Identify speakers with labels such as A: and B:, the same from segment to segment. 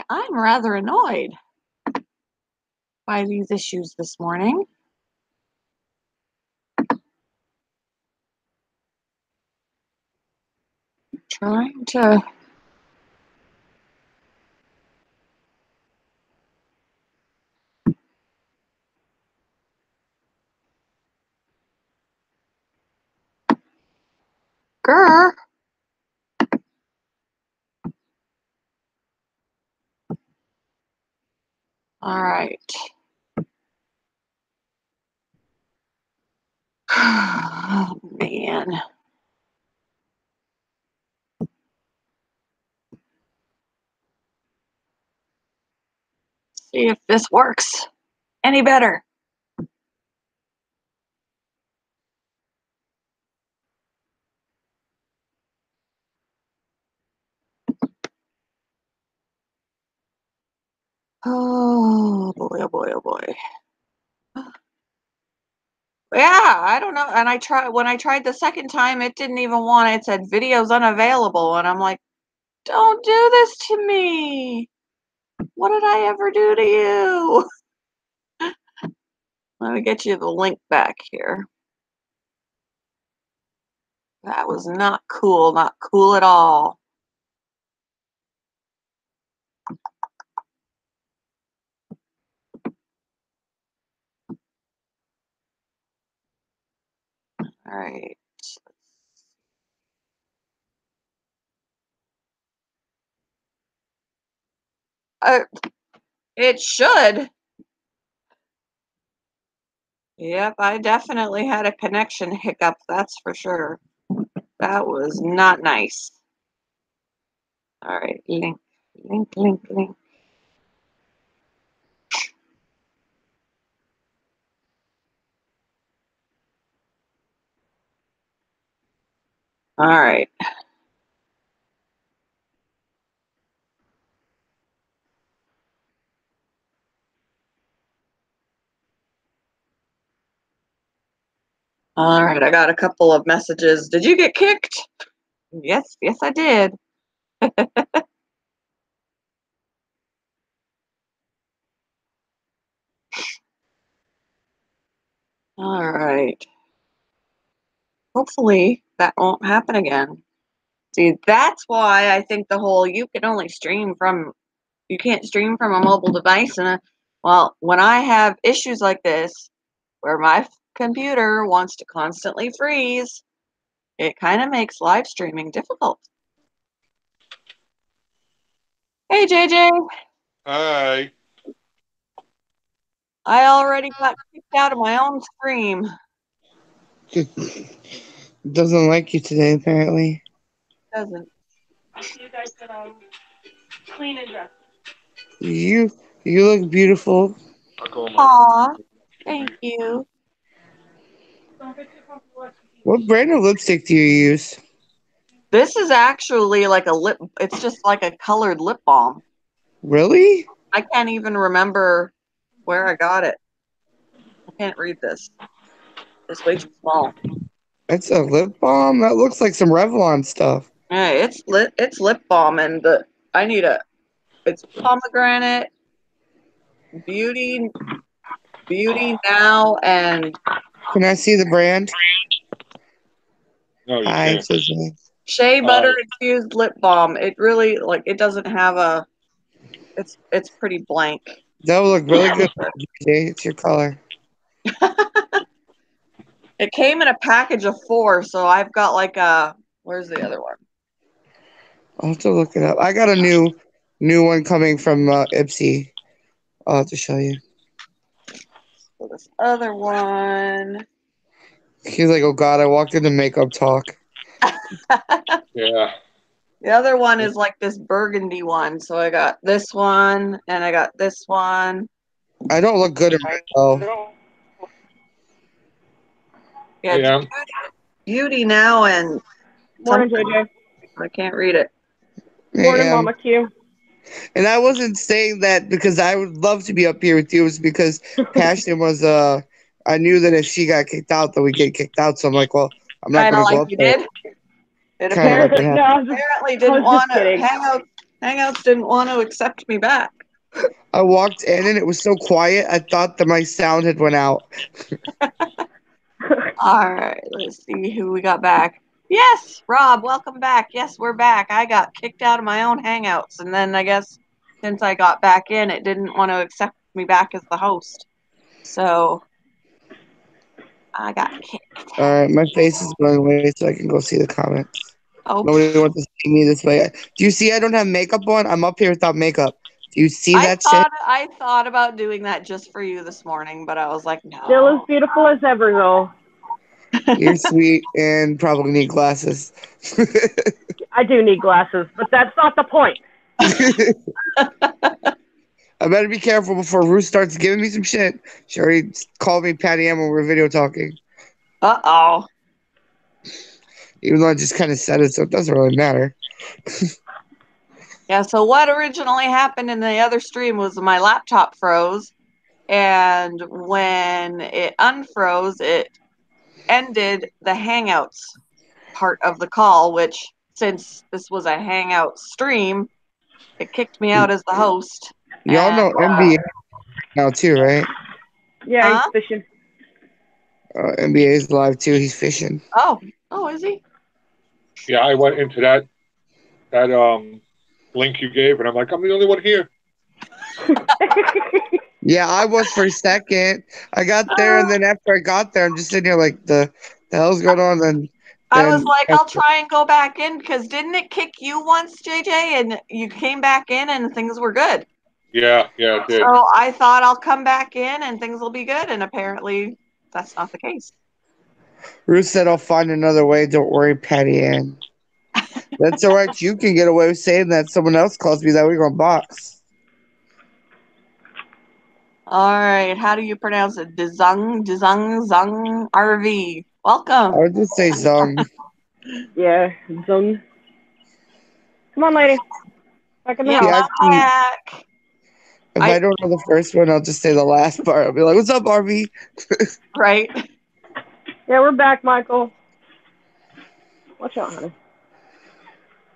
A: I'm rather annoyed by these issues this morning. Trying to grr. All right. Oh, man. See if this works any better. Oh boy, oh boy, oh boy. Yeah, I don't know. And when I tried the second time, it didn't even want it. It said videos unavailable. And I'm like, don't do this to me. What did I ever do to you? Let me get you the link back here. That was not cool at all. All right. It should. Yep, I definitely had a connection hiccup, that's for sure. That was not nice. All right, link. All right. All right, I got a couple of messages. Did you get kicked? Yes, I did. All right. Hopefully that won't happen again. See, that's why I think the whole you can't stream from a mobile device. And well, when I have issues like this, where my computer wants to constantly freeze, it kind of makes live streaming difficult. Hey, JJ.
B: Hi.
A: I already got kicked out of my own stream.
C: Doesn't like you today, apparently.
A: Doesn't.
D: You guys could clean and dress.
C: You look beautiful.
A: Aw, thank you.
C: What brand of lipstick do you use?
A: This is actually like it's just like a colored lip balm.
C: Really?
A: I can't even remember where I got it. I can't read this. It's way too small.
C: It's a lip balm? That looks like some Revlon stuff.
A: Yeah, it's lip balm, and it's pomegranate, beauty now, and
C: Can I see the brand?
B: No, you
C: Hi,
B: can't.
A: shea butter infused lip balm. It really it doesn't have a. It's pretty blank.
C: That would look really good. It's your color.
A: It came in a package of 4, so I've got like a. Where's the other one?
C: I'll have to look it up. I got a new one coming from Ipsy. I'll have to show you.
A: So this other one.
C: He's like, oh God, I walked into makeup talk.
B: Yeah.
A: The other one is like this burgundy one. So I got this one, and I got this one.
C: I don't look good in red, though.
A: Yeah,
B: Yeah.
A: beauty now, and
D: Morning, JJ.
A: I can't read it.
D: Morning, Mama Q.
C: And I wasn't saying that because I would love to be up here with you. It was because Passion was I knew that if she got kicked out, that we'd get kicked out. So I'm like, well, I'm not
A: Kind
C: going
A: of
C: to go
A: like
C: up
A: you
C: there.
A: did. It
C: Kind of like
A: apparently,
C: what happened.
A: apparently didn't want to Hangouts didn't want to accept me back.
C: I walked in and it was so quiet. I thought that my sound had went out.
A: All right, let's see who we got back. Yes, Rob, welcome back. Yes, we're back. I got kicked out of my own Hangouts, and then I guess since I got back in, it didn't want to accept me back as the host. So I got kicked.
C: All right, my face is going away so I can go see the comments.
A: Oh,
C: Nobody wants to see me this way. Do you see I don't have makeup on? I'm up here without makeup. Do you see that shit?
A: I thought about doing that just for you this morning, but I was like, no.
E: Still as beautiful as ever, though.
C: You're sweet and probably need glasses.
E: I do need glasses, but that's not the point.
C: I better be careful before Ruth starts giving me some shit. She already called me Patty Ann when we were video talking.
A: Uh-oh.
C: Even though I just kind of said it, so it doesn't really matter.
A: Yeah, so what originally happened in the other stream was my laptop froze, and when it unfroze, it ended the Hangouts part of the call, which, since this was a Hangout stream, it kicked me out as the host.
C: Y'all know NBA now too, right?
E: Yeah,
A: Huh?
E: he's fishing.
C: NBA is live too. He's fishing.
A: Oh, is he?
B: Yeah, I went into that link you gave, and I'm like, I'm the only one here.
C: Yeah, I was for a second. I got there, and then after I got there, I'm just sitting here like, the hell's going on? Then
A: I was like, I'll try and go back in, because didn't it kick you once, JJ, and you came back in and things were good?
B: Yeah, it did.
A: So I thought I'll come back in and things will be good, and apparently that's not the case.
C: Ruth said, I'll find another way. Don't worry, Patty Ann. That's all right. You can get away with saying that. Someone else calls me that. We're going to box.
A: All right, how do you pronounce it? Zung RV. Welcome.
C: I would just say Zung.
E: Yeah, Zung. Come on, lady. Back in the
A: Yeah,
E: house.
A: I'm back.
C: If I don't know the first one, I'll just say the last part. I'll be like, what's up, RV?
A: Right.
E: Yeah, we're back, Michael. Watch out, honey.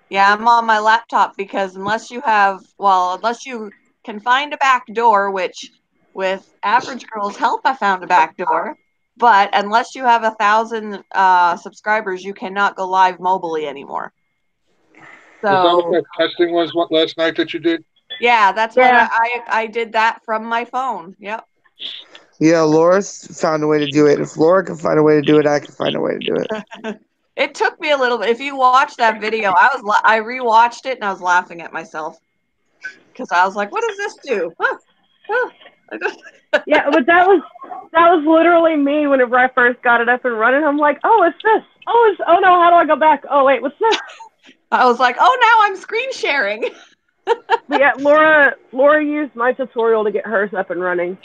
A: Yeah, I'm on my laptop because unless you can find a back door, which with Average Girl's help, I found a back door. But unless you have 1,000 subscribers, you cannot go live mobily anymore.
B: Was that
A: So
B: what that testing was last night that you did?
A: yeah, that's what I did that from my phone. Yep.
C: Yeah, Laura's found a way to do it. If Laura can find a way to do it, I can find a way to do it.
A: It took me a little bit. If you watch that video, I rewatched it and I was laughing at myself because I was like, "What does this do?"
E: Yeah, but that was literally me whenever I first got it up and running. I'm like, oh, it's this. Oh no, how do I go back? Oh wait, what's this?
A: I was like, "Oh, now I'm screen sharing."
E: But yeah, Laura used my tutorial to get hers up and running.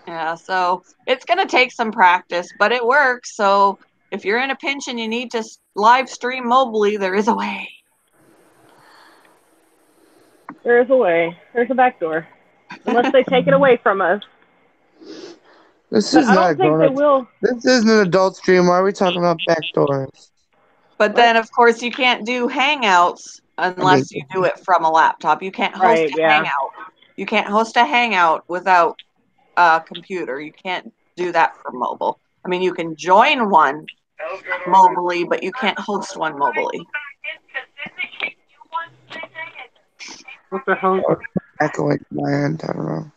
A: Yeah, so it's gonna take some practice, but it works. So if you're in a pinch and you need to live stream mobily, there is a way.
E: There is a way. There's a back door. Unless they take it away from us.
C: This
E: But
C: is
E: I
C: not
E: don't think they will.
C: This isn't an adult stream. Why are we talking about backdoors?
A: But then, of course, you can't do Hangouts unless you do it from a laptop. You can't host a Hangout. You can't host a Hangout without a computer. You can't do that for mobile. I mean, you can join one mobily, but you can't host one mobily.
E: What the hell?
C: Echoing my end. I don't know.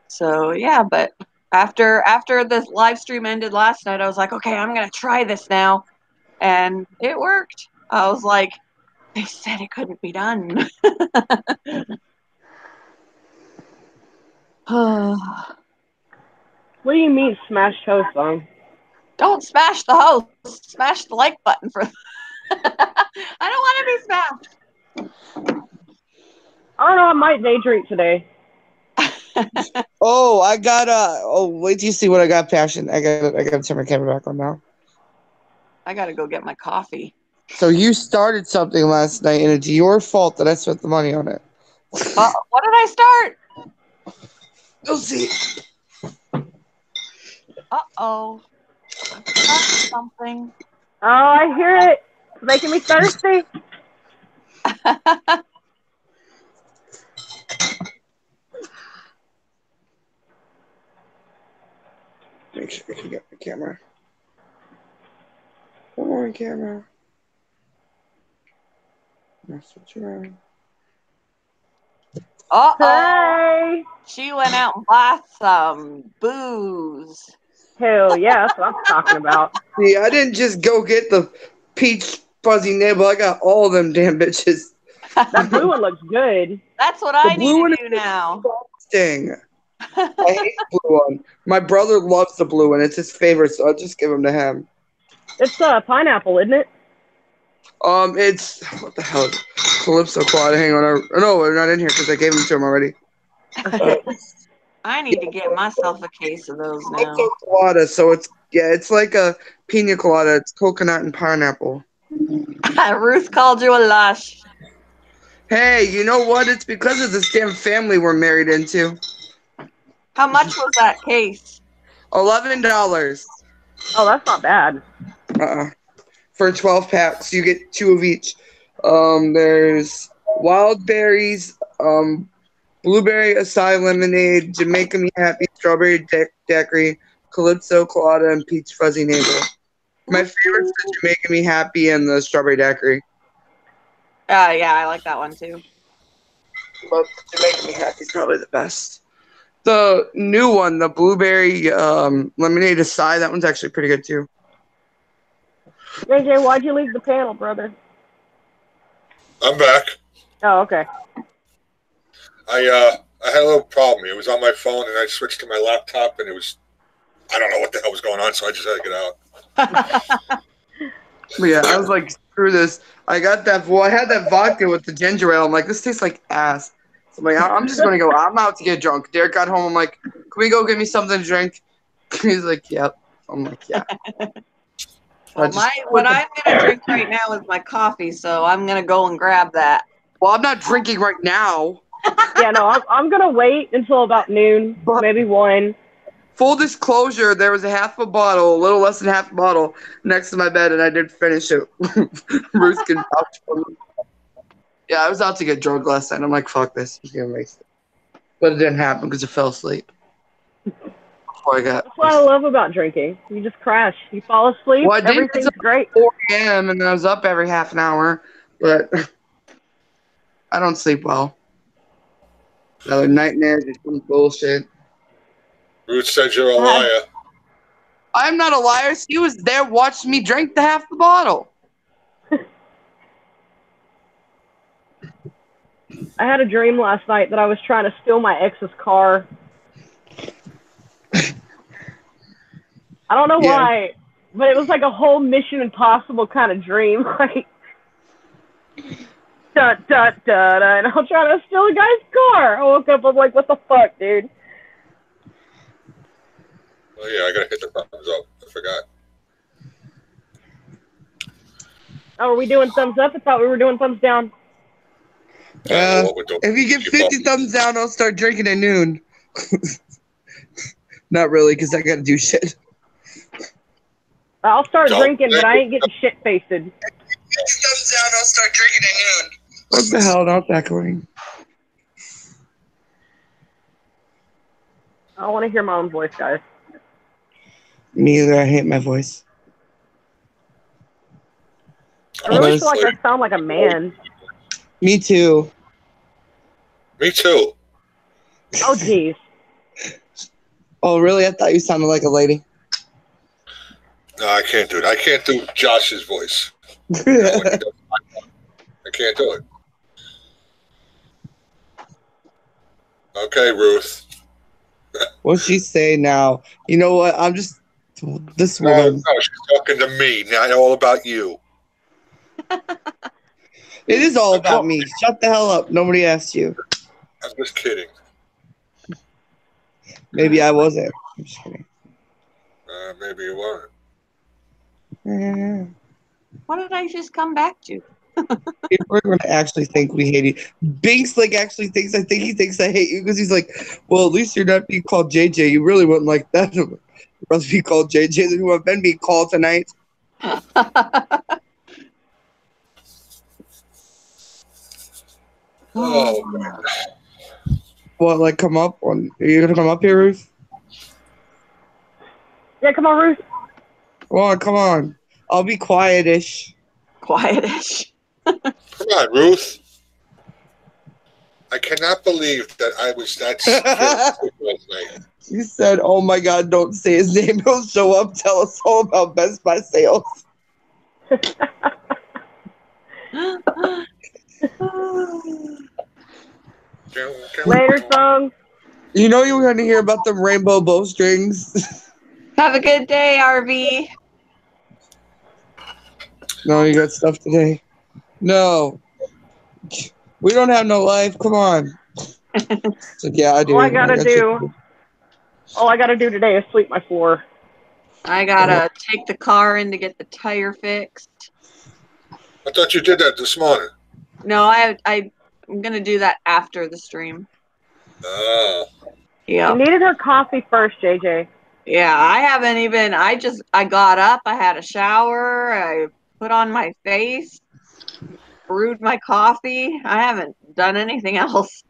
A: So yeah, but after the live stream ended last night, I was like, okay, I'm gonna try this now, and it worked. I was like, they said it couldn't be done.
E: What do you mean smashed host on?
A: Don't smash the host. Smash the like button for. I don't want to be smashed.
E: I don't know. I might day drink today.
C: Oh, I got wait till you see what I got, Passion. I gotta turn my camera back on now.
A: I gotta go get my coffee.
C: So you started something last night, and it's your fault that I spent the money on it.
A: What did I start?
C: You'll see.
A: Uh-oh. I started something.
E: Oh, I hear it. It's making me thirsty.
C: Make sure I can get my camera. Come on, camera. Now switch around.
A: Uh-oh.
E: Hey.
A: She went out and bought some booze.
E: Hell yeah, that's what I'm talking about.
C: See, I didn't just go get the peach fuzzy nibble. I got all them damn bitches.
E: That blue one looks good.
A: That's what I need
C: blue one
A: to do now.
C: Disgusting. I hate the blue one. My brother loves the blue one. It's his favorite, so I'll just give him to him.
E: It's pineapple, isn't it?
C: It's what the hell? Calypso Quad. Hang on. No, they're not in here because I gave them to him already.
A: I need to get myself a case of those now.
C: Calypso Colada. So it's like a pina colada. It's coconut and pineapple.
A: Ruth called you a lush.
C: Hey, you know what? It's because of this damn family we're married into.
A: How much was that case?
C: $11.
E: Oh, that's not bad.
C: For 12 packs, you get 2 of each. There's wild berries, blueberry acai lemonade, Jamaica Me Happy, strawberry daiquiri, Calypso Colada, and peach fuzzy nibble. My favorite's the Jamaica Me Happy and the strawberry daiquiri.
A: Yeah, I like that one too.
C: But the Jamaica Me Happy is probably the best. The new one, the blueberry lemonade acai, that one's actually pretty good too.
E: JJ, why'd you leave the panel, brother?
B: I'm back.
E: Oh, okay.
B: I had a little problem. It was on my phone, and I switched to my laptop, and I don't know what the hell was going on, so I just had to get out.
C: But yeah, I was like, screw this. I had that vodka with the ginger ale. I'm like, this tastes like ass. So I'm like, I'm just going to go. I'm out to get drunk. Derek got home. I'm like, can we go get me something to drink? He's like, yep. I'm like, yeah.
A: Well, what I'm going to drink right now is my coffee, so I'm going to go and grab that.
C: Well, I'm not drinking right now.
E: Yeah, no, I'm going to wait until about noon, maybe 1.
C: Full disclosure, there was a little less than half a bottle next to my bed, and I did finish it. Ruth can vouch for me. Yeah, I was out to get drunk last night. I'm like, fuck this. I'm getting wasted. But it didn't happen because I fell asleep.
E: That's what I love about drinking. You just crash. You fall asleep.
C: Well,
E: Everything's great.
C: 4 a.m. and then I was up every half an hour, but I don't sleep well. Another nightmare, just some bullshit.
B: Ruth said you're a liar.
C: I'm not a liar. She was there watching me drink the half the bottle.
E: I had a dream last night that I was trying to steal my ex's car. I don't know why, but it was like a whole Mission Impossible kind of dream. Like, da da da da, and I'm trying to steal a guy's car. I woke up, I'm like, what the fuck, dude?
B: Oh yeah, I gotta hit the thumbs up. I forgot.
E: Oh, are we doing thumbs up? I thought we were doing thumbs down.
C: If you give 50 thumbs down, I'll start drinking at noon. Not really, because I gotta do shit.
E: I'll start drinking, but I ain't getting shit-faced. 50
C: thumbs down, I'll start drinking at noon. What the hell? Not that going.
E: I don't want to hear my own voice, guys.
C: Me either. I hate my voice.
E: I really feel like I sound like a man.
C: Me too.
B: Me too.
E: Oh, jeez.
C: Oh, really? I thought you sounded like a lady.
B: No, I can't do it. I can't do Josh's voice. I can't do it. Okay, Ruth.
C: What'd she say now? You know what? I'm just this
B: No,
C: woman.
B: no, she's talking to me. Now all about you.
C: It is all about me. Shut the hell up. Nobody asked you.
B: I'm just kidding.
C: Maybe I wasn't. I'm just kidding.
B: Maybe you weren't.
A: What did I just come back to?
C: We're going to actually think we hate you. Binks actually thinks, I think he thinks I hate you because he's like, well, at least you're not being called JJ. You really wouldn't like that. You'd rather be called JJ than who I've been being called tonight.
B: Oh, man.
C: What, like, come up? Are you gonna come up here, Ruth?
E: Yeah, come on, Ruth.
C: Come on, come on. I'll be quietish.
A: Quietish.
B: Come on, Ruth. I cannot believe that I was that sick last night.
C: She said, "Oh my God, don't say his name. He'll show up. Tell us all about Best Buy sales."
E: Later, songs.
C: You know you were going to hear about them rainbow bowstrings.
A: Have a good day, RV.
C: No, you got stuff today. No, we don't have no life. Come on. So yeah, I do.
E: All I gotta do today is sweep my floor.
A: I gotta take the car in to get the tire fixed.
B: I thought you did that this morning.
A: No, I'm gonna do that after the stream.
B: Oh.
A: Yeah.
E: She needed her coffee first, JJ.
A: Yeah, I haven't even. I got up. I had a shower. I put on my face, brewed my coffee. I haven't done anything else.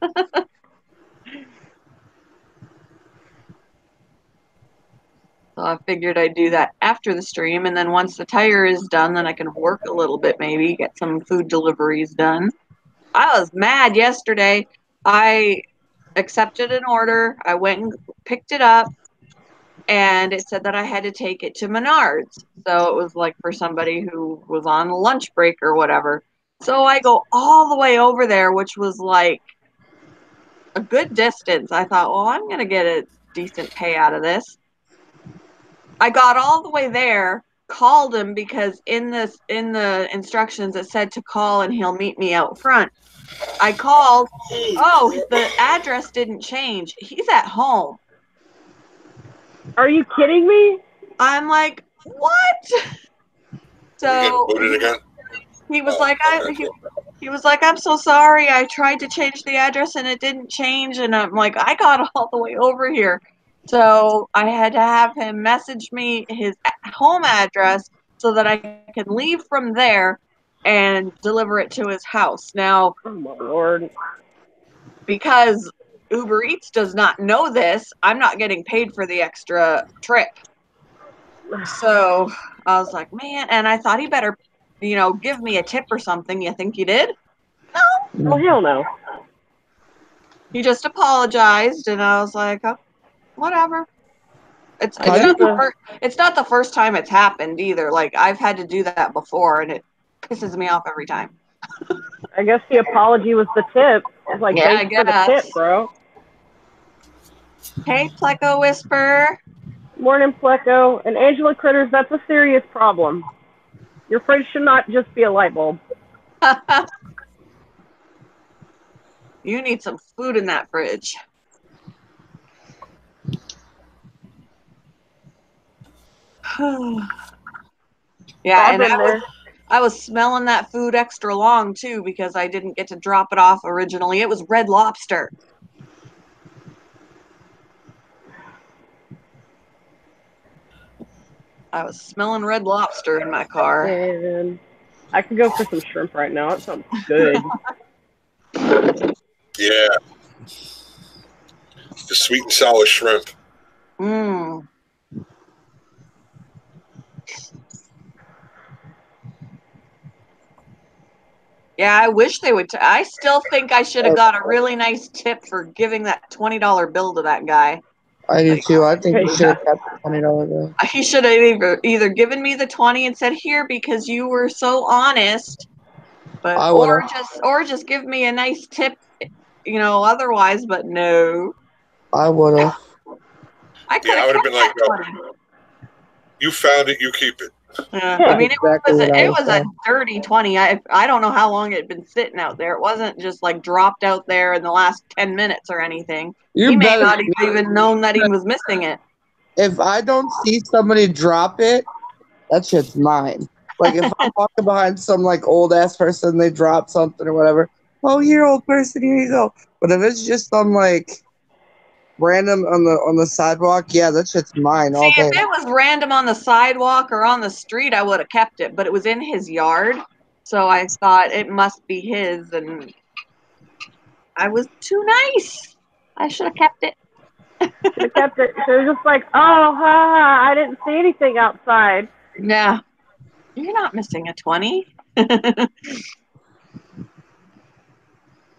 A: So I figured I'd do that after the stream, and then once the tire is done, then I can work a little bit, maybe get some food deliveries done. I was mad yesterday. I accepted an order. I went and picked it up, and it said that I had to take it to Menards. So it was like for somebody who was on a lunch break or whatever. So I go all the way over there, which was like a good distance. I thought, well, I'm going to get a decent pay out of this. I got all the way there, called him because in the instructions it said to call and he'll meet me out front. I called. Oh, the address didn't change. He's at home.
E: Are you kidding me?
A: I'm like, what? So
B: Booted again?
A: he was like, he was like, I'm so sorry. I tried to change the address and it didn't change. And I'm like, I got all the way over here. So I had to have him message me his home address so that I can leave from there and deliver it to his house. Now,
E: Oh my Lord.
A: because Uber Eats does not know this, I'm not getting paid for the extra trip. So I was like, man, and I thought he better, give me a tip or something. You think he did? No.
E: Oh, hell no.
A: He just apologized, and I was like, oh, whatever. It's
E: I
A: not
E: guess
A: it's not the first time it's happened either. Like I've had to do that before, and it pisses me off every time.
E: I guess the apology was the tip. It's like,
A: Yeah,
E: thanks for the tip, bro.
A: Hey, Pleco Whisper.
E: Morning, Pleco. And Angela Critters, that's a serious problem. Your fridge should not just be a light bulb.
A: You need some food in that fridge. Yeah, and I was smelling that food extra long too because I didn't get to drop it off originally. It was Red Lobster. I was smelling Red Lobster in my car.
E: And I could go for some shrimp right now. It sounds good.
B: Yeah. The sweet and sour shrimp.
A: Mmm. Yeah, I wish they would. I still think I should have got a really nice tip for giving that $20 bill to that guy.
C: I do too. I think you should have kept the $20 bill.
A: He should have either given me the 20 and said, "Here, because you were so honest," but or just give me a nice tip, otherwise. But no,
C: I would have.
B: I would have been like, no, you found it, you keep it.
A: I mean, it was a dirty 20. I don't know how long it had been sitting out there. It wasn't just like dropped out there in the last 10 minutes or anything. He may not have even known that he was missing it.
C: If I don't see somebody drop it, that shit's mine. Like if I'm walking behind some like old ass person, they drop something or whatever. Oh, here, old person, here you go. But if it's just some like random on the sidewalk, yeah, that shit's mine all
A: See,
C: day.
A: if it was random on the sidewalk or on the street, I would have kept it. But it was in his yard, so I thought it must be his, and I was too nice. I should have kept it.
E: Should have kept it. She was just like, oh, ha, I didn't see anything outside.
A: Yeah, you're not missing a 20.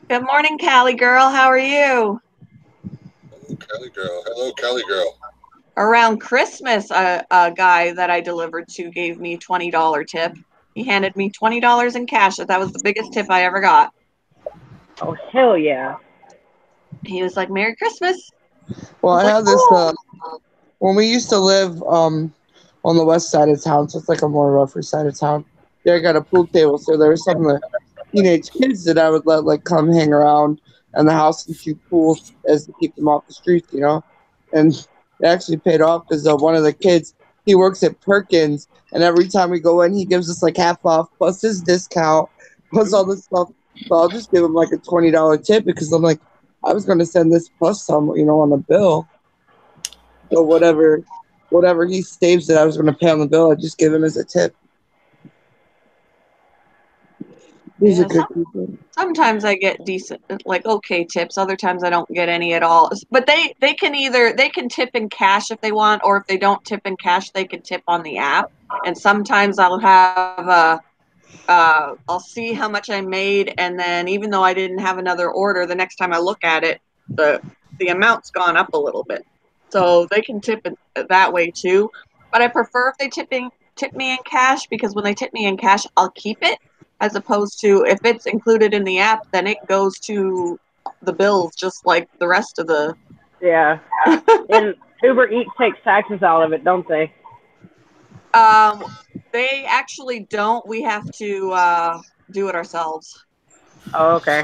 A: Good morning, Callie girl. How are you?
B: Hello, Kelly girl. Hello, Kelly girl.
A: Around Christmas, a guy that I delivered to gave me $20 tip. He handed me $20 in cash. That was the biggest tip I ever got.
E: Oh, hell yeah.
A: He was like, "Merry Christmas."
C: Well, I
A: like,
C: have this
A: "Oh."
C: when we used to live on the west side of town, so it's like a more rougher side of town. There, I got a pool table, so there was some of the teenage kids that I would let like come hang around in the house and shoot pools as to keep them off the streets, And it actually paid off because one of the kids, he works at Perkins, and every time we go in, he gives us like half off plus his discount plus all this stuff. So I'll just give him like a $20 tip because I'm like, I was going to send this plus some, on the bill. So whatever he saves that I was going to pay on the bill, I just give him as a tip. He's a good people.
A: Sometimes I get decent, like okay tips. Other times I don't get any at all. But they can tip in cash if they want, or if they don't tip in cash, they can tip on the app. And sometimes I'll have I'll see how much I made, and then even though I didn't have another order, the next time I look at it, the amount's gone up a little bit. So they can tip it that way too. But I prefer if they tip me in cash, because when they tip me in cash, I'll keep it, as opposed to if it's included in the app, then it goes to the bills just like the rest of the.
E: Yeah. And Uber Eats takes taxes out of it, don't they?
A: They actually don't. We have to do it ourselves
E: Oh, okay.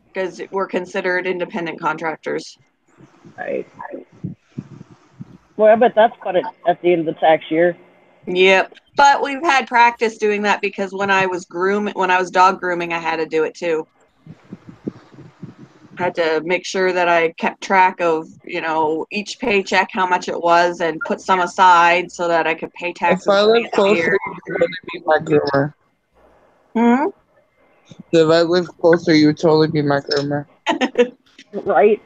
A: because we're considered independent contractors.
E: Right. Well, I bet that's fun at the end of the tax year.
A: Yep. But we've had practice doing that because when I was dog grooming, I had to do it too. Had to make sure that I kept track of, each paycheck, how much it was, and put some aside so that I could pay taxes.
C: If I live closer,
A: year.
C: you would totally be my groomer.
A: Hmm?
C: If I live closer, you would totally be my groomer.
E: Right.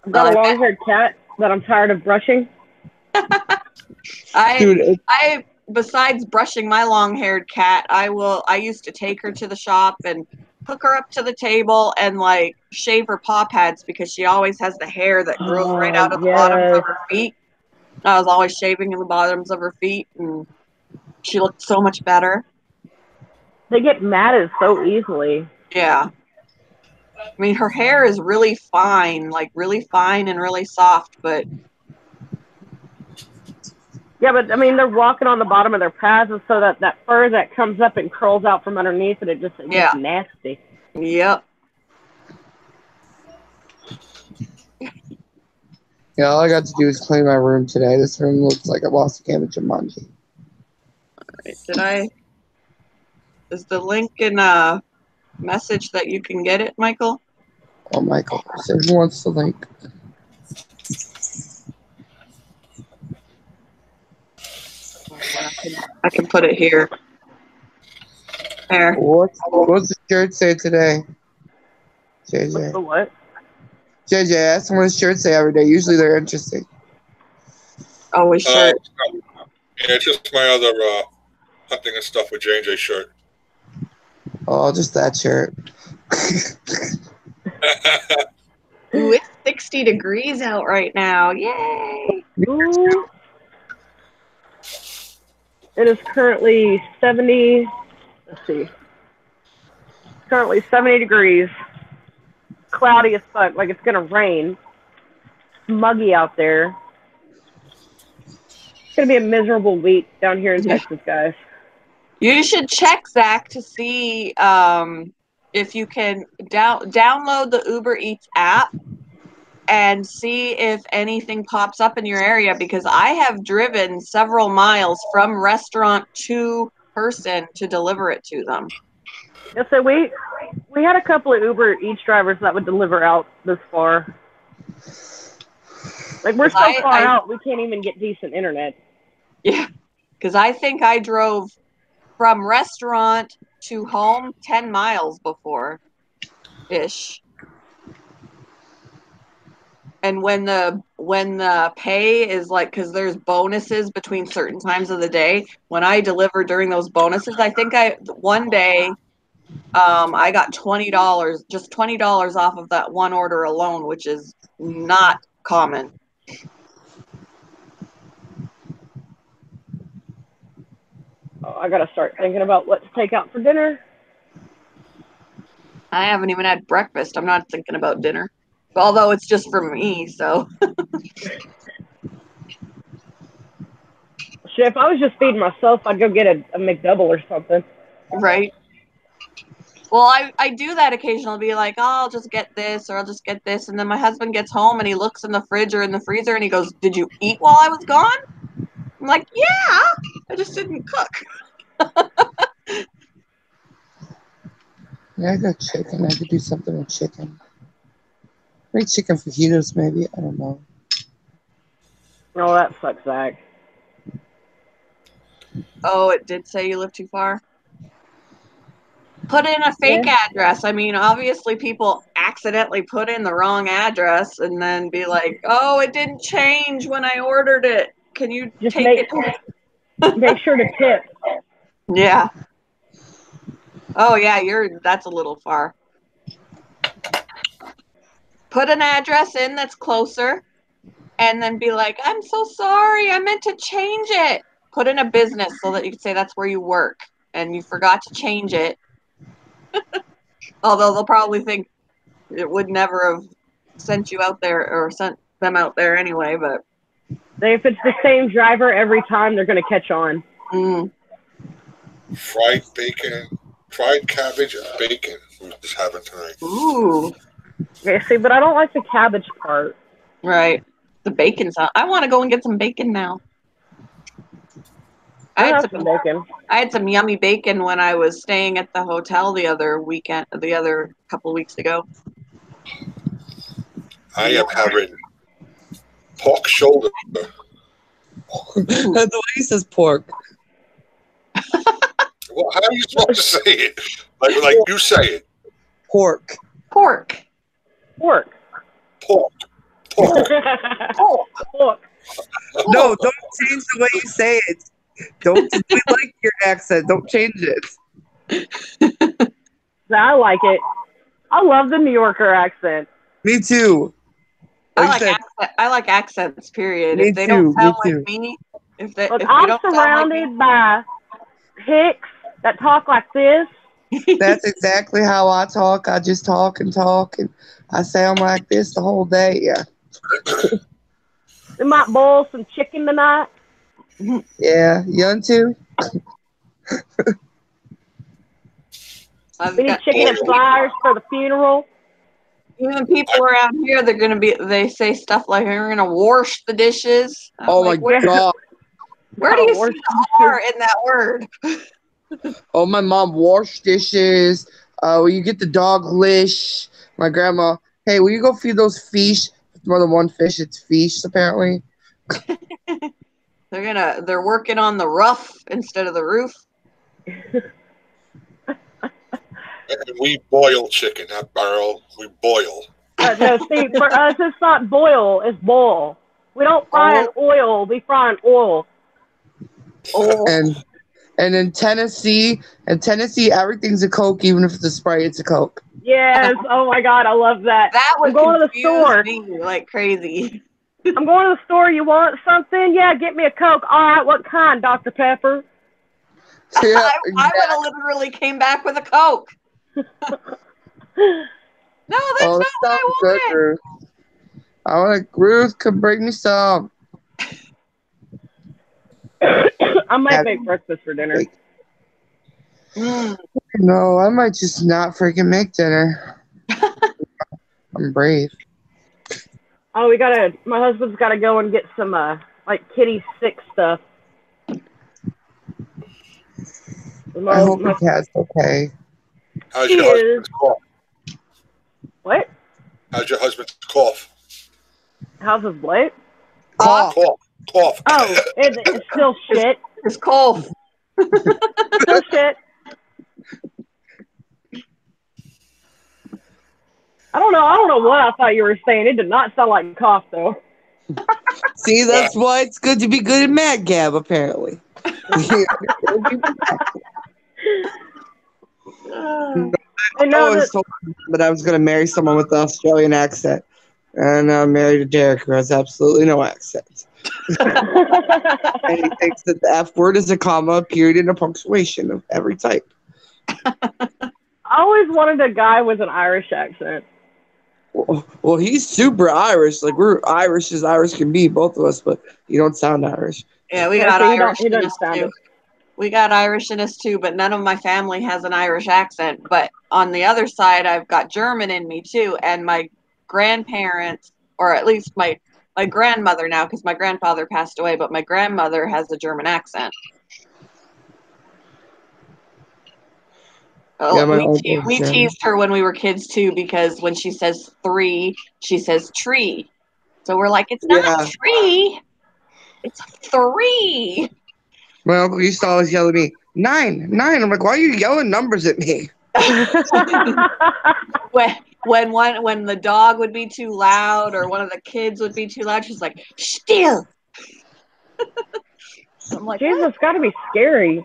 E: I've got a long-haired cat that I'm tired of brushing.
A: I besides brushing my long-haired cat, I used to take her to the shop and hook her up to the table and like shave her paw pads because she always has the hair that grows right out of the bottoms of her feet. I was always shaving the bottoms of her feet, and she looked so much better.
E: They get matted so easily.
A: Yeah. I mean, her hair is really fine and really soft, but.
E: Yeah, but I mean, they're walking on the bottom of their pads, and so that fur that comes up and curls out from underneath it, it gets nasty.
A: Yep.
C: Yeah, all I got to do is clean my room today. This room looks like I lost a can of Jumanji.
A: Alright, is the link in message that you can get it, Michael?
C: Oh, Michael. So who wants the link?
A: I can put it here. There.
C: What's the shirt say today? JJ.
E: What's the what?
C: JJ, ask them what his shirts say every day. Usually they're interesting.
A: Oh, his shirt.
B: Yeah, it's just my other hunting and stuff with J&J shirt.
C: Oh, just that shirt.
A: Ooh, it's 60 degrees out right now. Yay!
E: Ooh. It is currently 70. Let's see. Currently 70 degrees. Cloudy as fuck, like it's gonna rain. Muggy out there. It's gonna be a miserable week down here in Texas, guys.
A: You should check, Zach, to see if you can download the Uber Eats app and see if anything pops up in your area, because I have driven several miles from restaurant to person to deliver it to them.
E: Yes, so We had a couple of Uber Eats drivers that would deliver out this far. Like, we're so far out, we can't even get decent internet.
A: Yeah, because I think I drove from restaurant to home 10 miles before-ish. And when the pay is like, because there's bonuses between certain times of the day, when I deliver during those bonuses, I think one day I got $20, just $20 off of that one order alone, which is not common.
E: Oh, I gotta start thinking about what to take out for dinner.
A: I haven't even had breakfast. I'm not thinking about dinner. Although it's just for me, so.
E: Shit, if I was just feeding myself, I'd go get a McDouble or something.
A: Right. Well, I do that occasionally. I'll be like, oh, I'll just get this or I'll just get this. And then my husband gets home and he looks in the fridge or in the freezer and he goes, did you eat while I was gone? I'm like, yeah, I just didn't cook.
C: Yeah, I got chicken. I could do something with chicken. Maybe chicken fajitas, maybe. I don't know.
E: Oh, that sucks, Zach.
A: Oh, it did say you live too far? Put in a fake address. I mean, obviously people accidentally put in the wrong address and then be like, oh, it didn't change when I ordered it. Can you
E: Just
A: take it?
E: Make sure to tip.
A: Yeah. Oh, yeah, that's a little far. Put an address in that's closer and then be like, I'm so sorry. I meant to change it. Put in a business so that you can say that's where you work and you forgot to change it. Although they'll probably think it would never have sent you out there or sent them out there anyway, but.
E: If it's the same driver every time, they're going to catch on.
A: Mm.
B: Fried bacon, fried cabbage and bacon we're just having tonight.
A: Ooh.
E: Yeah, see, but I don't like the cabbage part.
A: Right. The bacon's out. I want to go and get some bacon now. I had some yummy bacon when I was staying at the hotel the other couple weeks ago.
B: I am having pork shoulder.
C: The way he says pork.
B: Well, how are you supposed to say it? Like you say it.
C: Pork.
A: Pork.
B: Pork.
E: Pork.
C: No, don't change the way you say it. Don't. We like your accent. Don't change it.
E: I like it. I love the New Yorker accent.
C: Me too.
A: I like accents, period.
C: Me
A: if they
C: too,
A: don't sound
C: me
A: like me, if they
E: I'm
A: don't
E: surrounded
A: sound like me,
E: by hicks that talk like this.
C: That's exactly how I talk. I just talk, and I sound like this the whole day. Yeah.
E: We might boil some chicken tonight.
C: Yeah, you too.
E: We need chicken and fries for the funeral.
A: Even people around here, they say stuff like, "We're gonna wash the dishes."
C: Oh my God!
A: Where do you see the R in that word?
C: Oh, my mom washed dishes. Will you get the dog lish? My grandma, hey, will you go feed those fish? It's more than one fish. It's fish, apparently.
A: They're working on the roof instead of the roof.
B: We boil chicken, not barrel. We boil.
E: No, see, for us, it's not boil, it's boil. We don't fry in oil, we fry in oil.
C: And in Tennessee, everything's a Coke, even if it's a Sprite, it's a Coke.
E: Yes, oh my God, I love that.
A: That would
E: I'm going to the store.
A: Me like crazy.
E: I'm going to the store, you want something? Yeah, get me a Coke. All right, what kind, Dr. Pepper?
C: Yeah,
A: I would have literally came back with a Coke. No, that's not what I wanted.
C: Good, Ruth. I want Ruth could bring me some.
E: I might make breakfast for dinner.
C: No, I might just not freaking make dinner. I'm brave.
E: Oh, my husband's gotta go and get some, like, kitty sick stuff.
C: I hope the cat's okay.
B: How's
E: She
B: your husband's cough?
E: What?
B: How's your husband's cough?
E: How's his what?
C: Cough.
B: Cough.
E: Oh, it's still shit.
A: It's cold.
E: Still shit. I don't know what I thought you were saying. It did not sound like cough, though.
C: See, that's why it's good to be good at Mad Gab, apparently.
E: And
C: I
E: no,
C: always told him that I was going to marry someone with an Australian accent. And I'm married to Derek, who has absolutely no accent. And he thinks that the F word is a comma, a period, and a punctuation of every type.
E: I always wanted a guy with an Irish accent.
C: Well, he's super Irish. Like, we're Irish as Irish can be, both of us, but you don't sound Irish.
A: Yeah, we
E: Yeah,
A: got
E: so
A: Irish
E: he
A: in
E: doesn't
A: us
E: sound
A: too.
E: it.
A: We got Irish in us too, but none of my family has an Irish accent. But on the other side, I've got German in me too, and my grandparents, or at least my grandmother now, because my grandfather passed away, but my grandmother has a German accent.
C: Yeah, my
A: Oh,
C: uncle's
A: we
C: German.
A: teased her when we were kids too, because when she says 3, she says tree. So we're like, it's not
C: Yeah.
A: tree, it's 3.
C: My uncle used to always yell at me, 9. I'm like, why are you yelling numbers at me?
A: When the dog would be too loud or one of the kids would be too loud, she's like, still. I'm like,
E: Jesus,
A: what?
E: it's got to be scary.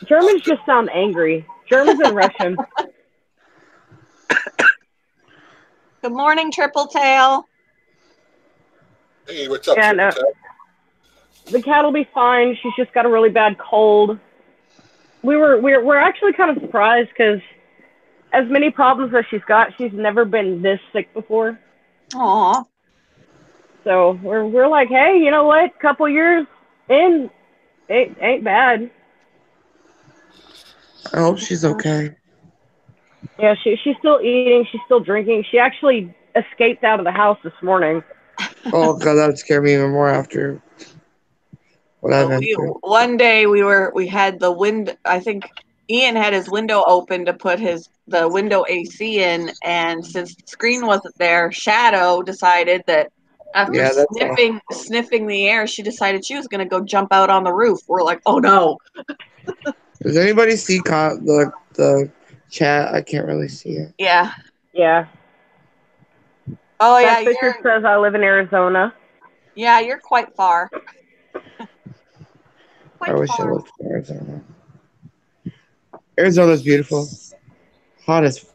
E: Germans just sound angry. Germans and Russians.
A: Good morning, Triple Tail.
B: Hey, what's up,
E: Yeah,
B: Triple
E: no.
B: Tail?
E: The cat will be fine. She's just got a really bad cold. We're actually kind of surprised because as many problems as she's got, she's never been this sick before.
A: Aw.
E: So we're like, hey, you know what? Couple years in, it ain't bad.
C: I hope she's okay.
E: Yeah, she's still eating. She's still drinking. She actually escaped out of the house this morning.
C: Oh, God, that would scare me even more after what I've been through.
A: One day we had the wind. I think Ian had his window open to put the window AC in, and since the screen wasn't there, Shadow decided that after
C: Yeah, that's
A: sniffing the air, she decided she was going to go jump out on the roof. We're like, oh no.
C: Does anybody see the chat? I can't really see it.
A: Yeah.
E: Yeah.
A: Oh
E: That
A: yeah.
E: picture says I live in Arizona.
A: Yeah, you're quite far.
C: I wish I lived in Arizona. Arizona's beautiful. Hot as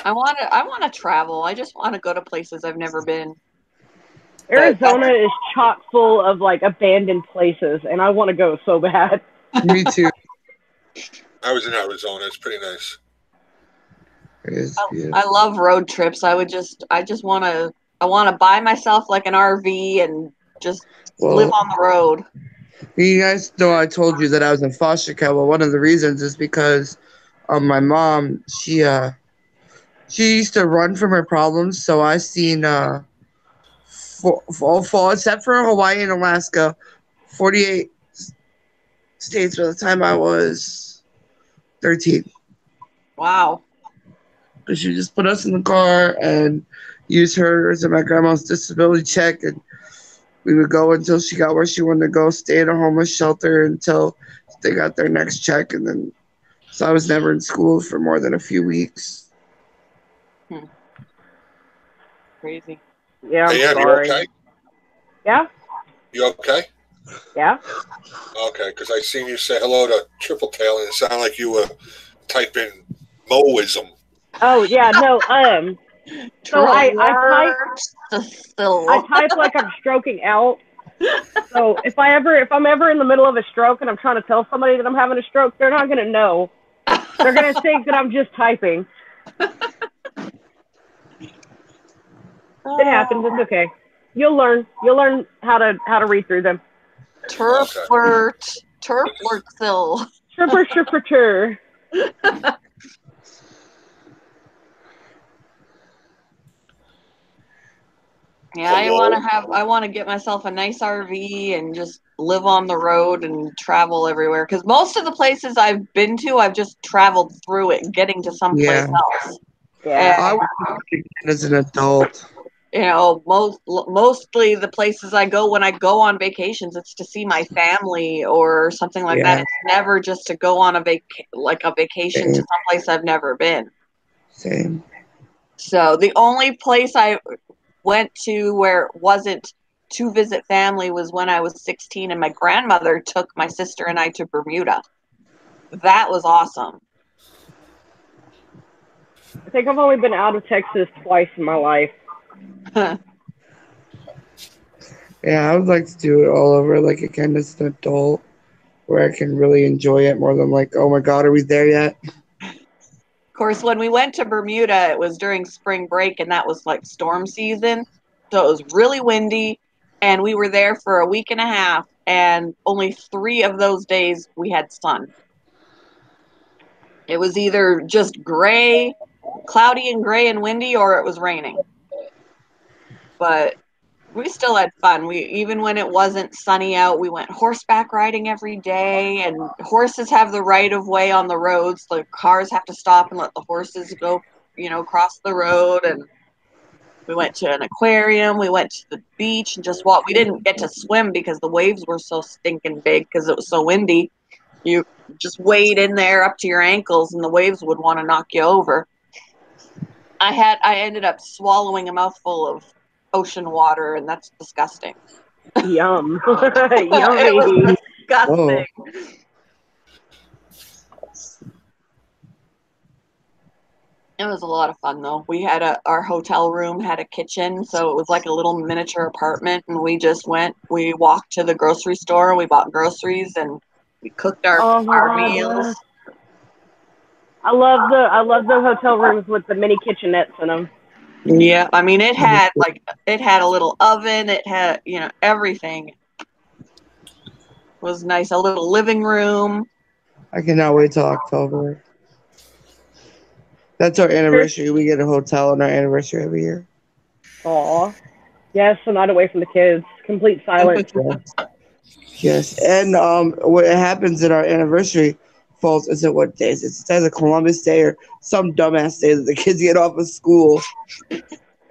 A: I want to travel. I just want to go to places I've never been.
E: Arizona is chock full of like abandoned places, and I want to go so bad.
C: me too.
B: I was in Arizona. It's pretty nice.
C: It is beautiful.
A: I love road trips. I just want to buy myself like an RV and just live on the road.
C: You guys know I told you that I was in foster care. Well, one of the reasons is because my mom, she used to run from her problems. So I seen fall except for Hawaii and Alaska, 48 states by the time I was 13.
A: Wow.
C: Because she just put us in the car and use her as my grandma's disability check, and we would go until she got where she wanted to go, stay in a homeless shelter until they got their next check, and then so I was never in school for more than a few weeks.
A: Crazy.
E: Yeah, I'm
B: Hey,
E: sorry.
B: you okay?
E: Yeah?
B: You okay?
E: Yeah?
B: Okay, because I seen you say hello to Triple Tail, and it sounded like you were typing Moism.
E: Oh, yeah, no, so I type like I'm stroking out. So if I'm ever in the middle of a stroke and I'm trying to tell somebody that I'm having a stroke, they're not gonna know. They're gonna think that I'm just typing. It happens. It's okay. You'll learn. You'll learn how to read through them.
A: Turfwort Phil.
E: Tripper.
A: Yeah, I want to get myself a nice RV and just live on the road and travel everywhere. Because most of the places I've been to, I've just traveled through it, getting to someplace
C: Yeah.
A: else.
E: Yeah.
C: I was as an adult.
A: You know, mostly the places I go when I go on vacations, it's to see my family or something like that.
C: Yeah.
A: It's never just to go on a vacation to
C: Same.
A: someplace I've never been.
C: Same.
A: So the only place I went to where it wasn't to visit family was when I was 16 and my grandmother took my sister and I to Bermuda. That was awesome.
E: I think I've only been out of Texas twice in my life.
C: Yeah, I would like to do it all over, like again as an adult, where I can really enjoy it more than like, oh my God, are we there yet?
A: Of course, when we went to Bermuda, it was during spring break and that was like storm season. So it was really windy and we were there for a week and a half and only 3 of those days we had sun. It was either just gray, cloudy and gray and windy, or it was raining. But we still had fun. We even when it wasn't sunny out, we went horseback riding every day. And horses have the right of way on the roads. The cars have to stop and let the horses go, cross the road. And we went to an aquarium. We went to the beach and just walked. We didn't get to swim because the waves were so stinking big because it was so windy. You just wade in there up to your ankles and the waves would want to knock you over. I ended up swallowing a mouthful of ocean water and that's disgusting.
E: Yum.
A: It was
E: Yummy.
A: disgusting. It was a lot of fun though. We had our hotel room had a kitchen, so it was like a little miniature apartment and we walked to the grocery store, we bought groceries and we cooked our
E: Oh my God,
A: meals.
E: yes. I love the hotel rooms with the mini kitchenettes in them.
A: Yeah, I mean it had a little oven, it had, everything. It was nice, a little living room.
C: I cannot wait till October. That's our anniversary. We get a hotel on our anniversary every year.
E: Aw. Yes, a night away from the kids. Complete silence.
C: Yes. And what happens at our anniversary falls is it what days? It's either Columbus Day or some dumbass day that the kids get off of school.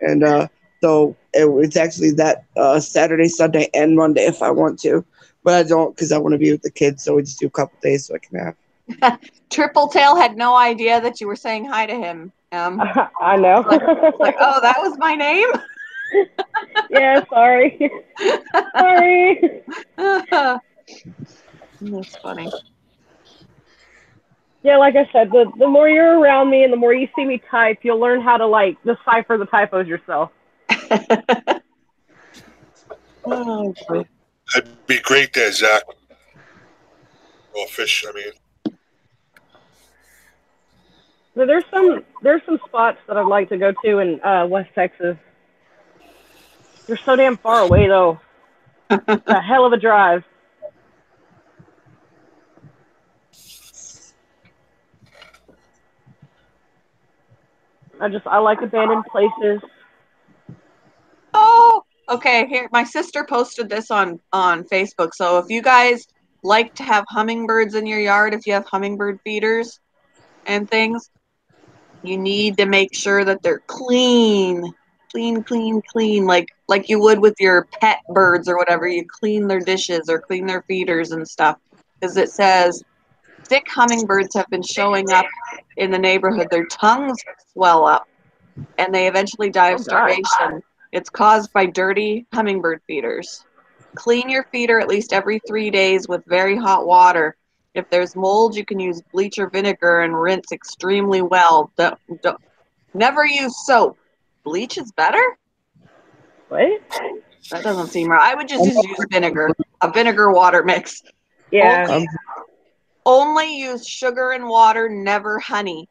C: And so it's actually that Saturday, Sunday, and Monday if I want to. But I don't because I want to be with the kids, so we just do a couple days so I can have.
A: Triple Tail had no idea that you were saying hi to him.
E: I know.
A: Like, oh, that was my name?
E: Yeah, sorry. Sorry.
A: That's funny.
E: Yeah, like I said, the more you're around me and the more you see me type, you'll learn how to decipher the typos yourself.
A: Oh, boy.
B: That'd be great there, Zach. Well, fish, I mean.
E: So there's some spots that I'd like to go to in West Texas. They're so damn far away though. It's a hell of a drive. I like abandoned places.
A: Oh, okay. Here, my sister posted this on Facebook. So if you guys like to have hummingbirds in your yard, if you have hummingbird feeders and things, you need to make sure that they're clean, like you would with your pet birds or whatever. You clean their dishes or clean their feeders and stuff, because it says sick hummingbirds have been showing up in the neighborhood. Their tongues swell up, and they eventually die of starvation. It's caused by dirty hummingbird feeders. Clean your feeder at least every 3 days with very hot water. If there's mold, you can use bleach or vinegar and rinse extremely well. Never use soap. Bleach is better?
E: What?
A: That doesn't seem right. I would just use vinegar, a vinegar water mix.
E: Yeah.
A: Only use sugar and water, never honey.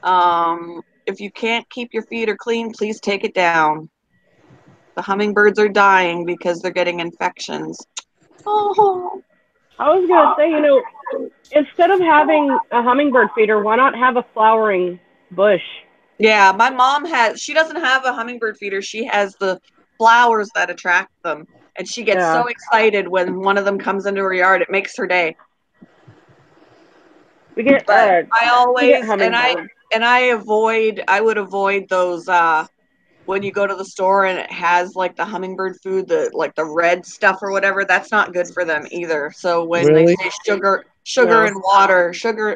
A: If you can't keep your feeder clean, please take it down. The hummingbirds are dying because they're getting infections. Oh.
E: I was gonna say, instead of having a hummingbird feeder, why not have a flowering bush?
A: Yeah, my mom she doesn't have a hummingbird feeder. She has the flowers that attract them. And she gets
E: Yeah.
A: so excited when one of them comes into her yard. It makes her day.
E: We get
A: But I always
E: hummingbirds.
A: I would avoid those when you go to the store and it has like the hummingbird food, the red stuff or whatever, that's not good for them either. So when
C: Really?
A: they say sugar
E: No.
A: and water,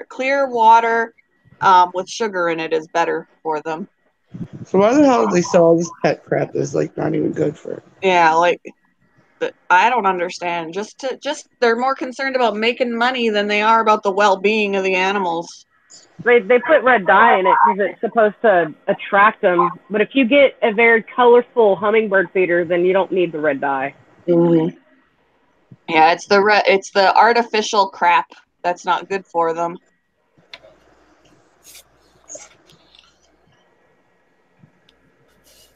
A: clear water with sugar in it is better for them.
C: So why the hell do they sell all this pet crap that's like not even good for it?
A: Yeah, like I don't understand. Just they're more concerned about making money than they are about the well-being of the animals.
E: They put red dye in it because it's supposed to attract them. But if you get a very colorful hummingbird feeder, then you don't need the red dye.
A: Mm-hmm. Yeah, it's the artificial crap that's not good for them.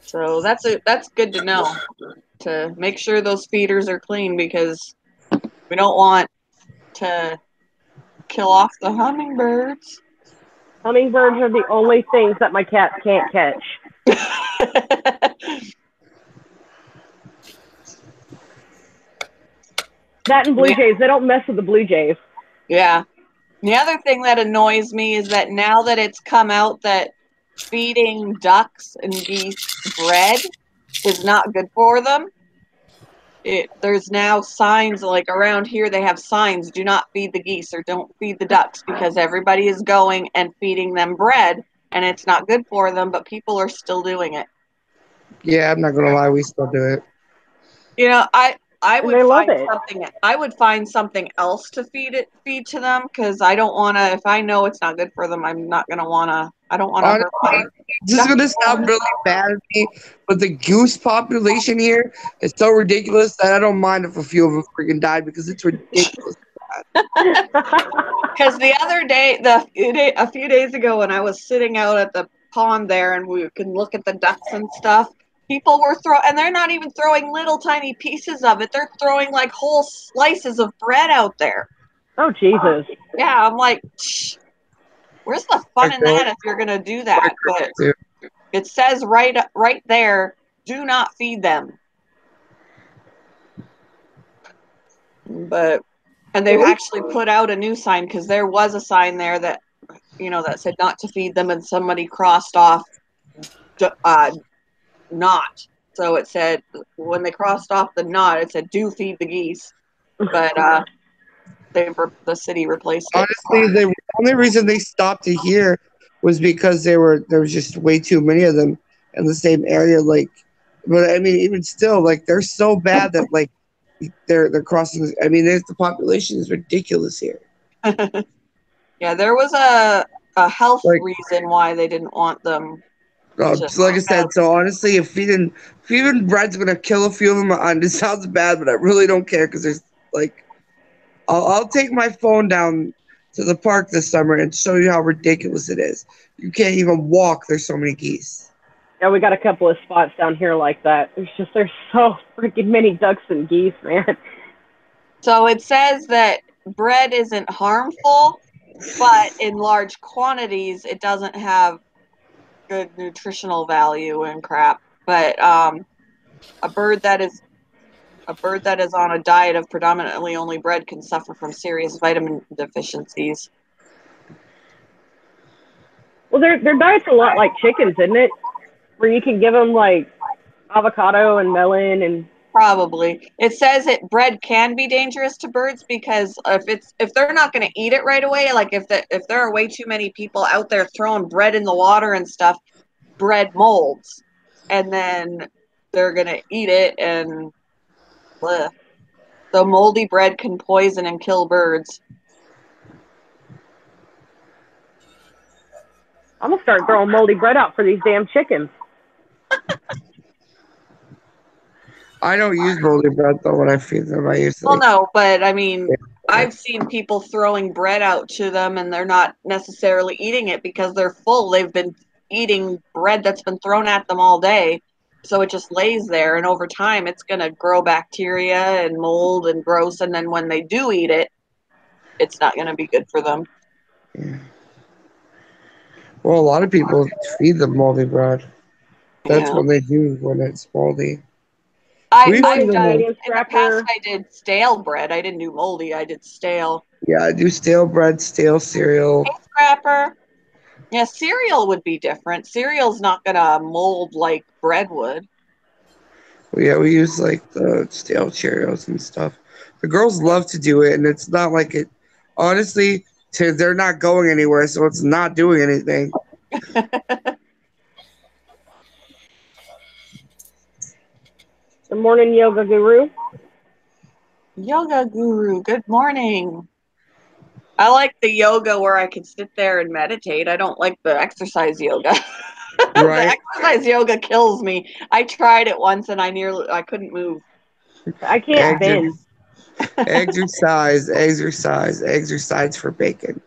A: So that's good to know, to make sure those feeders are clean, because we don't want to kill off the hummingbirds.
E: Hummingbirds are the only things that my cat can't catch. That and blue jays. They don't mess with the blue jays.
A: Yeah. The other thing that annoys me is that now that it's come out that feeding ducks and geese bread is not good for them, there's now signs, like around here they have signs, do not feed the geese or don't feed the ducks, because everybody is going and feeding them bread and it's not good for them, but people are still doing it.
C: Yeah, I'm not gonna lie, we still do it.
A: You know, I would
E: They love
A: find
E: it.
A: something else to feed to them, because I don't want to, if I know it's not good for them, I don't want to hurt
C: Honestly,
A: them.
C: this is gonna sound really bad at me, but the goose population here is so ridiculous that I don't mind if a few of them freaking die because it's ridiculous.
A: Because the other day, a few days ago, when I was sitting out at the pond there, and we can look at the ducks and stuff, people were and they're not even throwing little tiny pieces of it. They're throwing like whole slices of bread out there.
E: Oh, Jesus.
A: Yeah, I'm like, where's the fun in that if you're gonna do that? But it says right there, do not feed them. And they've actually put out a new sign, because there was a sign there that that said not to feed them, and somebody crossed off not. So it said, when they crossed off the not, it said do feed the geese. But the city replaced it.
C: Honestly, the only reason they stopped it here was because there was just way too many of them in the same area. Like, but I mean, even still, like they're so bad that like they're crossing. I mean, the population is ridiculous here.
A: Yeah, there was a health
C: Like,
A: reason why they didn't want them.
C: so like I said, so honestly, if feeding bread's gonna kill a few of them, it sounds bad, but I really don't care because there's like, I'll take my phone down to the park this summer and show you how ridiculous it is. You can't even walk. There's so many geese.
E: Yeah, we got a couple of spots down here like that. There's so freaking many ducks and geese, man.
A: So it says that bread isn't harmful, but in large quantities, it doesn't have good nutritional value and crap. But a bird that is on a diet of predominantly only bread can suffer from serious vitamin deficiencies.
E: Well, their diet's a lot like chickens, isn't it? Where you can give them like avocado and melon and.
A: Probably. It says that bread can be dangerous to birds, because if they're not going to eat it right away, like if there are way too many people out there throwing bread in the water and stuff, bread molds, and then they're going to eat it, and bleh. So moldy bread can poison and kill birds.
E: I'm gonna start throwing moldy bread out for these damn chickens.
C: I don't use moldy bread though when I feed them. I usually.
A: Well, no, but I mean, I've seen people throwing bread out to them, and they're not necessarily eating it because they're full. They've been eating bread that's been thrown at them all day. So it just lays there, and over time it's going to grow bacteria and mold and gross, and then when they do eat it, it's not going to be good for them.
C: Yeah. Well, a lot of people feed them moldy bread. That's what they do when it's moldy. We
E: morning,
C: used to do
E: Canadian
A: in the past
E: Scrapper.
A: I did stale bread. I didn't do moldy. I did stale.
C: Yeah, I do stale bread, stale cereal.
A: Hey, Scrapper. Yeah, cereal would be different. Cereal's not gonna mold like bread would.
C: Yeah, we use like the stale Cheerios and stuff. The girls love to do it, and it's not like it. Honestly, they're not going anywhere, so it's not doing anything.
E: The morning yoga guru.
A: Yoga guru, good morning. I like the yoga where I can sit there and meditate. I don't like the exercise yoga. The
C: Right?
A: exercise yoga kills me. I tried it once and I couldn't move.
E: I can't
C: Exer-
E: bend.
C: exercise for bacon.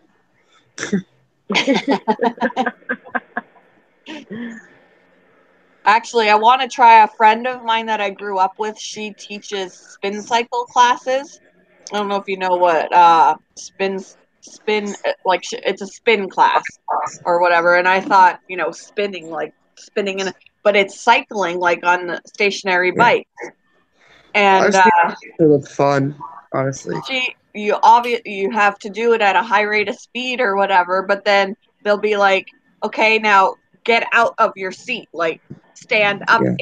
A: Actually, I want to try a friend of mine that I grew up with. She teaches spin cycle classes. I don't know if you know what spin like it's a spin class or whatever. And I thought, spinning like spinning in, but it's cycling like on the stationary
C: Yeah.
A: bike.
C: I've
A: And
C: seen it look fun, honestly.
A: you have to do it at a high rate of speed or whatever, but then they'll be like, okay, now get out of your seat, like stand up
C: Yeah.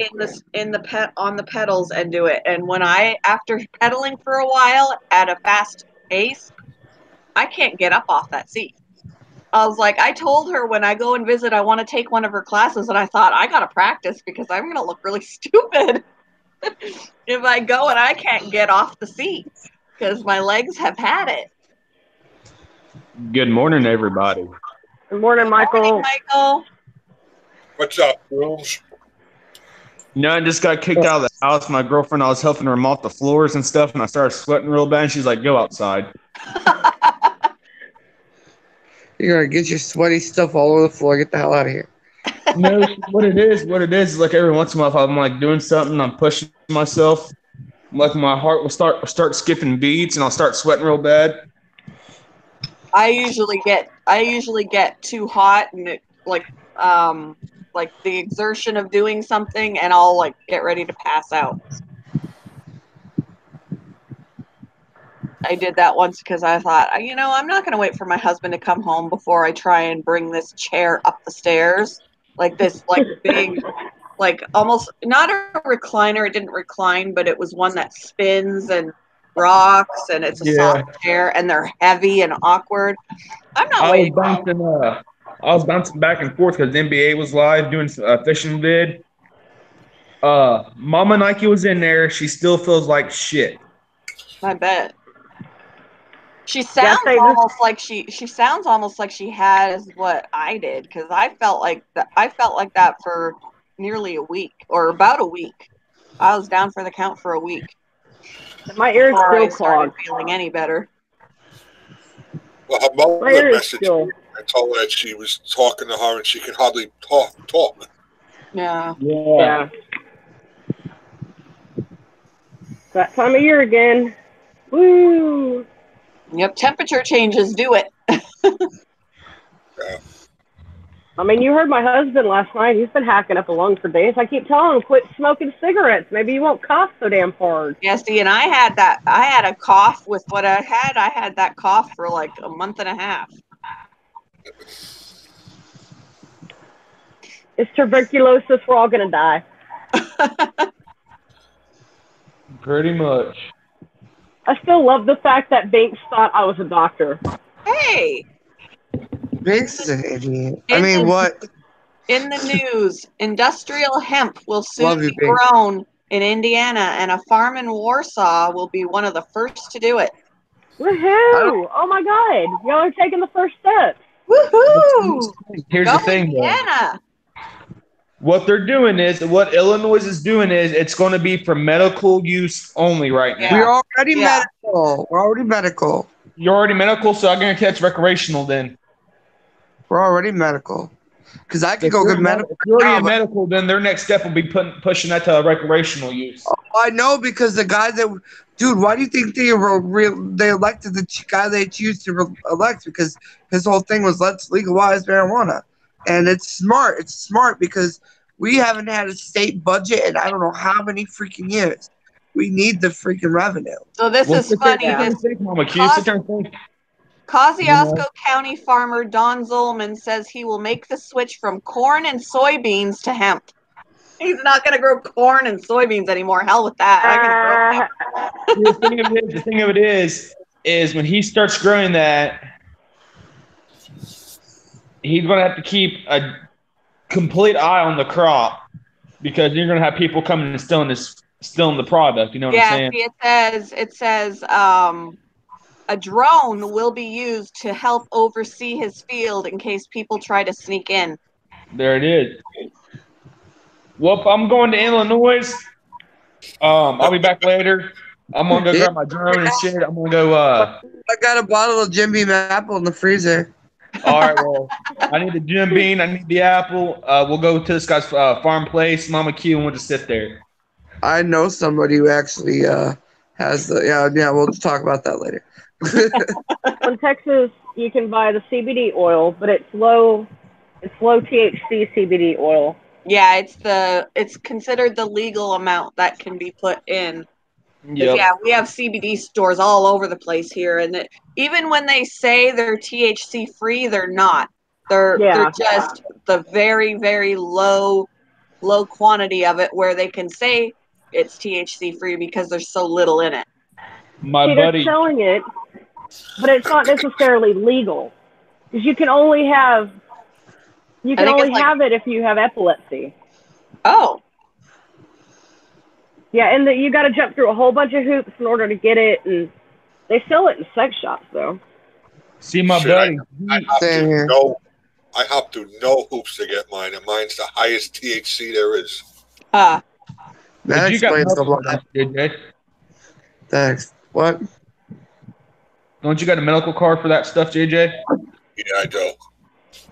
A: on the pedals and do it. And when after pedaling for a while at a fast pace, I can't get up off that seat. I was like, I told her when I go and visit, I want to take one of her classes, and I thought I gotta practice because I'm gonna look really stupid if I go and I can't get off the seat because my legs have had it.
F: Good morning, everybody.
E: Good morning, Michael.
A: Morning, Michael.
B: What's up, Rooms?
F: I just got kicked out of the house. My girlfriend, I was helping her mop the floors and stuff, and I started sweating real bad. And she's like, "Go outside."
C: You're gonna get your sweaty stuff all over the floor. Get the hell out of here.
F: No, what it is like every once in a while, if I'm like doing something, I'm pushing myself, like my heart will start skipping beats, and I'll start sweating real bad.
A: I usually get too hot and it, like the exertion of doing something, and I'll like get ready to pass out. I did that once because I thought, I'm not going to wait for my husband to come home before I try and bring this chair up the stairs, like this, like big, like almost not a recliner. It didn't recline, but it was one that spins and rocks, and it's a soft chair, and they're heavy and awkward. I'm not waiting.
F: I was bouncing back and forth because the NBA was live doing a fishing vid. Mama Nike was in there. She still feels like shit.
A: I bet. She sounds almost like she has what I did, because I felt like that for nearly a week or about a week. I was down for the count for a week.
E: My ears still
A: started feeling any better.
B: Well, her mother messaged me and told her that she was talking to her and she could hardly talk.
A: Yeah.
E: Yeah. That time of year again. Woo!
A: Yep, temperature changes do it.
B: Yeah.
E: I mean, you heard my husband last night. He's been hacking up a lung for days. I keep telling him, quit smoking cigarettes. Maybe you won't cough so damn hard.
A: Yeah, see, and I had a cough with what I had. I had that cough for like a month and a half.
E: It's tuberculosis. We're all going to die.
F: Pretty much.
E: I still love the fact that Banks thought I was a doctor.
A: Hey!
C: Banks is an idiot. I mean, what?
A: In the news, industrial hemp will soon be
C: Banks.
A: grown in Indiana, and a farm in Warsaw will be one of the first to do it.
E: Woohoo! Oh my God! Y'all are taking the first step.
A: Woohoo!
F: Here's the thing,
A: Indiana.
F: What Illinois is doing is it's going to be for medical use only right now.
C: We're already medical. We're already medical.
F: You're already medical, so I'm going to catch recreational then.
C: We're already medical. Because I could go get medical.
F: If you're already in medical, then their next step will be pushing that to recreational use.
C: Oh, I know, because the guy dude, why do you think they elected the guy they choose to elect? Because his whole thing was, let's legalize marijuana. And it's smart. It's smart because we haven't had a state budget in I don't know how many freaking years. We need the freaking revenue.
A: So this
F: Well,
A: is
F: sit there
A: funny.
F: and
A: This
F: think, Mama Q. Sit there and think.
A: Kosciuszko County farmer Don Zolman says he will make the switch from corn and soybeans to hemp. He's not going to grow corn and soybeans anymore. Hell with that. I'm going to grow hemp.
F: The thing of it is when he starts growing that, he's going to have to keep a complete eye on the crop because you're going to have people coming and stealing the product. You know what I'm saying?
A: See, it says a drone will be used to help oversee his field in case people try to sneak in.
F: There it is. Well, I'm going to Illinois. I'll be back later. I'm gonna go grab my drone and shit. I'm gonna go.
C: I got a bottle of Jim Beam apple in the freezer.
F: All right. Well, I need the Jim Bean. I need the apple. We'll go to this guy's farm place, Mama Q, and we'll just sit there.
C: I know somebody who actually has the. Yeah. We'll talk about that later.
E: In Texas, you can buy the CBD oil, but it's low THC CBD oil.
A: Yeah, it's considered the legal amount that can be put in.
F: Yep.
A: Yeah, we have CBD stores all over the place here, and even when they say they're THC free, they're not. They're just the very, very low quantity of it where they can say it's THC free because there's so little in it.
E: They're selling it, but it's not necessarily legal because you can only have it if you have epilepsy.
A: Oh.
E: Yeah, and you got to jump through a whole bunch of hoops in order to get it, and they sell it in sex shops, though.
F: See, my buddy.
B: I hop through no hoops to get mine, and mine's the highest THC there is.
C: That explains a lot. Thanks. What?
F: Don't you got a medical card for that stuff, JJ?
B: Yeah, I do.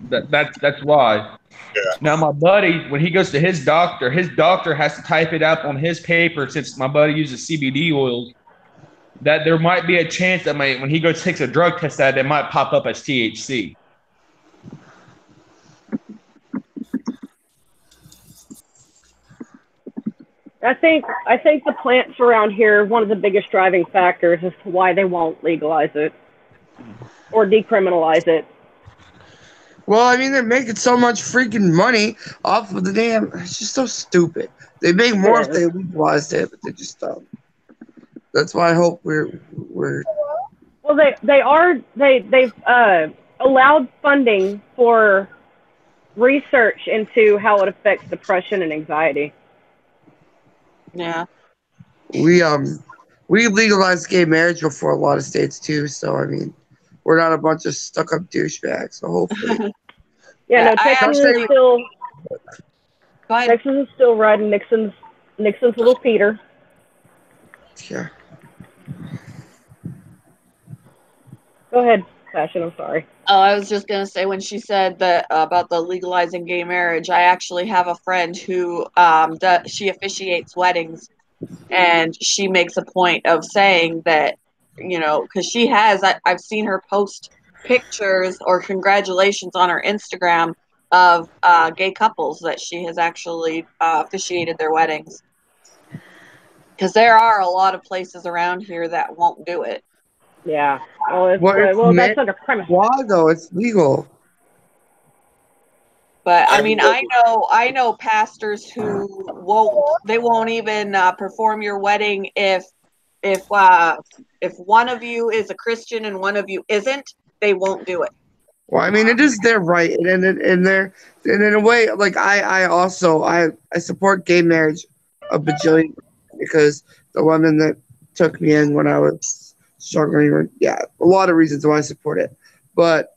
F: That's why.
B: Yeah.
F: Now, my buddy, when he goes to his doctor has to type it up on his paper since my buddy uses CBD oils, that there might be a chance that when he goes takes a drug test that it might pop up as THC.
E: I think the plants around here are one of the biggest driving factors as to why they won't legalize it or decriminalize it.
C: Well, I mean, they're making so much freaking money off of the damn. It's just so stupid. They make more if they legalized it, but they just don't. That's why I hope we're.
E: Well, they've allowed funding for research into how it affects depression and anxiety.
A: Yeah.
C: We legalized gay marriage before a lot of states too, so I mean, we're not a bunch of stuck-up douchebags. So hopefully.
E: Texas is still riding Nixon's little Peter.
C: Yeah.
E: Go ahead, Fashion. I'm sorry.
A: Oh, I was just gonna say when she said that about the legalizing gay marriage, I actually have a friend who she officiates weddings, and she makes a point of saying that, because she has, I've seen her post pictures or congratulations on her Instagram of gay couples that she has actually officiated their weddings. Because there are a lot of places around here that won't do it.
E: Yeah. That's under premise.
C: Why though? It's legal.
A: But I mean, I know pastors who won't even perform your wedding if one of you is a Christian and one of you isn't. They won't do it.
C: Well, I mean, it is their right, and in a way, like I support gay marriage a bajillion because the woman that took me in when I was struggling, a lot of reasons why I support it, but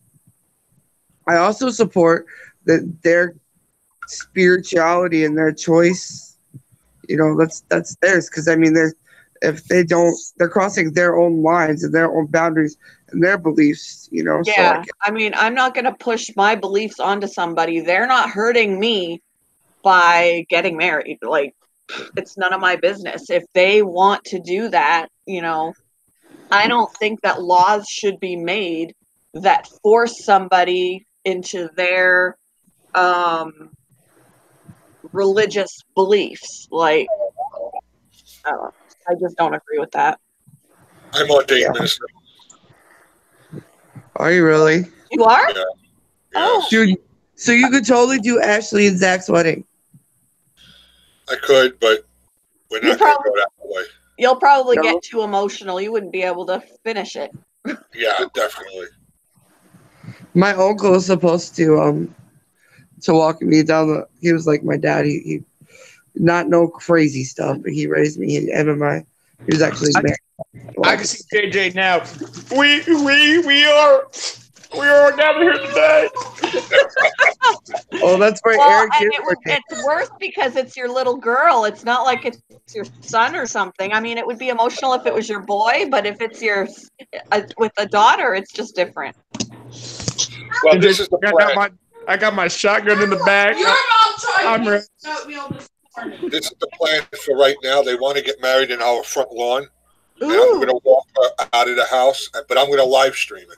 C: I also support that their spirituality and their choice, that's theirs. Because I mean, they're crossing their own lines and their own boundaries and their beliefs.
A: Yeah, so I mean, I'm not going to push my beliefs onto somebody. They're not hurting me by getting married. Like, it's none of my business. If they want to do that, I don't think that laws should be made that force somebody into their religious beliefs. Like, I don't know. I just don't agree with that.
B: I'm ordained minister.
C: Are you really?
A: You are?
B: Yeah.
A: Oh.
B: Yes.
C: Dude, so you could totally do Ashley and Zach's wedding.
B: I could, but we're
A: You
B: not going to
A: probably-
B: go that way.
A: You'll probably
C: No.
A: get too emotional. You wouldn't be able to finish it.
B: Yeah, definitely.
C: My uncle was supposed to walk me down the. He was like my dad. He not no crazy stuff, but he raised me in MMA. He was actually married.
F: I can see JJ now. We are gathered here today.
C: Oh, that's right,
A: Well,
C: Eric.
A: and
C: is
A: it's worse because it's your little girl. It's not like it's your son or something. I mean, it would be emotional if it was your boy, but if it's with a daughter, it's just different.
B: Well, this is the plan.
F: I got my shotgun in the back.
G: Your mom tried
F: I'm
G: to
F: ready.
G: eat oatmeal this morning.
B: This is the plan for right now. They want to get married in our front lawn. And I'm
A: Ooh.
B: going to walk out of the house, but I'm going to live stream it.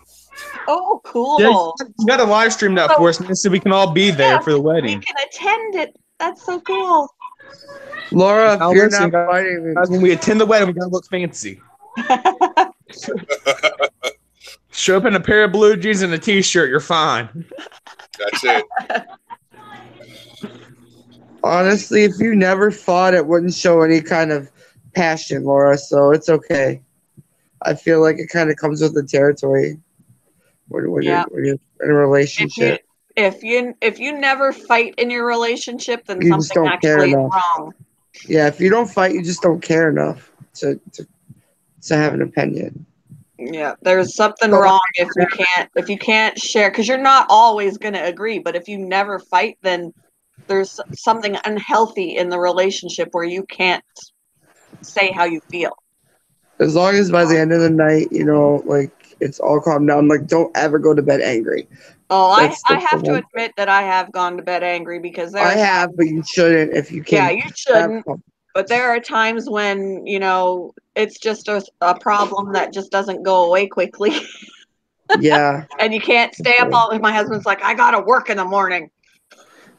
A: Oh, cool.
F: Yeah, you got to live stream that for us, man, so we can all be there
A: Yeah,
F: for the
A: We
F: wedding.
A: can attend it. That's so cool.
C: Laura, if
F: Now
C: you're
F: listen,
C: not
F: guys,
C: fighting,
F: Guys, when we attend the wedding, we gotta look fancy. Show up in a pair of blue jeans and a t-shirt, you're fine.
B: That's it.
C: honestly, if you never fought, it wouldn't show any kind of passion, Laura. So it's okay. I feel like it kind of comes with the territory when
A: Yeah.
C: you're in a relationship.
A: If you never fight in your relationship, then
C: You just
A: something
C: don't care
A: actually is
C: enough.
A: wrong.
C: Yeah, if you don't fight, you just don't care enough to have an opinion.
A: Yeah, there's something
C: So-
A: wrong if you can't share, because you're not always going to agree. But if you never fight, then there's something unhealthy in the relationship where you can't say how you feel.
C: As long as by the end of the night, like it's all calmed down. Like, don't ever go to bed angry.
A: Oh,
C: That's
A: I
C: the
A: have to
C: one.
A: admit that I have gone to bed angry because there.
C: I have, but you shouldn't if you
A: Yeah,
C: can't.
A: you shouldn't. But there are times when it's just a problem that just doesn't go away quickly,
C: Yeah,
A: and you can't stay up all. My husband's like, I gotta work in the morning.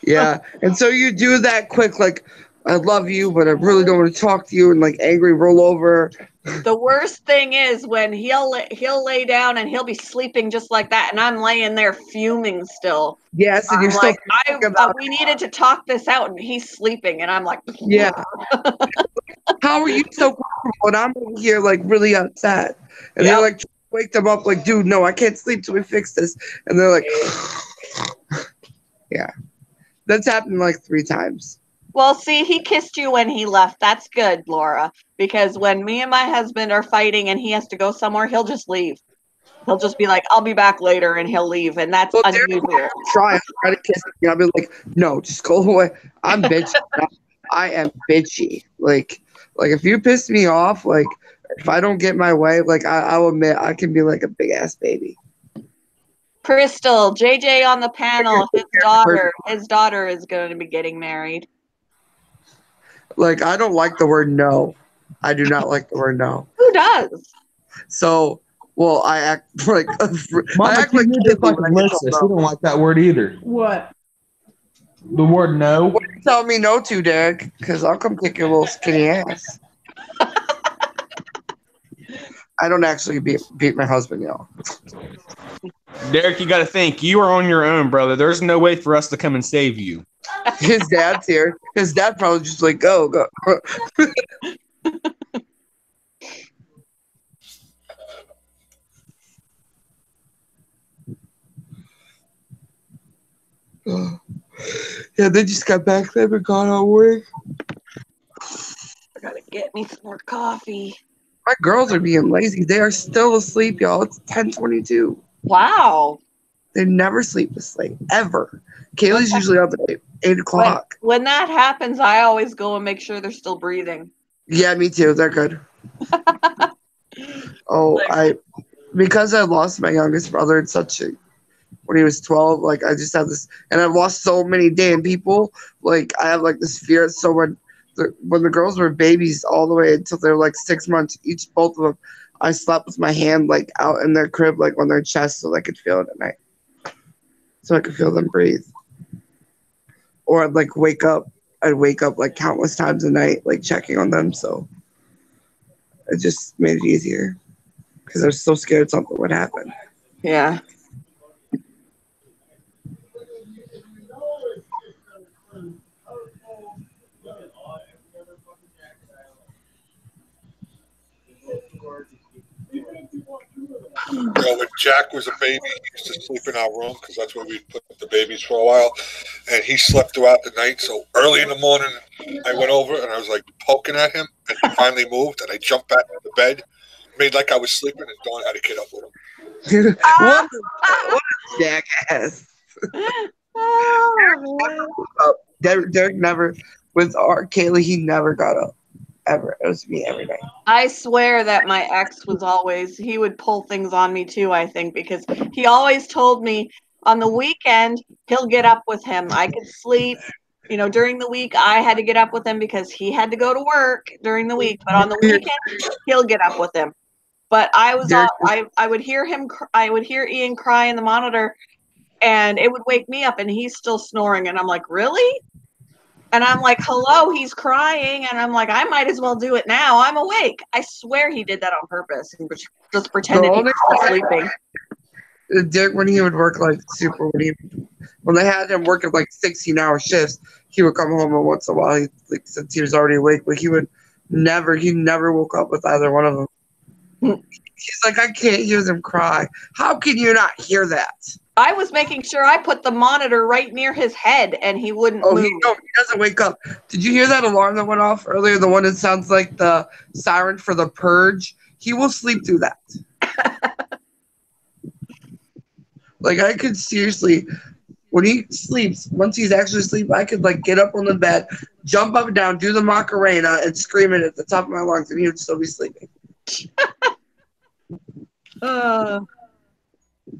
C: yeah. And so you do that quick, like, I love you, but I really don't want to talk to you, and like angry roll over.
A: The worst thing is when he'll lay down and he'll be sleeping just like that, and I'm laying there fuming still.
C: Yes, and
A: I'm
C: you're still
A: like,
C: thinking about
A: we needed to talk this out, and he's sleeping, and I'm like,
C: yeah. How are you so comfortable? And I'm over here like really upset. And they're like, wake them up, like, dude, no, I can't sleep till we fix this. And they're like, yeah. That's happened like 3 times.
A: Well, see, he kissed you when he left. That's good, Laura, because when me and my husband are fighting and he has to go somewhere, he'll just leave. He'll just be like, I'll be back later, and he'll leave, and that's unusual.
C: Try to kiss me. I'll be like, no, just go away. I'm bitchy. I am bitchy. Like if you piss me off, like if I don't get my way, like I'll admit I can be like a big ass baby.
A: Crystal, JJ on the panel, his daughter is going to be getting married.
C: Like, I don't like the word no. I do not like the word no.
A: Who does?
C: So, well, I act like
F: Mama,
C: I act like
F: you just like Melissa. She don't like that word either.
G: What?
F: The word no.
C: What are you telling me no to, Derek? Because I'll come kick your little skinny ass. I don't actually beat my husband, y'all.
F: Derek, you got to think. You are on your own, brother. There's no way for us to come and save you.
C: His dad's here. His dad probably just like, go. Yeah, they just got back. They've been gone all week.
A: I gotta get me some more coffee.
C: My girls are being lazy. They are still asleep, y'all. It's 10:22.
A: Wow.
C: They never sleep this late, ever. Kaylee's usually up at 8 o'clock.
A: When that happens, I always go and make sure they're still breathing.
C: Yeah, me too. They're good. Because I lost my youngest brother when he was 12, like I just have this, and I've lost so many damn people. Like I have like this fear. So when the girls were babies all the way until they're like 6 months each, both of them, I slept with my hand like out in their crib, like on their chest, so I could feel it at night, so I could feel them breathe. Or I'd wake up like countless times a night, like checking on them. So It just made it easier because I was so scared something would happen.
A: Yeah.
B: When Jack was a baby, he used to sleep in our room because that's where we put the babies for a while. And he slept throughout the night. So early in the morning, I went over and I was like poking at him, and he finally moved. And I jumped back in the bed, made like I was sleeping, and Dawn had to get up with him.
C: what a jackass. Derek never, with our Kaylee, he never got up. Ever. It was me every night.
A: I swear that my ex was always, he would pull things on me too, I think, because he always told me on the weekend, he'll get up with him. I could sleep. You know, during the week, I had to get up with him because he had to go to work during the week. But on the weekend, he'll get up with him. But I was all, I would hear him, I would hear Ian cry in the monitor, and it would wake me up, and he's still snoring. And I'm like, really? And I'm like, hello, he's crying. And I'm like, I might as well do it now. I'm awake. I swear he did that on purpose and just pretended he was sleeping.
C: Derek, when he would work like super, when they had him working like 16-hour shifts, he would come home and once in a while, since he was already awake, but he never woke up with either one of them. He's like, I can't hear them cry. How can you not hear that?
A: I was making sure I put the monitor right near his head, and he wouldn't move.
C: He doesn't wake up. Did you hear that alarm that went off earlier? The one that sounds like the siren for the purge? He will sleep through that. Like, I could seriously, when he sleeps, once he's actually asleep, I could, like, get up on the bed, jump up and down, do the Macarena, and scream it at the top of my lungs, and he would still be sleeping.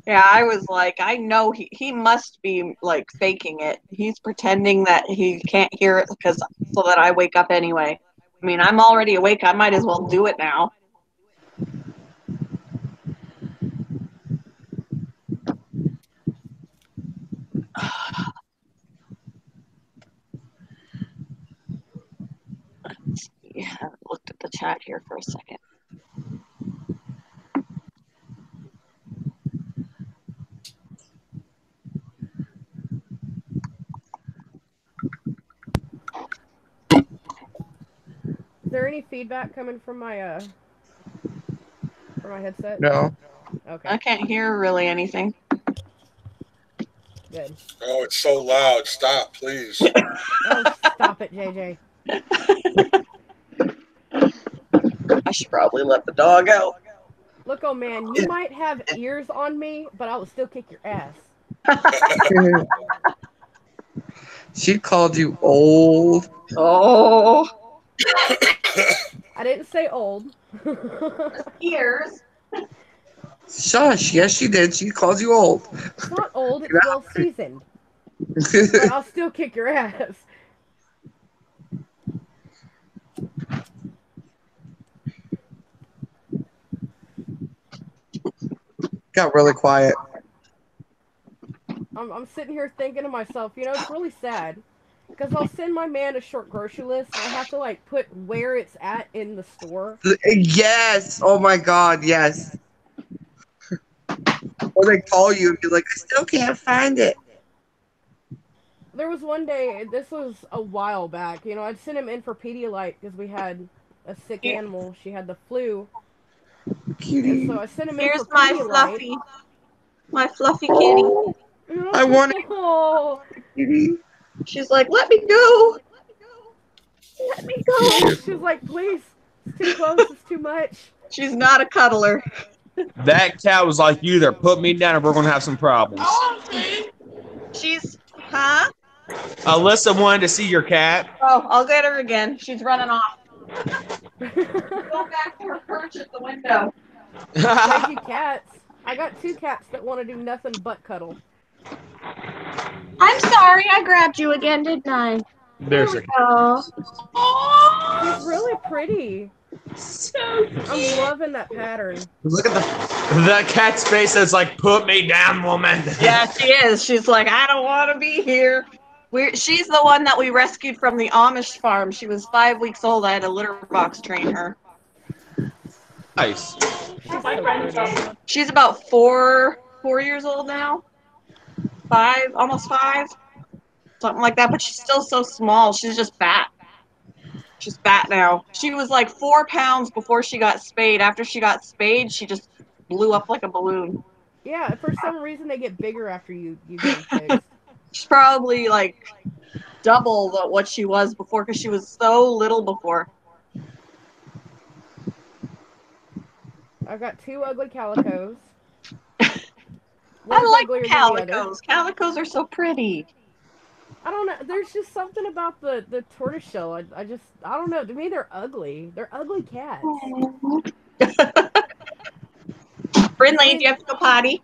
A: Yeah, I was like, I know he must be like faking it. He's pretending that he can't hear it so that I wake up anyway. I mean, I'm already awake. I might as well do it now. Let's see. I haven't looked at the chat here for a second.
E: Is there any feedback coming from my headset?
C: No.
E: Okay.
A: I can't hear really anything.
E: Good.
B: Oh, it's so loud. Stop, please.
E: Oh, stop it, JJ.
A: I should probably let the dog out.
E: Look, oh man, you might have ears on me, but I will still kick your ass.
C: She called you old.
A: Oh.
E: I didn't say old.
A: Ears.
C: Shush. Yes, she did. She called you old.
E: It's not old, it's well seasoned. But I'll still kick your ass.
C: Got really quiet.
E: I'm sitting here thinking to myself, you know, it's really sad. Because I'll send my man a short grocery list, and I have to, like, put where it's at in the store.
C: Yes. Oh, my God. Yes. Or they call you and be like, I still can't find it.
E: There was one day, this was a while back, you know, I'd send him in for Pedialyte because we had a sick animal. She had the flu.
C: Cutie.
E: And so I sent him in
A: Here's
E: for
A: my
E: Pedialyte.
A: my fluffy kitty.
C: I want it.
E: Oh,
C: Cutie.
A: She's like, let me go. Let me go.
E: she's like, please, it's too close, it's too much.
A: She's not a cuddler.
F: That cat was like, you either put me down or we're going to have some problems.
A: She's, huh?
F: Alyssa wanted to see your cat.
A: Oh, I'll get her again. She's running off. Go back to her perch at the window.
E: Thank you, cats. I got 2 cats that want to do nothing but cuddle.
A: I'm sorry, I grabbed you again, didn't I?
F: There's a
E: She's really pretty. I'm loving that pattern.
F: Look at the cat's face that's like, put me down, woman.
A: Yeah, she is. She's like, I don't want to be here. She's the one that we rescued from the Amish farm. She was 5 weeks old. I had a litter box train her.
F: Nice.
E: She's so pretty.
A: She's about 4 years old now. 5, almost 5, something like that. But she's still so small. She's just fat. She's fat now. She was like 4 pounds before she got spayed. After she got spayed, she just blew up like a balloon.
E: Yeah, for some reason they get bigger after you get them fixed.
A: She's probably like double what she was before because she was so little before.
E: I've got 2 ugly calicos.
A: I
E: One's
A: like
E: uglier than the other.
A: calicos. Calicos are so pretty.
E: I don't know. There's just something about the tortoiseshell. I don't know. To me, they're ugly. They're ugly cats.
A: Brindley, do you have to go potty?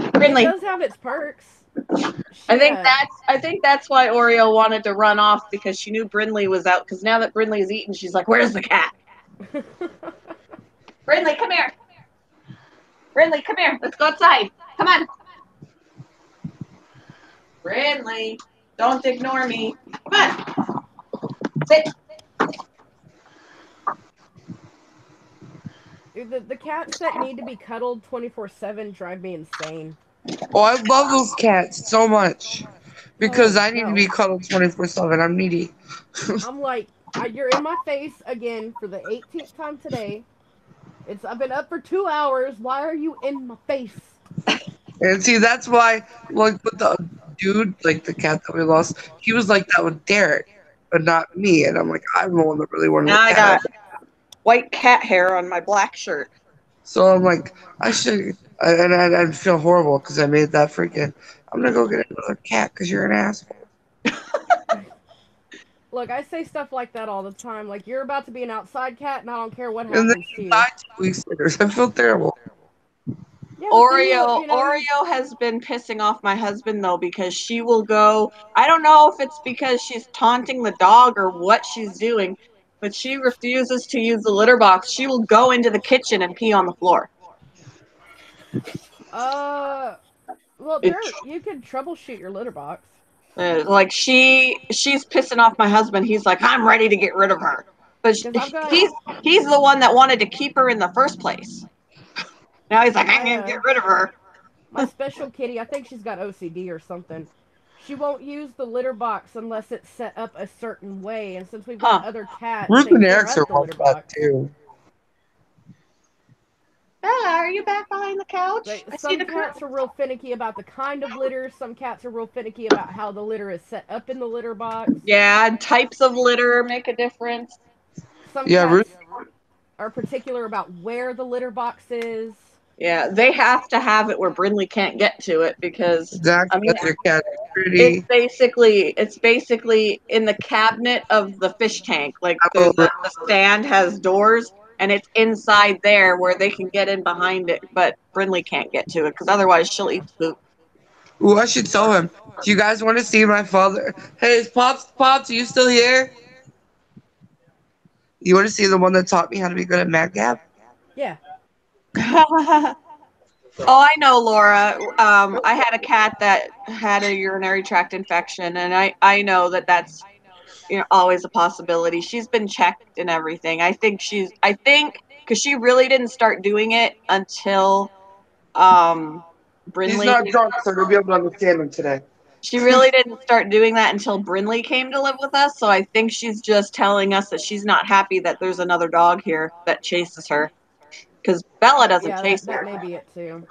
E: It
A: Brindley.
E: does have its perks.
A: I think that's why Oreo wanted to run off because she knew Brindley was out. Because now that Brindley's eaten, she's like, "Where's the cat? Brindley, come here. Brindley, come here. Let's go outside. Come on. Brindley, don't ignore me. Come on. Sit.
E: Dude, the cats that need to be cuddled 24/7 drive me insane.
C: Oh, I love those cats so much because
E: Oh,
C: I need to
E: no.
C: be cuddled 24/7. I'm needy.
E: I'm like, you're in my face again for the 18th time today. I've been up for 2 hours. Why are you in my face?
C: And see, that's why, like, with the dude, like the cat that we lost, he was like that with Derek, but not me. And I'm like, I'm the one that really wanted
A: Now
C: the
A: I
C: cat.
A: got white cat hair on my black shirt.
C: So I'm like, I should, and I'd feel horrible because I made that freaking. I'm gonna go get another cat because you're an asshole.
E: Look, I say stuff like that all the time. Like, you're about to be an outside cat, and I don't care what
C: And then
E: happens to
C: he
E: you.
C: died 2 weeks later. So I feel terrible.
E: Yeah, but then
A: Oreo Oreo has been pissing off my husband though because she will go. I don't know if it's because she's taunting the dog or what she's doing, but she refuses to use the litter box. She will go into the kitchen and pee on the floor.
E: Well,
A: It,
E: you can troubleshoot your litter box.
A: like she's pissing off my husband. He's like, I'm ready to get rid of her, but he's the one that wanted to keep her in the first place. Now he's like, I'm gonna get rid of her.
E: My special kitty, I think she's got OCD or something. She won't use the litter box unless it's set up a certain way. And since we've got other cats,
C: Ruth
E: they
C: and
E: tear
C: Eric's
E: up
C: are
E: the litter
C: like that
E: box.
C: too.
A: Bella, are you back behind the couch?
E: Some cats are real finicky about the kind of litter. Some cats are real finicky about how the litter is set up in the litter box.
A: Yeah, types of litter make a difference.
E: Some cats are particular about where the litter box is.
A: Yeah, they have to have it where Brindley can't get to it because I mean,
C: your cat is pretty.
A: it's basically in the cabinet of the fish tank. Like the stand has doors, and it's inside there where they can get in behind it, but Brindley can't get to it because otherwise she'll eat the poop.
C: Ooh, I should tell him. Do you guys want to see my father? Hey, is Pops, are you still here? You want to see the one that taught me how to be good at Mad Gab?
E: Yeah.
A: Oh, I know, Laura. I had a cat that had a urinary tract infection, and I know that's always a possibility. She's been checked and everything. I think because she really didn't start doing it until Brindley.
C: He's not drunk, so you'll be able to understand him today.
A: She really didn't start doing that until Brindley came to live with us. So I think she's just telling us that she's not happy that there's another dog here that chases her. Because Bella doesn't chase her.
E: That may be it too.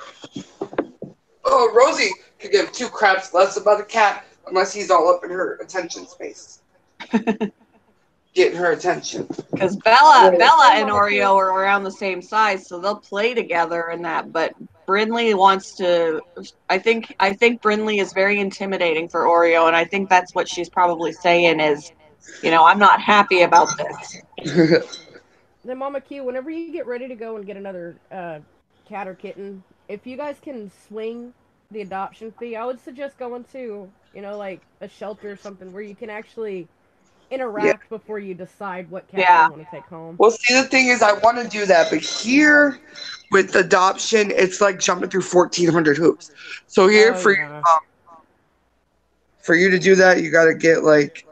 C: Oh, Rosie could give 2 craps less about a cat unless he's all up in her attention space. Getting her attention.
A: Because Bella and Oreo are around the same size, so they'll play together and that. But Brindley wants to. I think Brindley is very intimidating for Oreo, and I think that's what she's probably saying is, I'm not happy about this.
E: Then Mama Q, whenever you get ready to go and get another cat or kitten, if you guys can swing the adoption fee, I would suggest going to, like a shelter or something where you can actually interact before you decide what cat you want to take home.
C: Well, see, the thing is, I want to do that, but here with adoption, it's like jumping through 1,400 hoops. So here for you to do that, you got to get like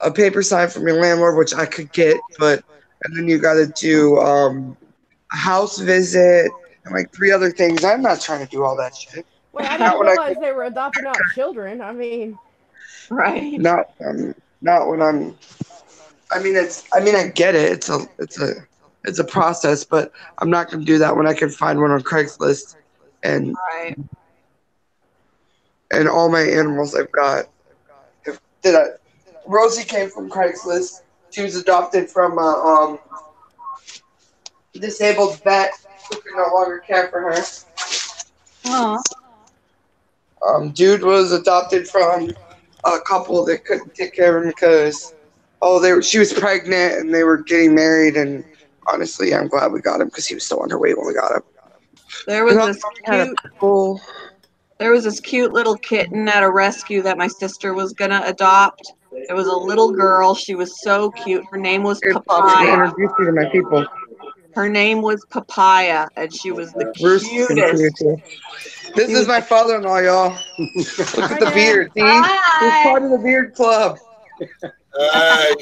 C: a paper sign from your landlord, which I could get, and then you got to do a house visit, and like 3 other things. I'm not trying to do all that shit.
E: Wait, I
C: Not
E: didn't
C: when I
E: realize they were adopting out children. I mean,
A: Right.
C: not when I'm. I mean, I get it. It's a process, but I'm not going to do that when I can find one on Craigslist, and
A: Right.
C: all my animals I've got. Did I? Rosie came from Craigslist. She was adopted from a disabled vet who could no longer care for her.
A: Oh.
C: Dude was adopted from a couple that couldn't take care of him because she was pregnant and they were getting married, and honestly I'm glad we got him because he was still underweight when we got him.
A: There was
C: And
A: this
C: had a
A: cute
C: pool.
A: there was this cute little kitten at a rescue that my sister was gonna adopt. It was a little girl. She was so cute. Her name was
C: Here, Pops, to
A: Papaya.
C: introduce you to my people.
A: Her name was Papaya, and she was the
C: Bruce is gonna see you
A: cutest.
C: too. This
A: She
C: is
A: was
C: my father-in-law, y'all. Look
E: Hi,
C: at the
E: Dad.
C: beard. See? He's
A: Hi.
C: part of the beard club.
B: Hey,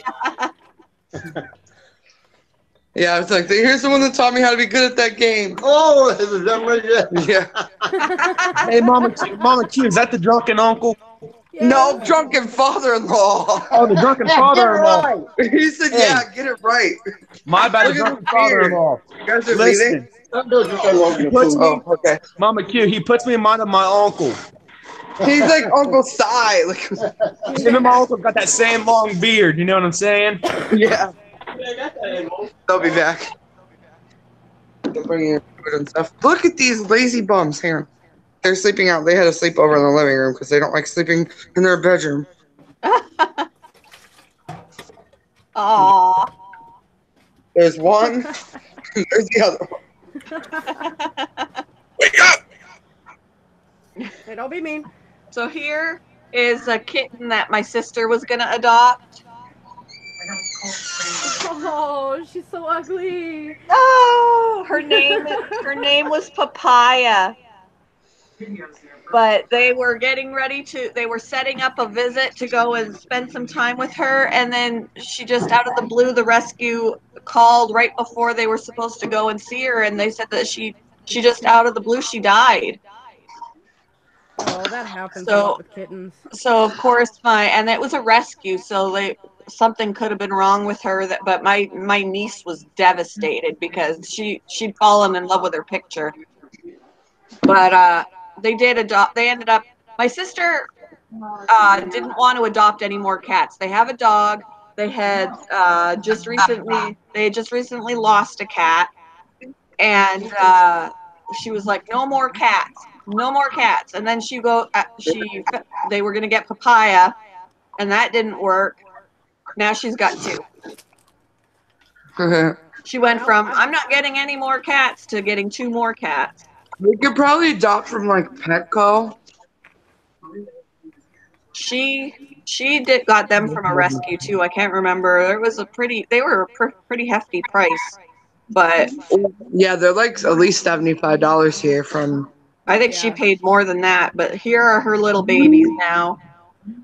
C: Yeah, it's like here's the one that taught me how to be good at that game.
H: Oh, is that what it is?
C: Yeah.
F: Hey, Mama Q, is that the drunken uncle?
C: No,
E: Yes.
C: drunken father-in-law.
F: Oh, the drunken
H: Yeah, get it
F: father-in-law.
H: right.
C: He said,
F: Hey.
C: "Yeah, get it right."
F: My bad, the
C: Look at
F: drunken
C: the beard.
F: father-in-law.
C: You guys are
F: Listen,
C: leaving.
H: Don't do it just like walking
F: he
H: the
F: puts
H: food.
F: me,
C: Oh, okay.
F: Mama Q, he puts me in mind of my uncle.
C: He's like Uncle Si. Like,
F: Him and my uncle got that same long beard. You know what I'm saying?
C: yeah, they'll be back. They'll bring you food and stuff. Look at these lazy bums. Hang on. They're sleeping out. They had a sleepover in the living room because they don't like sleeping in their bedroom.
A: Aw.
C: There's one. There's the other one.
B: wake up!
E: Hey, don't be mean.
A: So here is a kitten that my sister was gonna adopt.
E: Oh, she's so ugly.
A: Oh, her name was Papaya. But they were they were setting up a visit to go and spend some time with her, and then she just out of the blue, the rescue called right before they were supposed to go and see her, and they said that she just out of the blue, she died.
E: Oh, that happens a lot
A: So
E: with kittens.
A: so of course and it was a rescue, so something could have been wrong with her, but my niece was devastated because she'd fallen in love with her picture. But they ended up my sister didn't want to adopt any more cats. They have a dog. They had just recently lost a cat, and she was like, "No more cats, no more cats." And then they were gonna get Papaya, and that didn't work. Now she's got 2. She went
E: Well,
A: from I'm not getting any more cats to getting 2 more cats.
C: We could probably adopt from like Petco.
A: She got them from a rescue too. I can't remember. They were a pretty hefty price, but
C: Yeah, they're like at least $75 here from.
A: I think she
E: yeah.
A: paid more than that. But here are her little babies now.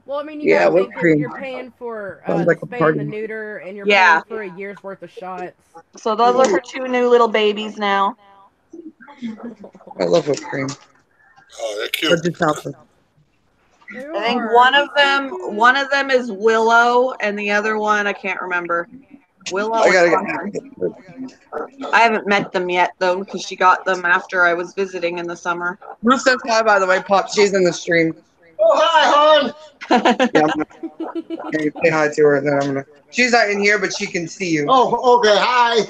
E: Well, I mean, you
C: Yeah,
E: gotta
C: whipped
E: think
C: cream.
E: you're paying for
C: Sounds
E: the
C: like a
E: spay and the
C: party.
E: neuter, and you're
A: Yeah.
E: paying for a year's worth of shots.
A: So those are her 2 new little babies now.
C: I love whipped cream.
B: Oh, they're
C: But
B: cute.
C: just help
E: They
A: I think
E: are.
A: one
E: They're
A: of
E: so
A: them
E: cute.
A: one of them is Willow, and the other one I can't remember. Willow
C: I
A: and
C: gotta
A: Connor.
C: get.
A: I haven't met them yet though, because she got them after I was visiting in the summer.
C: Ruth says hi, by the way, Pop. She's in the stream.
H: Oh, hi, hon.
C: Yeah, I'm gonna say hi to her, and then I'm gonna. She's not in here, but she can see you.
H: Oh, okay, hi.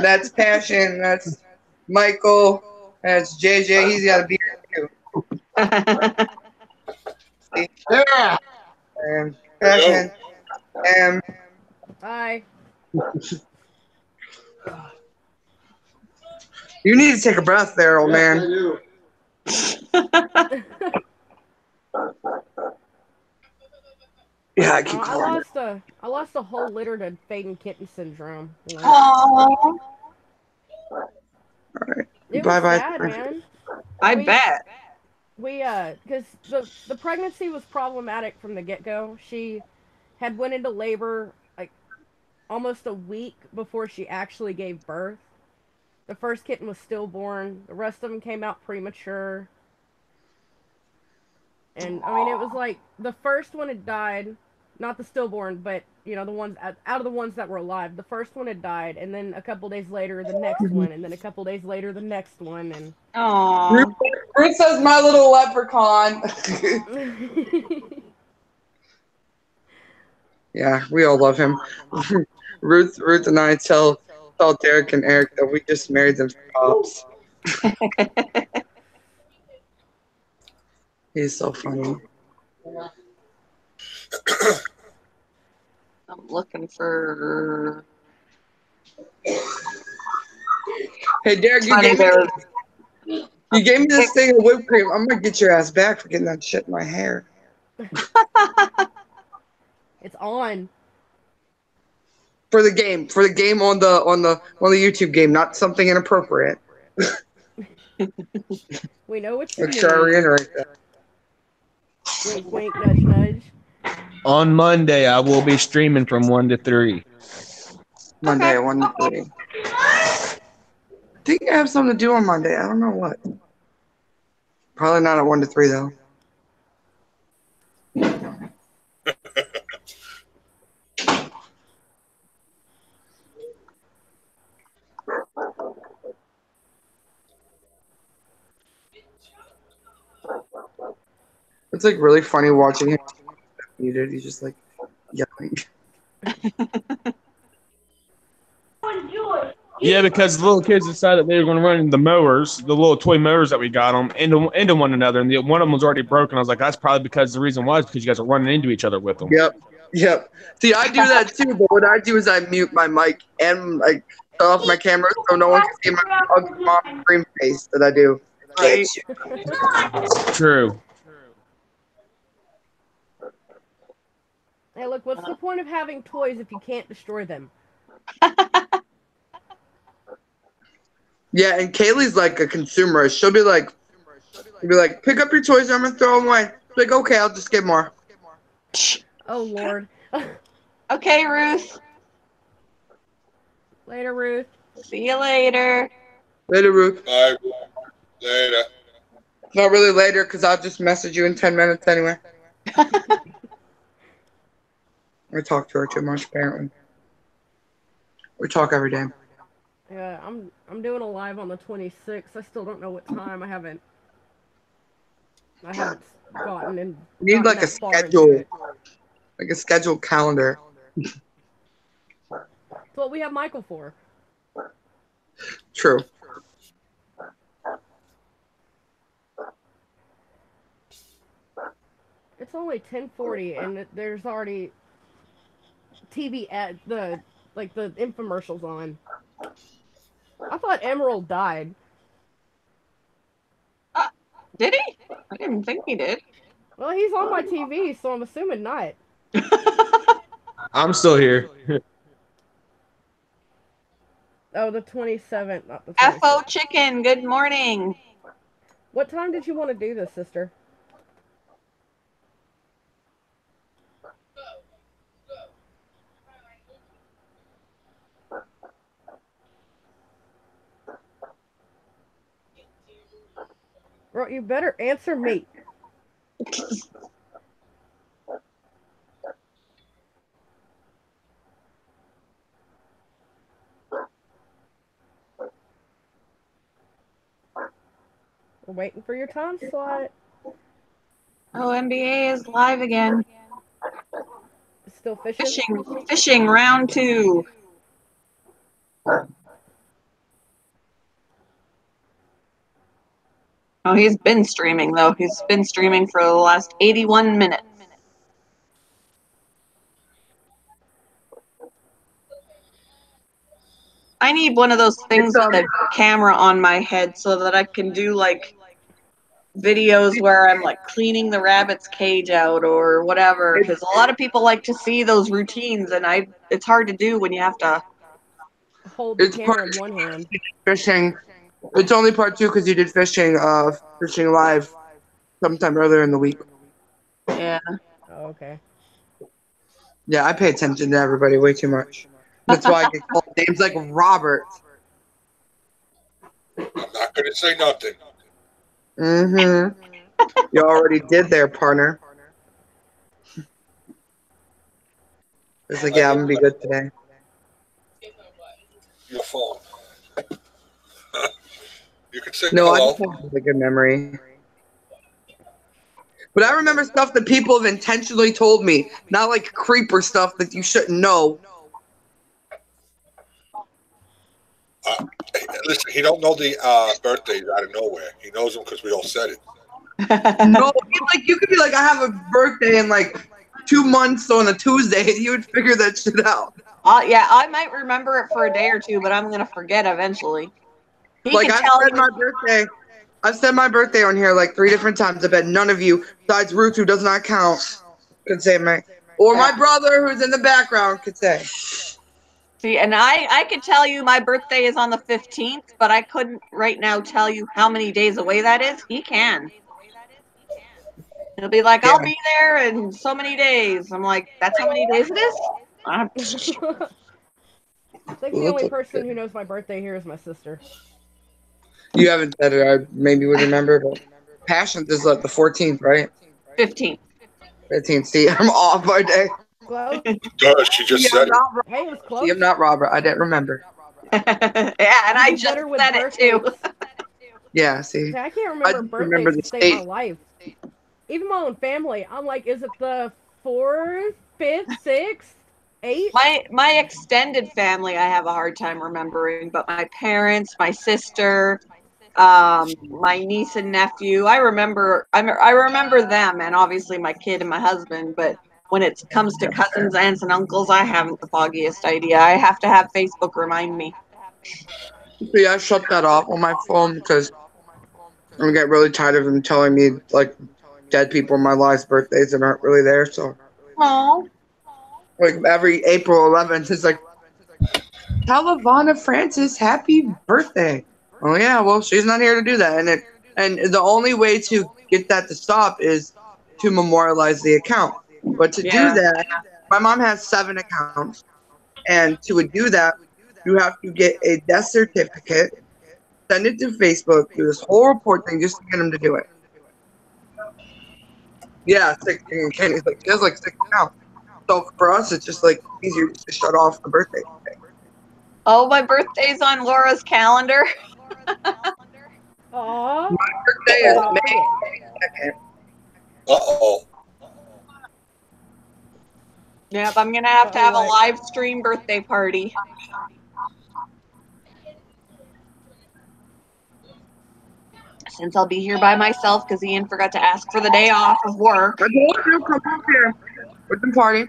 C: That's Passion. That's Michael. That's JJ. He's got a beard too. See?
H: Yeah.
C: And Passion. And
E: Hi.
C: you need to take a breath there, old
H: Yes, I
C: man.
H: do.
C: Yeah, I keep
E: I
C: calling.
E: lost a whole litter to fading kitten syndrome. Once.
A: Aww.
C: Alright.
E: It was
C: Bye-bye.
E: sad, man.
A: I
E: We
A: bet.
E: because the pregnancy was problematic from the get go. She had went into labor like almost a week before she actually gave birth. The first kitten was stillborn. The rest of them came out premature. And I mean, it was like the first one had died, not the stillborn, but you know the ones out of the ones that were alive. The first one had died, and then a couple days later the next one, and then a couple days later the next one, and.
A: Aww.
C: Ruth says my little leprechaun. Yeah, we all love him. Ruth and I tell Derek and Eric that we just married them for pops. He's so funny.
A: I'm looking for.
C: Hey, Derek, you gave me this thing of whipped cream. I'm gonna get your ass back for getting that shit in my hair.
E: It's on.
C: For the game on the YouTube game, not something inappropriate.
E: We know what you
C: Make sure I
E: mean.
C: reiterate that.
E: Wink, wink, nudge, nudge.
F: On Monday, I will be streaming from 1 to 3.
C: Monday at 1 to 3. I think I have something to do on Monday. I don't know what. Probably not at 1 to 3 though. It's like really funny watching him muted. He's just like yelling.
F: Yeah, because the little kids decided they were going to run into the mowers, the little toy mowers that we got them, into one another, and one of them was already broken. I was like, that's probably because the reason was because you guys are running into each other with them.
C: Yep. See, I do that too, but what I do is I mute my mic and like shut off my camera so no one can see my ugly mom scream face that I do.
A: Right.
F: True.
E: Hey, look, what's the point of having toys if you can't destroy them?
C: Yeah, and Kaylee's like a consumerist. She'll be like, pick up your toys, I'm gonna throw them away. Like, okay, I'll just get more.
E: Oh, Lord.
A: Okay, Ruth.
E: Later, Ruth.
A: See you later.
C: Later, Ruth.
B: Bye. Later.
C: Not really later, because I'll just message you in 10 minutes anyway. I talk to her too much, apparently. We talk every day.
E: Yeah, I'm doing a live on the 26th. I still don't know what time. I haven't gotten in.
C: We need like a schedule, like a scheduled calendar.
E: That's what we have Michael for.
C: True.
E: It's only 10:40, and there's already TV ad the infomercials on. I thought Emerald died.
A: Did he? I didn't think he did.
E: Well, he's on my TV, so I'm assuming not.
F: I'm still here.
E: Oh, the 27th, not the 26th.
A: FO Chicken, good morning.
E: What time did you want to do this, sister? Bro, you better answer me. We're waiting for your time slot.
A: Oh, NBA is live again.
E: Still fishing?
A: Fishing round 2. Oh, he's been streaming, though. He's been streaming for the last 81 minutes. I need one of those things with a camera on my head so that I can do, like, videos where I'm, like, cleaning the rabbit's cage out or whatever. Because a lot of people like to see those routines, and it's hard to do when you have to
E: hold the camera in one hand.
C: Fishing. It's only part 2 because you did fishing live sometime earlier in the week.
A: Yeah.
E: Oh, okay.
C: Yeah, I pay attention to everybody way too much. That's why I get called names like Robert.
B: I'm not going to say nothing.
C: Mm-hmm. You already did there, partner. It's like, yeah, I'm gonna be good today.
B: Your phone. You can say
C: No, I
B: hello.
C: just have a good memory. But I remember stuff that people have intentionally told me, not like creeper stuff that you shouldn't know.
B: Listen, he don't know the birthdays out of nowhere. He knows them because we all said it.
C: No, like you could be like, I have a birthday in like 2 months on a Tuesday, and you would figure that shit out.
A: Yeah, I might remember it for a day or two, but I'm gonna forget eventually. He
C: Like
A: can
C: I've
A: tell
C: said
A: you.
C: my birthday. I've said my birthday on here like 3 different times. I bet none of you, besides Ruth, who does not count, could say my, or my brother who's in the background could say.
A: See, and I could tell you my birthday is on the 15th, but I couldn't right now tell you how many days away that is. He can. He'll be like, I'll be there in so many days. I'm like, that's how many days it is?
E: I think the only person who knows my birthday here is my sister.
C: You haven't said it. I maybe would remember, but Passions is like the 14th, right?
A: 15th.
C: 15th. See, I'm off my day.
E: Close.
B: Duh, she just said it.
E: Hey, it was close.
C: See, I'm not Robert. I didn't remember.
A: Yeah, and I just said it too.
C: Yeah, see.
E: See, I can't remember
C: just
E: birthdays
C: remember the
E: to save my
C: state.
E: life. Even my own family, I'm like, is it the 4th, 5th, 6th, 8th?
A: My extended family, I have a hard time remembering, but my parents, my sister, my niece and nephew, I remember them, and obviously my kid and my husband. But when it comes to cousins, aunts, and uncles, I haven't the foggiest idea. I have to have Facebook remind me.
C: See, I shut that off on my phone because I get really tired of them telling me like dead people in my life's birthdays that aren't really there. So,
A: Oh,
C: like every April 11th, it's like, tell Ivana Francis happy birthday. Oh yeah, well she's not here to do that, and the only way to get that to stop is to memorialize the account. But to do that, my mom has 7 accounts, and to do that, you have to get a death certificate, send it to Facebook, do this whole report thing just to get them to do it. Yeah, 6, and Kenny's like, there's like 6 accounts. So for us, it's just like easier just to shut off the birthday.
A: oh, my birthday's on Laura's calendar.
E: Aww.
C: My birthday is May 2nd.
B: Uh-oh.
A: Yep, I'm gonna have to have a live stream birthday party. Since I'll be here by myself because Ian forgot to ask for the day off of work.
C: I told you, come up here with the party.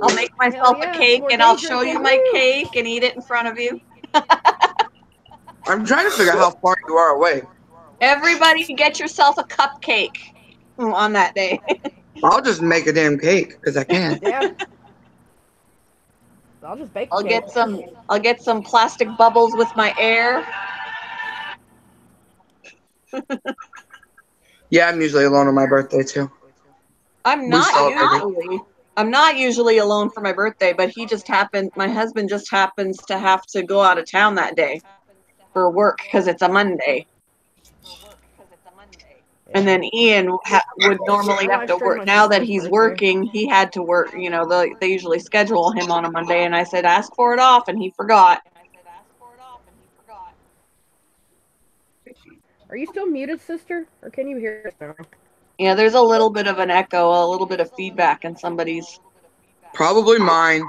A: I'll make myself a cake and I'll show you my cake and eat it in front of you.
C: I'm trying to figure out how far you are away.
A: Everybody get yourself a cupcake on that day.
C: I'll just make a damn cake because I can.
E: Yeah. I'll just bake.
A: I'll get some plastic bubbles with my air.
C: Yeah, I'm usually alone on my birthday too.
A: I'm not usually alone for my birthday, but my husband just happens to have to go out of town that day for work because it's a Monday. And then Ian would normally have to work. Now that he's working, he had to work. You know, they usually schedule him on a Monday, and I said, ask for it off, and he forgot.
E: Are you still muted, sister? Or can you hear us now?
A: Yeah, there's a little bit of an echo, a little bit of feedback in somebody's.
C: Probably mine.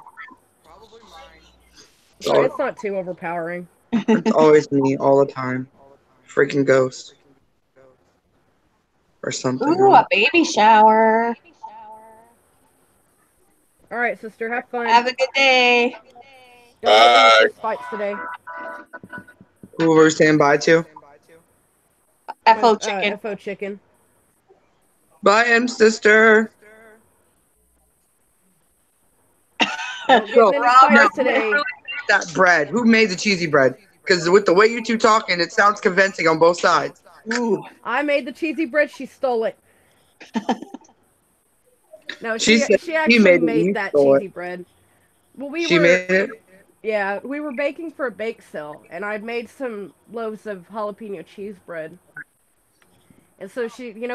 E: Sorry, it's not too overpowering.
C: It's always me all the time. Freaking ghost. Or something.
A: Ooh, a baby shower.
E: All right, sister, have fun.
A: Have a good day.
E: Don't have any fist fights today.
C: Who we're saying bye to?
A: FO chicken.
E: FO chicken.
C: Bye, M sister.
E: So, today.
C: That bread. Who made the cheesy bread? Because with the way you two talking, it sounds convincing on both sides.
A: Ooh.
E: I made the cheesy bread. She stole it. No,
C: she
E: actually made that cheesy bread. Well,
C: she made it.
E: Yeah, we were baking for a bake sale, and I'd made some loaves of jalapeno cheese bread. And so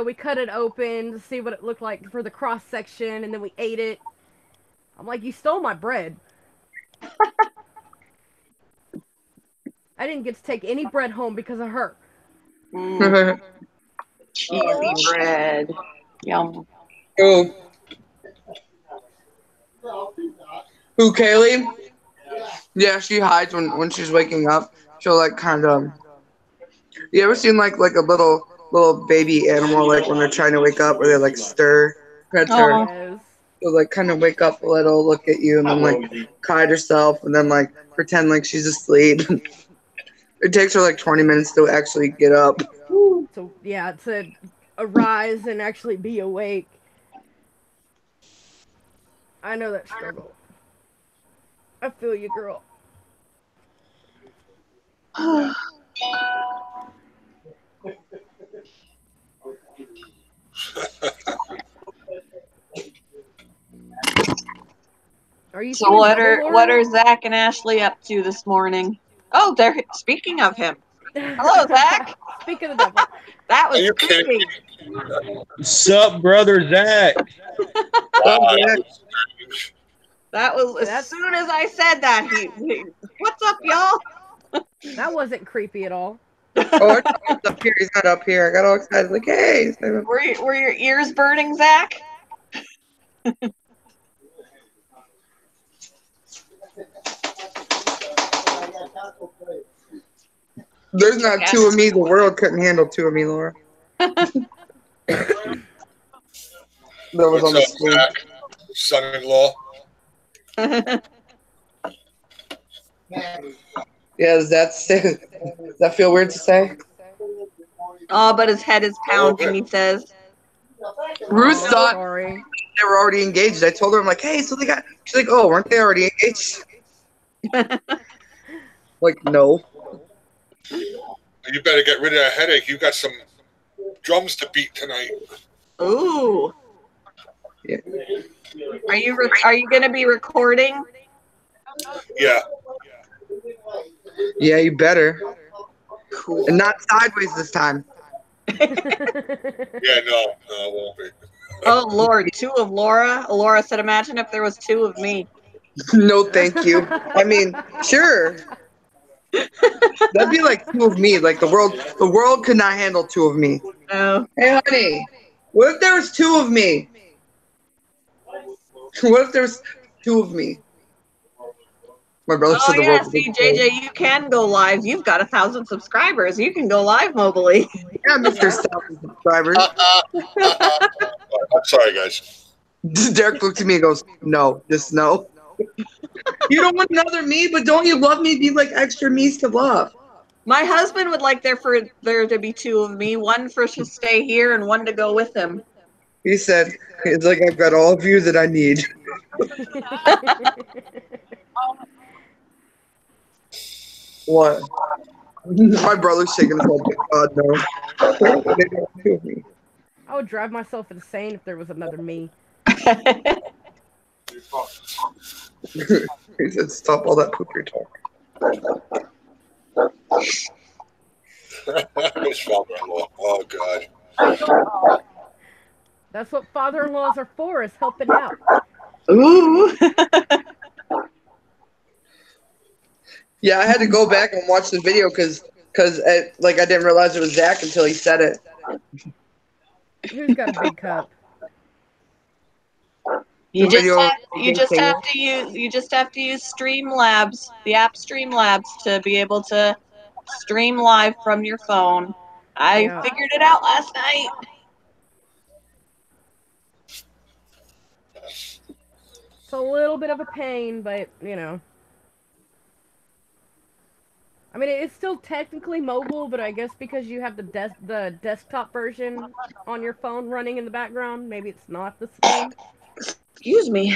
E: we cut it open to see what it looked like for the cross section, and then we ate it. I'm like, you stole my bread. I didn't get to take any bread home because of her.
A: Cheesy bread. Yum.
C: Who? Who, Kaylee? Yeah, she hides when she's waking up. She'll like kind of. You ever seen like a little baby animal like when they're trying to wake up, where they like stir? Pets her.
A: Aw.
E: Yes.
C: She'll like kind of wake up a little, look at you, and then like hide herself, and then like pretend like she's asleep. It takes her like 20 minutes to actually get up.
E: So yeah, to arise and actually be awake. I know that struggle. I feel you, girl. Are you
A: So
E: feeling
A: what
E: double,
A: are
E: Laura?
A: Zach and Ashley up to this morning? Oh, they're speaking of him. Hello, Zach.
E: Speak of the devil.
A: That
B: Are
A: was
B: you kidding
A: creepy.
B: me?
F: Sup, brother Zach?
B: Wow, that was strange.
A: That was as
E: That's-
A: soon as I said that what's up, y'all?
E: That wasn't creepy at all.
C: Oh, he's up here. He's not up here. I got all excited. Like, hey.
A: Were your ears burning, Zach?
C: There's not two of me. The world couldn't handle two of me, Laura. That was on
B: What's
C: the
B: up,
C: screen.
B: Zach? Son-in-law.
C: Yeah, does that feel weird to say?
A: Oh, but his head is pounding, he says.
C: Ruth
E: Oh,
C: thought
E: sorry.
C: they were already engaged. I told her, I'm like, hey, so they got. She's like, oh, weren't they already engaged? Like, no.
B: You better get rid of that headache. You got some drums to beat tonight.
A: Ooh.
C: Yeah.
A: Are you going to be recording?
B: Yeah.
C: Yeah, you better.
A: Cool.
C: And not sideways this time.
B: Yeah, no, it won't be.
A: Oh, Lord, two of Laura. Laura said, imagine if there was two of me.
C: No, thank you. I mean, sure. That'd be like two of me. Like the world could not handle two of me.
A: Oh.
C: Hey, honey, what if there was two of me? What if there's two of me? My brother
A: Oh,
C: said the
A: yeah,
C: world.
A: see, JJ, you can go live. You've got 1,000 subscribers. You can go live mobily.
C: Yeah, Mr. 1,000 subscribers.
B: I'm sorry, guys.
C: Derek looked at me and goes, no, just no. You don't want another me, but don't you love me? Be like extra me's to love.
A: My husband would like there to be two of me, one for to stay here and one to go with him.
C: He said, it's like I've got all of you that I need. What? My brother's shaking his head. God, no. They don't want two of me.
E: I would drive myself insane if there was another me.
C: He said, stop all that poopery talk.
B: His father-in-law. Oh, God.
E: That's what father-in-laws are for, is helping out.
A: Ooh.
C: Yeah, I had to go back and watch the video because I didn't realize it was Zach until he said it.
E: Who's got a big cup?
A: You
C: The
A: just
C: video
A: have
C: of
A: you
C: the
A: just
C: singer.
A: have to use Streamlabs, the app Streamlabs, to be able to stream live from your phone. I
E: Yeah.
A: figured it out last night.
E: It's a little bit of a pain, but, I mean, it's still technically mobile, but I guess because you have the desktop version on your phone running in the background, maybe it's not the same.
A: Excuse me.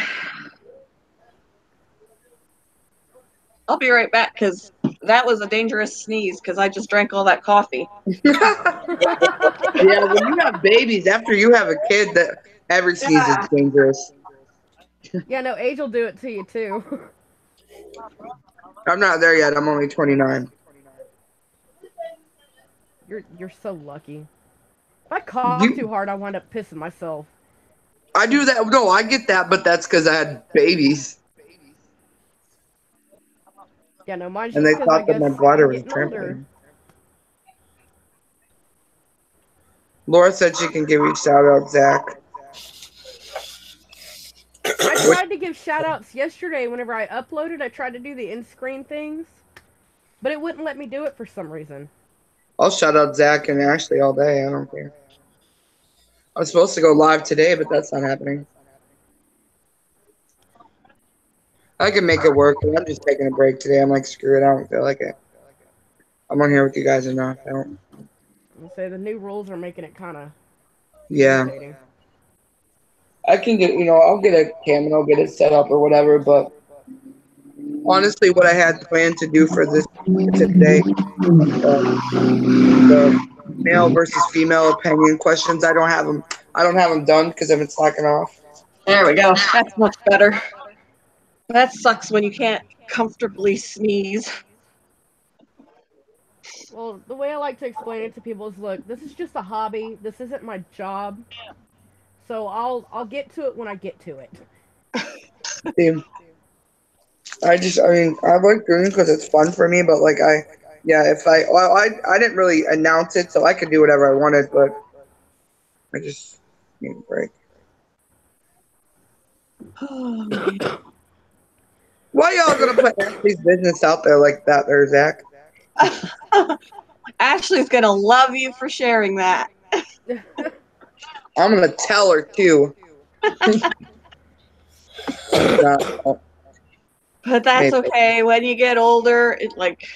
A: I'll be right back because that was a dangerous sneeze because I just drank all that coffee.
C: Yeah, when you have babies, after you have a kid, that every sneeze is dangerous.
E: Yeah, no, age will do it to you, too.
C: I'm not there yet. I'm only 29.
E: You're so lucky. If I cough too hard, I wind up pissing myself.
C: I do that. No, I get that, but that's because I had babies.
E: Yeah, no, mine's
C: And
E: just
C: they
E: because I
C: thought that
E: guess
C: my
E: I'm
C: bladder was
E: getting older.
C: cramping. Laura said she can give you shout out, Zach.
E: I tried to give shout outs yesterday whenever I uploaded. I tried to do the in screen things, but it wouldn't let me do it for some reason.
C: I'll shout out Zach and Ashley all day. I don't care. I was supposed to go live today, but that's not happening. I can make it work, but I'm just taking a break today. I'm like, screw it. I don't feel like it. I'm on here with you guys enough. I don't.
E: I'll say the new rules are making it kind of
C: Yeah.
E: irritating.
C: I can get, I'll get a cam and I'll get it set up or whatever, but honestly, what I had planned to do for this today, the male versus female opinion questions, I don't have them. I don't have them done because I've been slacking off.
A: There we go. That's much better. That sucks when you can't comfortably sneeze.
E: Well, the way I like to explain it to people is, look, this is just a hobby. This isn't my job. So I'll get to it when I get to it.
C: See, I like doing it because it's fun for me, but I didn't really announce it, so I could do whatever I wanted, but I just need a break. Why y'all gonna put Ashley's business out there like that there, Zach?
A: Ashley's gonna love you for sharing that.
C: I'm gonna tell her too.
A: But that's okay. When you get older, it like,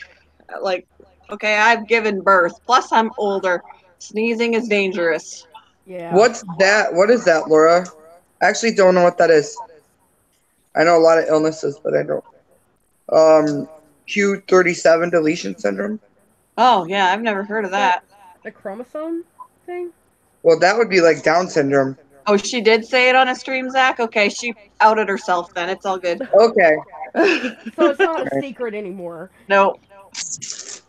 A: okay, I've given birth. Plus, I'm older. Sneezing is dangerous.
E: Yeah.
C: What's that? What is that, Laura? I actually don't know what that is. I know a lot of illnesses, but I don't. Q37 deletion syndrome.
A: Oh yeah, I've never heard of that.
E: The chromosome thing?
C: Well, that would be like Down syndrome.
A: Oh, she did say it on a stream, Zach? Okay, she outed herself then. It's all good.
C: Okay.
E: So it's not a secret anymore.
A: No.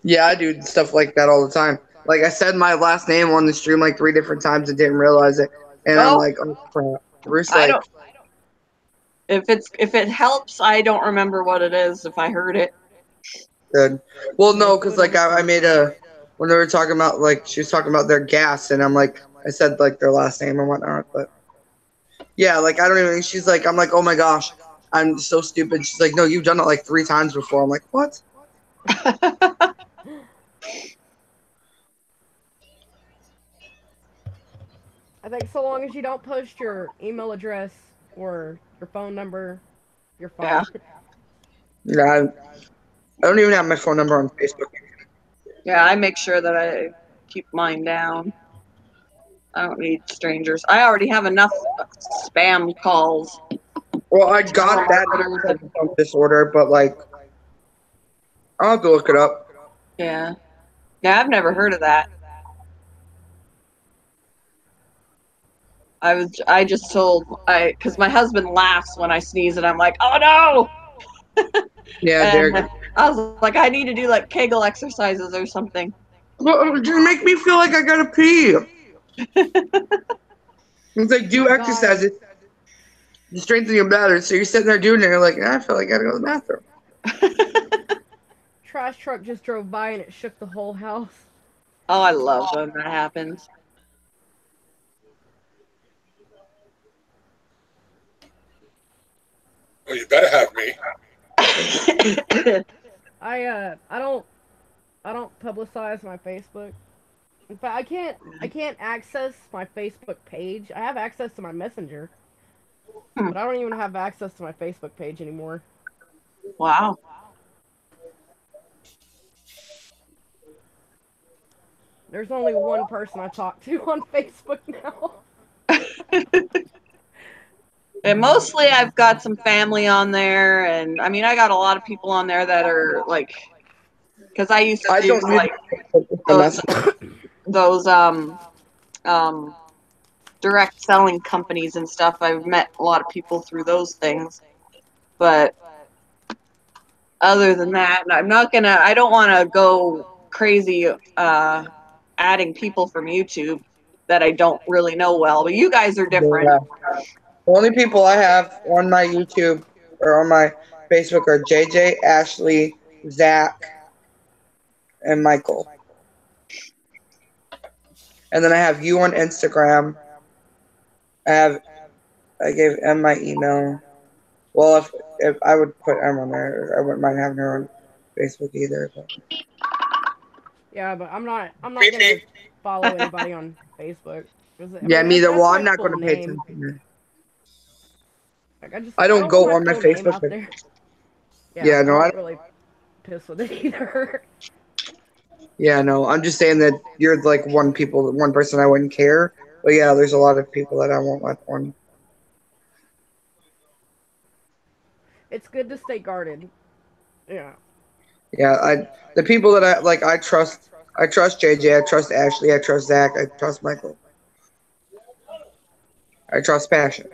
C: Yeah, I do stuff like that all the time. Like I said my last name on the stream like 3 different times and didn't realize it. And I'm like, oh crap. Bruce
A: I
C: like
A: don't. If it helps, I don't remember what it is if I heard it.
C: good. Well, no, because like I made when they were talking about like she was talking about their gas and I'm like I said like their last name and whatnot, but yeah, like I don't even. She's like, I'm like, oh my gosh, I'm so stupid. She's like, no, you've done it like 3 times before. I'm like, what?
E: I think so long as you don't post your email address or your phone number, you're fine.
C: Yeah, I don't even have my phone number on Facebook.
A: Yeah, I make sure that I keep mine down. I don't need strangers. I already have enough spam calls.
C: Well, I got that disorder, but like, I'll have to look it up.
A: Yeah. Yeah, I've never heard of that. I just told because my husband laughs when I sneeze and I'm like, oh no.
C: Yeah, Derek.
A: I was like, I need to do like Kegel exercises or something.
C: Well, you make me feel like I gotta pee. It's like do exercises to strengthen your bladder. So you're sitting there doing it, and you're like, I feel like I gotta go to the bathroom.
E: Trash truck just drove by and it shook the whole house.
A: Oh, I love when that happens.
B: Well, you better have me.
E: I don't publicize my Facebook. In fact, I can't access my Facebook page. I have access to my Messenger, but I don't even have access to my Facebook page anymore.
A: Wow.
E: There's only one person I talk to on Facebook now.
A: And mostly I've got some family on there, and I mean I got a lot of people on there that are like, because I used to do like those direct selling companies and stuff. I've met a lot of people through those things, but other than that, I'm not gonna. I don't want to go crazy adding people from YouTube that I don't really know well. But you guys are different.
C: Yeah. The only people I have on my YouTube or on my Facebook are JJ, Ashley, Zach, and Michael. And then I have you on Instagram. I gave Em my email. Well, if I would put Em on there, I wouldn't mind having her on Facebook either. But.
E: Yeah, but I'm not gonna follow anybody on Facebook.
C: Yeah, me either.
E: That's
C: Well,
E: my
C: I'm not
E: full
C: going to pay
E: name.
C: attention.
E: Like,
C: I don't
E: put
C: go
E: my
C: on my
E: full name
C: Facebook.
E: out there.
C: Yeah, no,
E: I don't really piss with it either.
C: Yeah, no, I'm just saying that you're like one person I wouldn't care. But yeah, there's a lot of people that I won't let on.
E: It's good to stay guarded. Yeah.
C: Yeah, the people that I trust. I trust JJ. I trust Ashley. I trust Zach. I trust Michael. I trust Passion,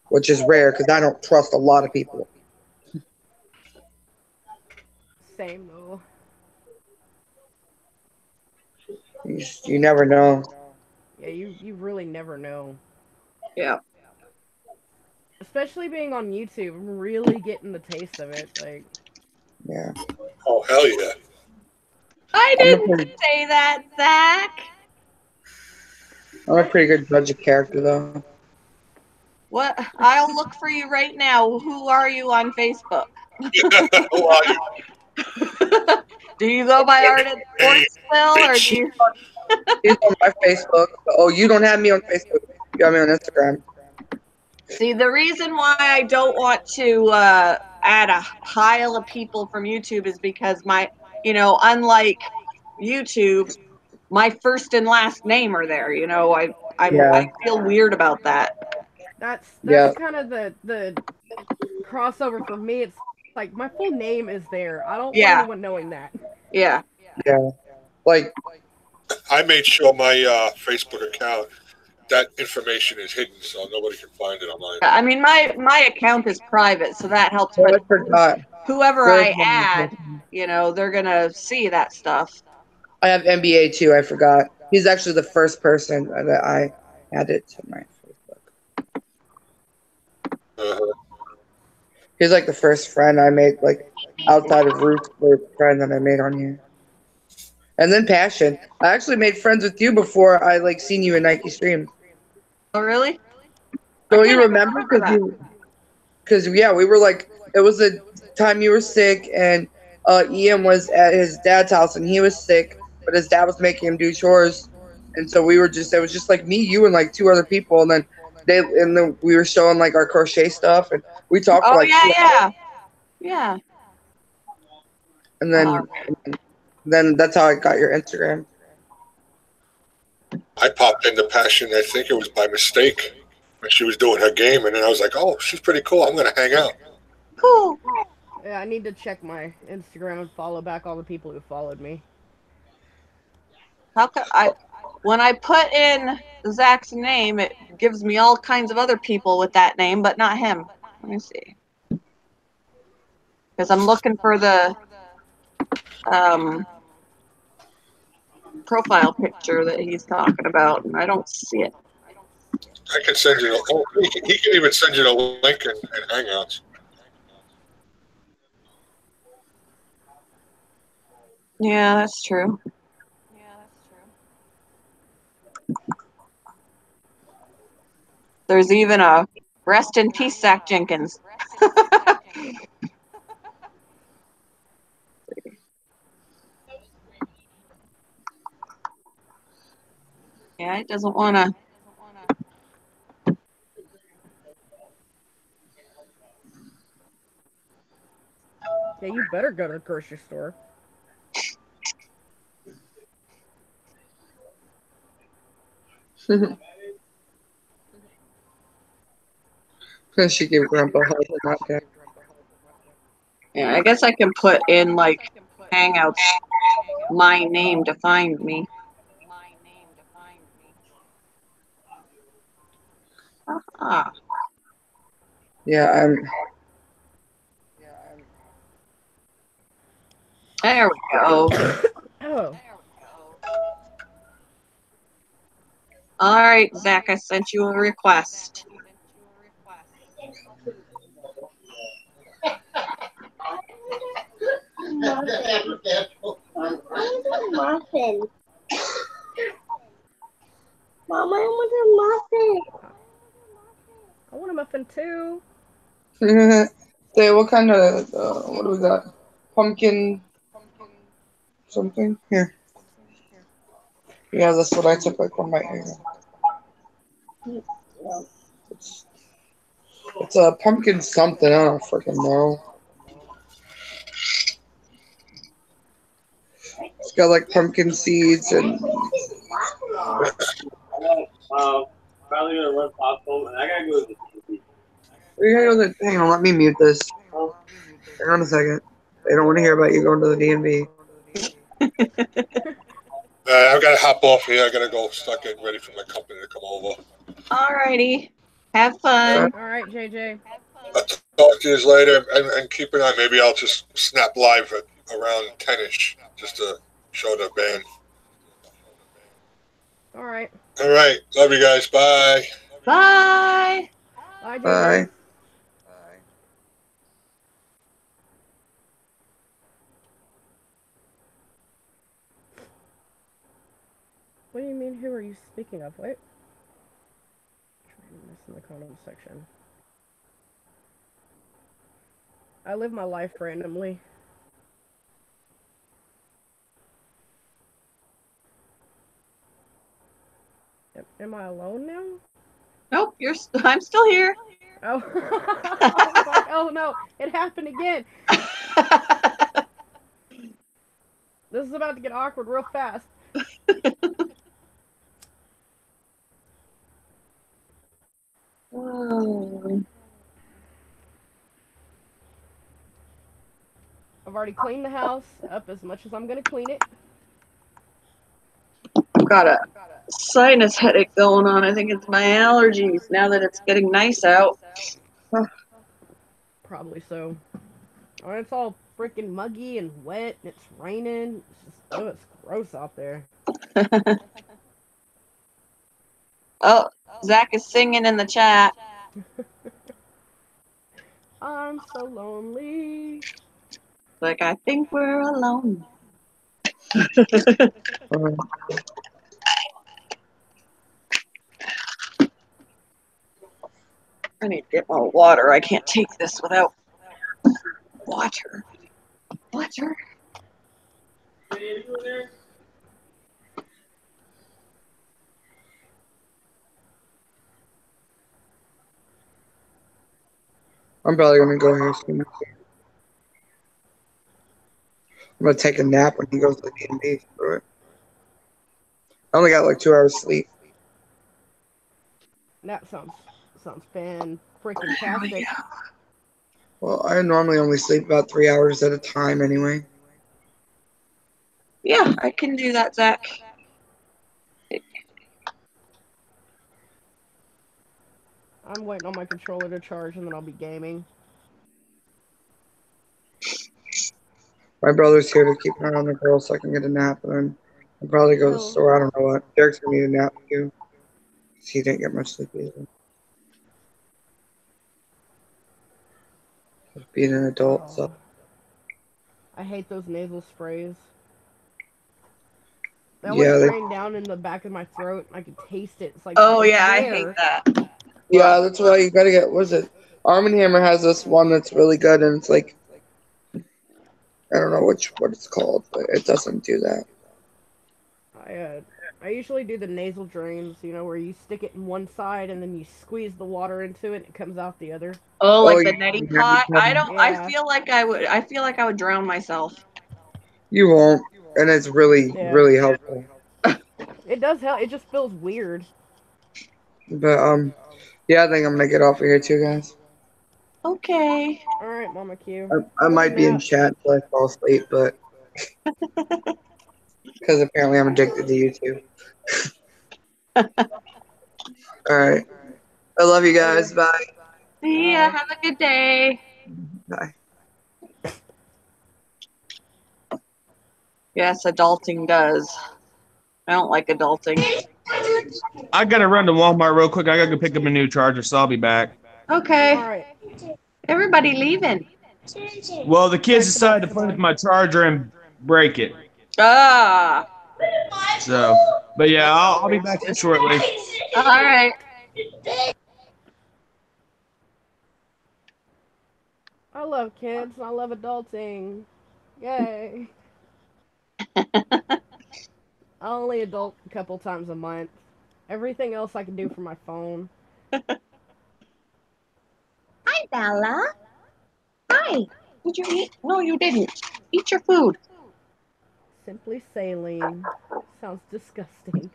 C: which is rare because I don't trust a lot of people.
E: Same though.
C: You never know.
E: Yeah, you really never know.
A: Yeah.
E: Especially being on YouTube, I'm really getting the taste of it. Like,
C: Yeah.
B: Oh, hell yeah.
A: I didn't say that, Zach.
C: I'm a pretty good judge of character, though.
A: What? I'll look for you right now. Who are you on Facebook?
B: Who are you?
A: Do you go by Arden Sportsville or do you?
C: He's on my Facebook. Oh, you don't have me on Facebook. You got me on Instagram.
A: See, the reason why I don't want to add a pile of people from YouTube is because unlike YouTube, my first and last name are there. I feel weird about that.
E: that's
C: Yeah.
E: kind of the crossover for me. It's like my full name is there. I don't want
A: Yeah.
E: anyone knowing that.
A: Yeah.
C: Yeah. Like,
B: I made sure my Facebook account, that information is hidden so nobody can find it online.
A: I mean, my account is private, so that helps.
C: I
A: But
C: forgot.
A: whoever
C: There's
A: I add, they're gonna see that stuff.
C: I have NBA too. I forgot. He's actually the first person that I added to my Facebook.
B: Uh-huh.
C: He's like the first friend I made, like outside of Roots, the friend that I made on here. And then Passion. I actually made friends with you before I seen you in Nike stream.
A: Oh, really?
C: Don't you remember? Because we were it was the time you were sick, and Ian was at his dad's house, and he was sick, but his dad was making him do chores, and so it was just like me, you, and like two other people, and then we were showing like our crochet stuff, and we talked for
A: Oh
C: like 2 hours.
A: yeah.
C: And then that's how I got your Instagram.
B: I popped into Passion, I think it was by mistake, when she was doing her game, and then I was like, oh, she's pretty cool. I'm going to hang out.
A: Cool.
E: Yeah, I need to check my Instagram and follow back all the people who followed me.
A: When I put in Zach's name, it gives me all kinds of other people with that name, but not him. Let me see. Because I'm looking for the profile picture that he's talking about, and I don't see it.
B: I can send you he can even send you the link in Hangouts.
A: Yeah, that's true. There's even a rest in peace, Zach Jenkins. Yeah, it doesn't want to.
E: Yeah, you better go to the grocery store.
C: She gave Grandpa a hug.
A: Yeah, I guess I can put in like Hangouts my name to find me. Ah.
C: Yeah, I'm.
A: There we go.
E: Oh,
A: All right, Zach, I sent you a request.
I: Muffin. Mama, I want a muffin.
E: I want a muffin too.
C: Say, what kind of, what do we got? Pumpkin something? Here. Yeah, that's what I took, like, from my hair. It's, it's a pumpkin something, I don't freaking know. It's got, like, pumpkin seeds and...
J: Probably gonna run pop home, and I gotta go to the TV.
C: Hang on, let me mute this. Hang on a second. They don't want to hear about you going to the DMV.
B: I've got to hop off here. I got to go start getting ready for my company to come over.
A: All righty. Have fun.
E: All right, JJ.
B: I'll talk to you later and keep an eye. Maybe I'll just snap live at around 10ish just to show the band.
E: All right.
B: All right. Love you guys. Bye.
A: Bye.
E: Bye, JJ.
C: Bye.
E: What do you mean? Who are you speaking of? What? This in the comment section. I live my life randomly. Am I alone now?
A: Nope, I'm still here.
E: Oh. I was like, oh no, it happened again. This is about to get awkward real fast.
A: Oh.
E: I've already cleaned the house up as much as I'm gonna clean it.
A: I've got a sinus headache going on. I think it's my allergies now that it's getting nice out.
E: Probably so. Oh, it's all freaking muggy and wet and it's raining. It's just, oh, it's gross out there.
A: Oh, Zach is singing in the chat.
E: I'm so lonely.
A: Like, I think we're alone. I need to get more water. I can't take this without water. Water.
C: I'm probably gonna go here soon. I'm gonna take a nap when he goes to the DMV. Right? I only got like 2 hours sleep.
E: That sounds fan freaking tastic.
C: Well, I normally only sleep about 3 hours at a time anyway.
A: Yeah, I can do that, Zach.
E: I'm waiting on my controller to charge and then I'll be gaming.
C: My brother's here to keep an eye on the girl so I can get a nap, and then I'll probably go to the store. I don't know what. Derek's gonna need a nap too. He didn't get much sleep either. Being an adult, so.
E: I hate those nasal sprays. They
C: Yeah,
E: always rain down in the back of my throat and I can taste it. It's like,
A: Oh, yeah, I
E: there.
A: hate that.
C: Yeah, that's why you gotta get, what is it? Arm & Hammer has this one that's really good, and it's like, I don't know what it's called, but it doesn't do that.
E: I usually do the nasal drains, you know, where you stick it in one side and then you squeeze the water into it and it comes out the other.
A: Oh, like the
C: yeah.
A: neti pot? I don't.
E: Yeah.
A: I feel like I would drown myself.
C: You won't, and it's really,
E: Yeah.
C: really helpful.
E: It does help. It just feels weird.
C: But, yeah, I think I'm gonna get off of here too, guys.
A: Okay.
E: All right, Mama Q.
C: I might be in chat until I fall asleep, but because apparently I'm addicted to YouTube. All right. I love you guys. Bye.
A: See ya. Have a good day.
C: Bye.
A: Yes, adulting does. I don't like adulting.
F: I gotta run to Walmart real quick. I gotta go pick up a new charger, so I'll be back.
A: Okay.
E: All right.
A: Everybody leaving.
F: Well, the kids decided to play with my charger and break it.
A: Ah.
F: So, but yeah, I'll be back here shortly.
A: All right.
E: I love kids. I love adulting. Yay. I only adult a couple times a month. Everything else I can do from my phone.
A: Hi, Bella. Hi. Did you eat? No, you didn't. Eat your food.
E: Simply saline. Sounds disgusting.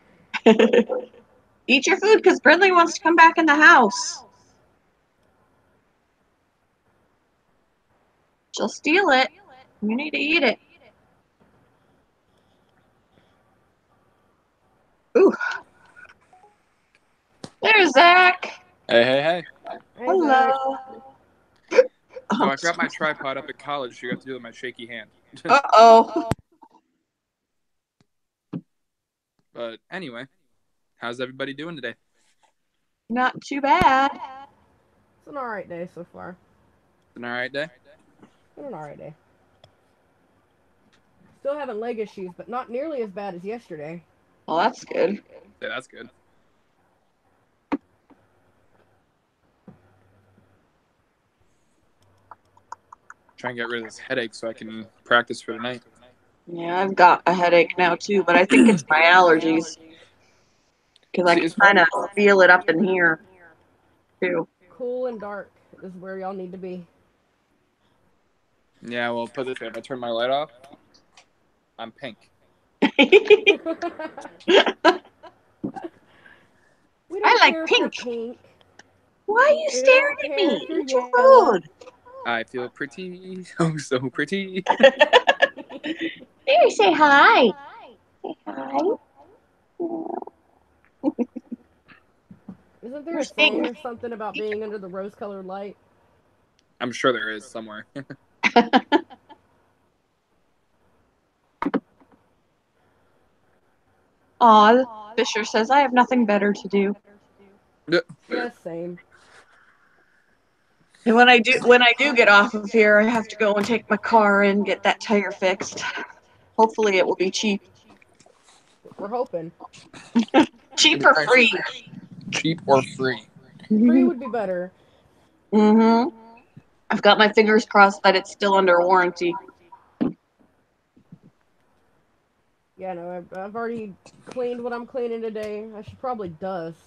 A: Eat your food because Brindley wants to come back in the house. She'll steal it. You need to eat it. Ooh. There's Zach.
K: Hey, hey, hey.
E: Hey, Zach.
A: Hello.
K: So I forgot my tripod up at college, so you have to do it with my shaky hand.
A: Uh-oh.
K: But anyway, how's everybody doing today?
A: Not too bad.
E: It's an alright day so far.
K: An alright day?
E: It's been an alright day. Still having leg issues, but not nearly as bad as yesterday.
A: Well, that's good.
K: Yeah, that's good. Try and get rid of this headache so I can practice for tonight.
A: Yeah, I've got a headache now too, but I think it's my allergies. Because I
K: See,
A: can
K: it's
A: kind
K: probably-
A: of feel it up in here too.
E: Cool and dark is where y'all need to be.
K: Yeah, well, put it this way. If I turn my light off, I'm pink.
E: We don't
A: I like
E: care if
A: pink.
E: you're pink.
A: Why are you
E: We
A: staring
E: don't
A: at
E: care
A: me?
E: if you're
A: Eat your
E: yellow.
A: food.
K: I feel pretty. Oh, so pretty.
A: Here, say hi. Say hi.
E: Isn't there a
A: Where's
E: saying
A: Pink?
E: or something about being under the rose-colored light?
K: I'm sure there is somewhere.
A: Aw, Fisher says I have nothing better to do.
E: Yeah, same.
A: And when I do get off of here, I have to go and take my car and get that tire fixed. Hopefully, it will be cheap.
E: We're hoping.
A: Cheap or free?
K: Cheap or free?
E: Free would be better.
A: Mm-hmm. I've got my fingers crossed that it's still under warranty.
E: Yeah, no, I've already cleaned what I'm cleaning today. I should probably dust.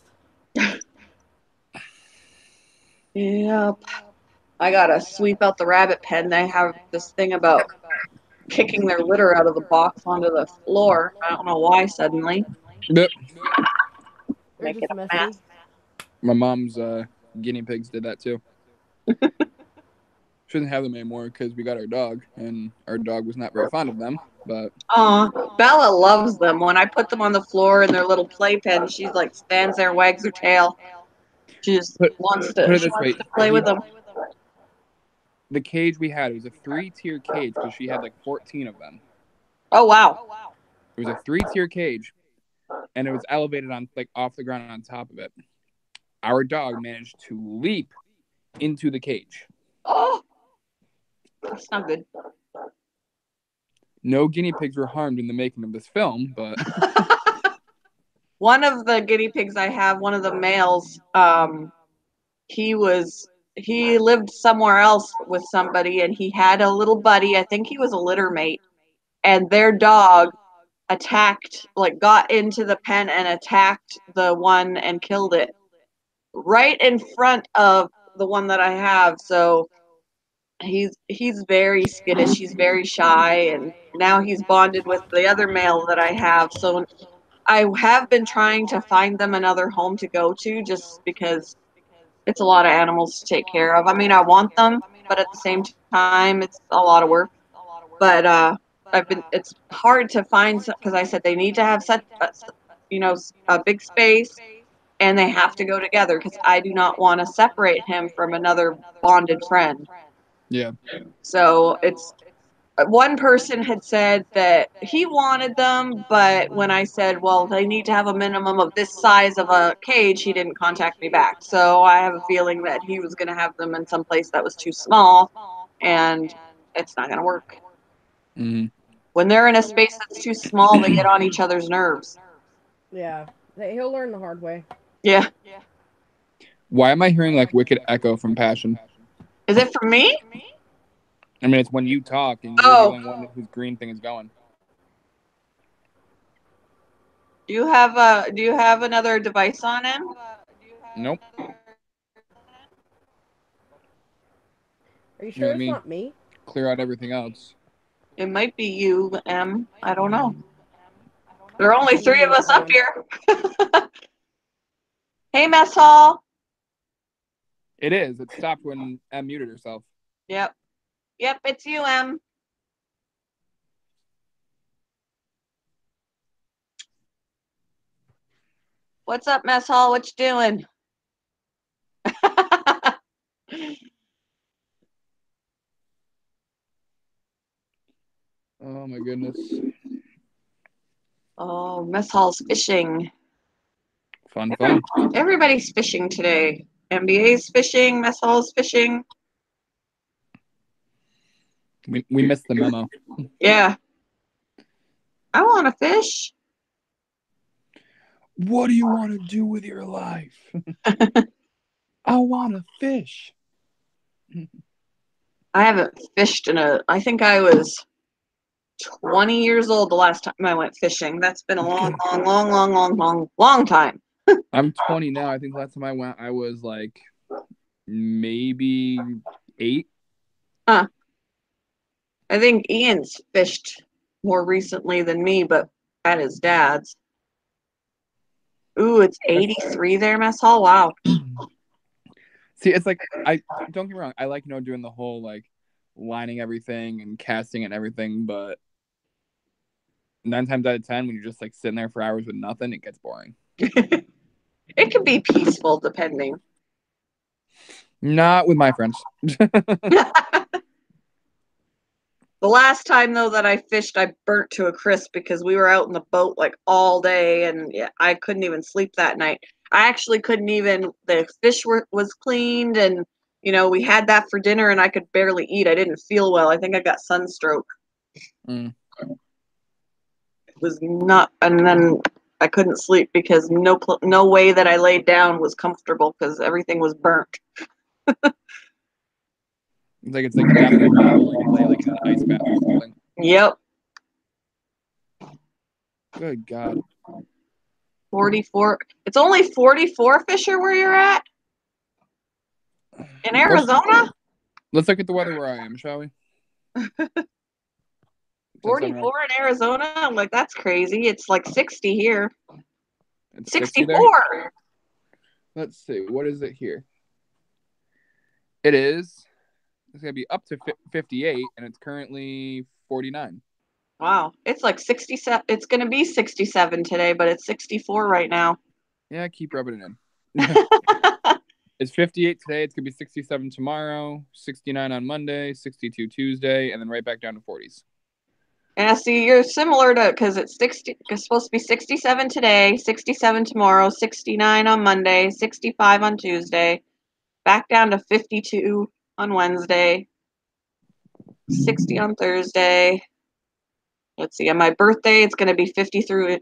A: Yep. I gotta sweep out the rabbit pen. They have this thing about kicking their litter out of the box onto the floor. I don't know why suddenly.
K: Yep.
E: They're
A: Make it
E: just
A: a
E: messy.
A: mess.
K: My mom's guinea pigs did that too. Shouldn't have them anymore because we got our dog, and our dog was not very fond of them. But
A: Bella loves them. When I put them on the floor in their little playpen, she's like stands there, wags her tail. She just wants
K: put it
A: to
K: this way,
A: play with them.
K: the cage we had, it was a 3-tier cage because she had like 14 of them.
A: Oh wow.
K: It was a 3-tier cage, and it was elevated on like off the ground on top of it. Our dog managed to leap into the cage.
A: Oh, that's not good.
K: No guinea pigs were harmed in the making of this film, but
A: One of the guinea pigs I have, one of the males, he lived somewhere else with somebody, and he had a little buddy. I think he was a litter mate, and their dog got into the pen and attacked the one and killed it right in front of the one that I have. So he's very skittish. He's very shy, and now he's bonded with the other male that I have. So I have been trying to find them another home to go to, just because it's a lot of animals to take care of. I mean, I want them, but at the same time, it's a lot of work. But it's hard to find because I said they need to have such, a big space. and they have to go together because I do not want to separate him from another bonded friend.
K: Yeah.
A: So it's one person had said that he wanted them, but when I said, well, they need to have a minimum of this size of a cage, he didn't contact me back. So I have a feeling that he was going to have them in some place that was too small, and it's not going to work.
K: Mm-hmm.
A: When they're in a space that's too small, they get on each other's nerves.
E: Yeah. He'll learn the hard way.
A: Yeah.
K: Why am I hearing like wicked echo from Passion?
A: Is it for me?
K: I mean, it's when you talk and you're the only one whose green thing is going.
A: Do you have another device on him?
K: Nope.
E: Are you sure
K: Let
E: it's
K: me
E: not me?
K: clear out everything else.
A: It might be you, Em. I don't know. There are only 3 of us up here. Hey, Mess Hall.
K: It is. It stopped when Em muted herself.
A: Yep. Yep, it's you, Em. What's up, Mess Hall? What you doing?
K: Oh my goodness.
A: Oh, Mess Hall's fishing.
K: Fun.
A: Everybody's fishing today. MBA's fishing. Mess Hall's fishing.
K: We missed the memo.
A: Yeah. I want to fish.
K: What do you want to do with your life? I want to fish.
A: I haven't fished I think I was 20 years old the last time I went fishing. That's been a long time.
K: I'm 20 now. I think the last time I went, I was like maybe 8.
A: Huh. I think Ian's fished more recently than me, but at his dad's. Ooh, it's 83 there, Mess Hall. Wow.
K: See, it's like I don't get me wrong. I like doing the whole like lining everything and casting and everything, but 9 times out of 10, when you're just like sitting there for hours with nothing, it gets boring.
A: It can be peaceful, depending.
K: Not with my friends.
A: The last time, though, that I fished, I burnt to a crisp because we were out in the boat like all day, and I couldn't even sleep that night. I actually couldn't even. The fish was cleaned, and we had that for dinner, and I could barely eat. I didn't feel well. I think I got sunstroke.
K: Mm.
A: It was not, and then I couldn't sleep because no way that I laid down was comfortable because everything was burnt.
K: It's like having a bath where you can lay like in an ice bath or something.
A: Yep.
K: Good God.
A: 44. It's only 44, Fisher, where you're at? In Arizona?
K: Let's look at the weather where I am, shall we?
A: 44 in Arizona? I'm like, that's crazy. It's like 60 here.
K: It's
A: 64.
K: Let's see. What is it here? It's going to be up to 58, and it's currently 49.
A: Wow. It's like 67. It's going to be 67 today, but it's 64 right now.
K: Yeah, keep rubbing it in. It's 58 today. It's going to be 67 tomorrow, 69 on Monday, 62 Tuesday, and then right back down to 40s.
A: Yeah, see, you're similar to, because it's supposed to be 67 today, 67 tomorrow, 69 on Monday, 65 on Tuesday, back down to 52 on Wednesday, 60 on Thursday. Let's see, on my birthday, it's going to be 53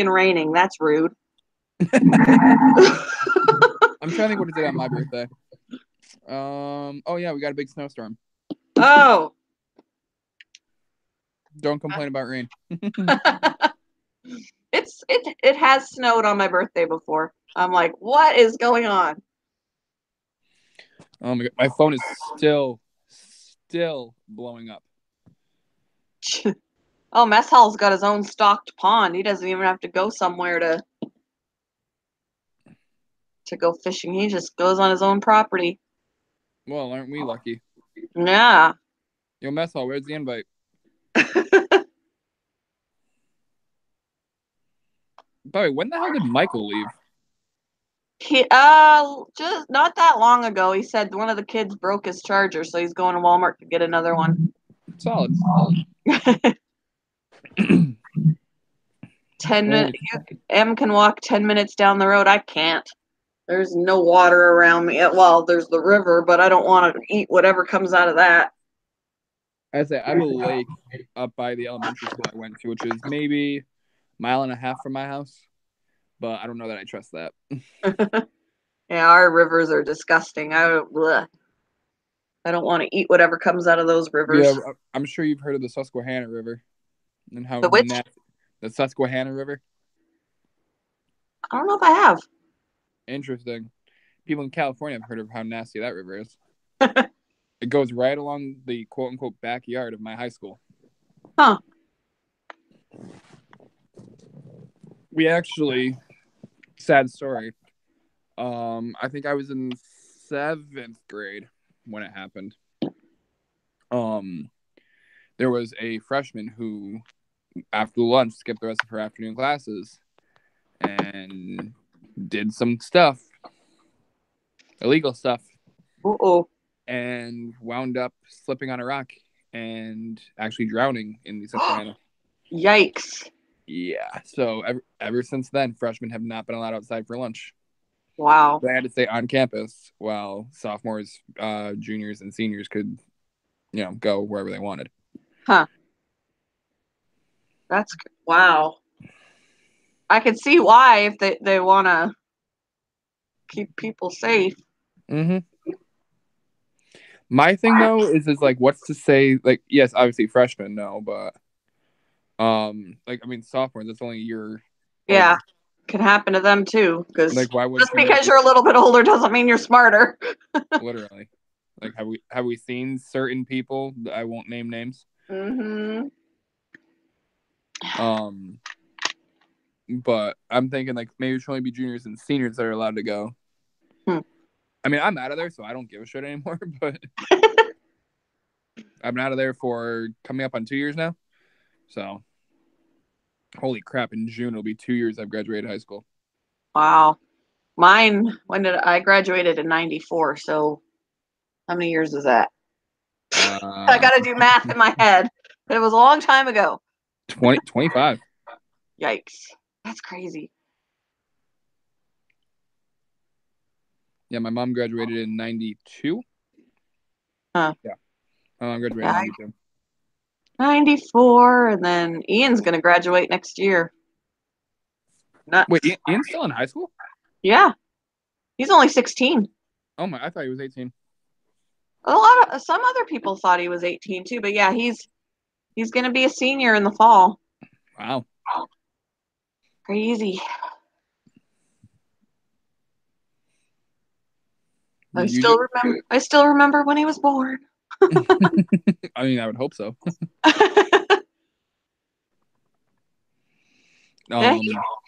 A: and raining. That's rude.
K: I'm trying to think what it is on my birthday. Oh yeah, we got a big snowstorm.
A: Oh.
K: Don't complain about rain.
A: It has snowed on my birthday before. I'm like, what is going on?
K: Oh my God, my phone is still blowing up.
A: Oh, Mess Hall's got his own stocked pond. He doesn't even have to go somewhere to go fishing. He just goes on his own property.
K: Well, aren't we lucky?
A: Yeah.
K: Yo, Mess Hall, where's the invite? By the way, when the hell did Michael leave?
A: He just not that long ago, he said one of the kids broke his charger, so he's going to Walmart to get another one.
K: Solid.
A: 10 minutes. Em can walk 10 minutes down the road. I can't. There's no water around me. Well, there's the river, but I don't want to eat whatever comes out of that.
K: I say I have a lake up by the elementary school I went to, which is maybe a mile and a half from my house, but I don't know that I trust that.
A: Yeah, our rivers are disgusting. I don't want to eat whatever comes out of those rivers.
K: Yeah, I'm sure you've heard of the Susquehanna River and how
A: The which?
K: The Susquehanna River.
A: I don't know if I have.
K: Interesting. People in California have heard of how nasty that river is. It goes right along the quote-unquote backyard of my high school.
A: Huh.
K: We actually, sad story. I think I was in 7th grade when it happened. There was a freshman who, after lunch, skipped the rest of her afternoon classes and did some stuff, illegal stuff.
A: Uh-oh.
K: And wound up slipping on a rock and actually drowning in the Susquehanna.
A: Yikes.
K: Yeah. So ever since then, freshmen have not been allowed outside for lunch.
A: Wow.
K: They had to stay on campus while sophomores, juniors, and seniors could, go wherever they wanted.
A: Huh. That's wow. I can see why if they want to keep people safe.
K: Mm-hmm. My thing though is like, what's to say? Like, yes, obviously freshmen, no, but sophomores. That's only a year.
A: Yeah,
K: older.
A: can happen to them too. Because
K: like, why would
A: just because you're a little bit older doesn't mean you're smarter.
K: Literally, like, have we seen certain people? I won't name names.
A: Mm-hmm.
K: But I'm thinking like maybe it should only be juniors and seniors that are allowed to go. I mean, I'm out of there, so I don't give a shit anymore. But I've been out of there for coming up on 2 years now. So, holy crap! In June it'll be 2 years I've graduated high school.
A: Wow. Mine. When did I graduated in '94? So, how many years is that? I got to do math in my head. It was a long time ago.
K: 25.
A: Yikes! That's crazy.
K: Yeah, my mom graduated in 92.
A: Huh.
K: Yeah. My mom graduated in 92.
A: 94, and then Ian's going to graduate next year.
K: Wait, Ian's still in high school?
A: Yeah. He's only 16.
K: Oh my, I thought he was 18.
A: Some other people thought he was 18 too, but yeah, he's going to be a senior in the fall.
K: Wow.
A: Crazy. I still remember when he was born.
K: I mean, I would hope so.
A: Yeah,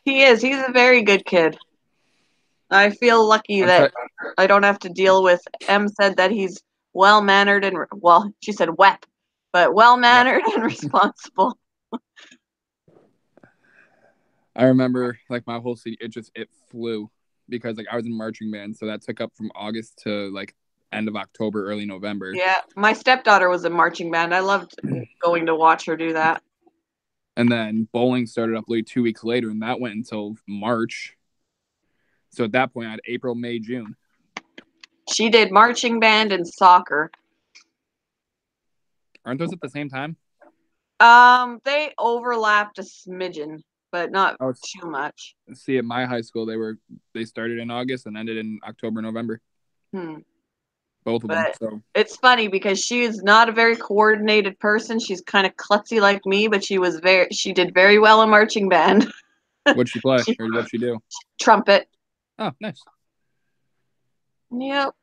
A: he is. He's a very good kid. I feel lucky that I don't have to deal with. Em said that he's well-mannered and, well, she said wep, but well-mannered and responsible.
K: I remember, like, my whole city, it flew because, like, I was in marching band, so that took up from August to, like, end of October, early November.
A: Yeah, my stepdaughter was in marching band. I loved going to watch her do that.
K: And then bowling started up like 2 weeks later, and that went until March. So at that point, I had April, May, June.
A: She did marching band and soccer.
K: Aren't those at the same time?
A: They overlapped a smidgen, but not too much.
K: See, at my high school, they started in August and ended in October, November. Both of them. So
A: it's funny because she is not a very coordinated person. She's kind of klutzy like me, but she did very well in marching band.
K: What'd she play? Or what'd she do?
A: Trumpet.
K: Oh, nice.
A: Yep.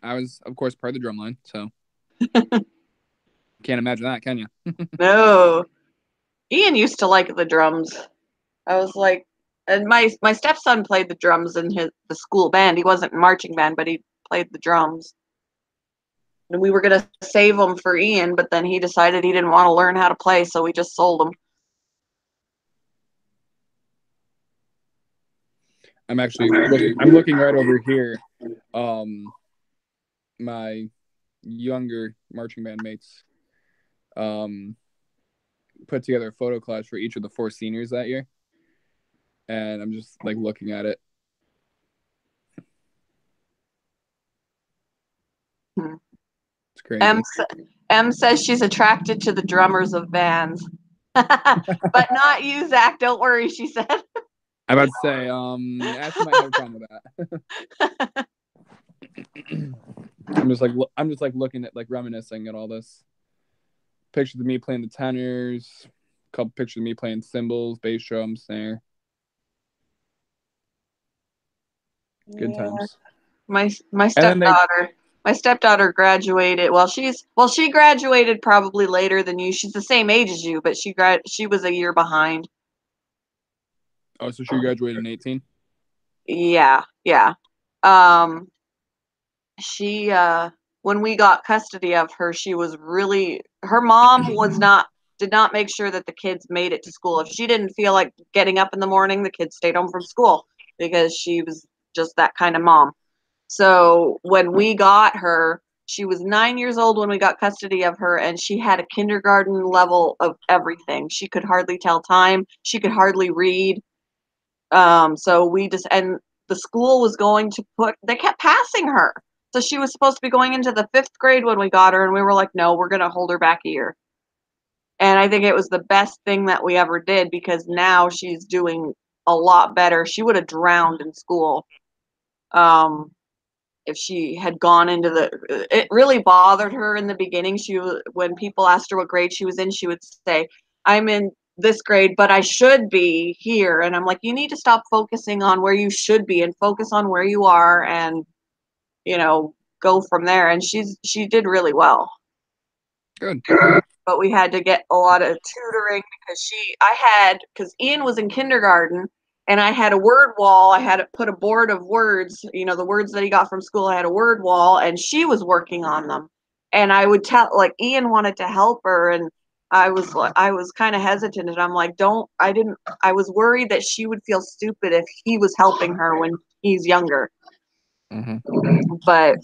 K: I was, of course, part of the drum line, so can't imagine that, can you?
A: No. Ian used to like the drums. I was like, and my stepson played the drums in the school band. He wasn't in marching band, but he played the drums. And we were going to save them for Ian, but then he decided he didn't want to learn how to play, so we just sold them.
K: I'm actually looking right over here. My younger marching band mates put together a photo collage for each of the 4 seniors that year, and I'm just like looking at it. It's crazy.
A: M says she's attracted to the drummers of bands. But not you, Zach. Don't worry, she said.
K: I'm about to say, Ashley might have a problem with that. I'm just like looking at, like, reminiscing at all this. Pictures of me playing the tenors, a couple pictures of me playing cymbals, bass drum, snare. Good times.
A: My stepdaughter graduated. She graduated probably later than you. She's the same age as you, but she was a year behind.
K: Oh, so she graduated in 18?
A: Yeah. She when we got custody of her, her mom did not make sure that the kids made it to school. If she didn't feel like getting up in the morning, the kids stayed home from school because she was just that kind of mom. So when we got her, she was 9 years old when we got custody of her, and she had a kindergarten level of everything. She could hardly tell time. She could hardly read. So the school was they kept passing her. So she was supposed to be going into the 5th grade when we got her, and we were like, no, we're going to hold her back a year. And I think it was the best thing that we ever did, because now she's doing a lot better. She would have drowned in school. If she had gone it really bothered her in the beginning. When people asked her what grade she was in, she would say, I'm in this grade, but I should be here. And I'm like, you need to stop focusing on where you should be and focus on where you are, and, go from there. And she did really well.
K: Good.
A: But we had to get a lot of tutoring because Ian was in kindergarten, and I had a word wall. I had to put a board of words, the words that he got from school. I had a word wall, and she was working on them. And I would tell, like, Ian wanted to help her, and I was kind of hesitant, and I'm like, I was worried that she would feel stupid if he was helping her when he's younger.
K: Mm-hmm.
A: But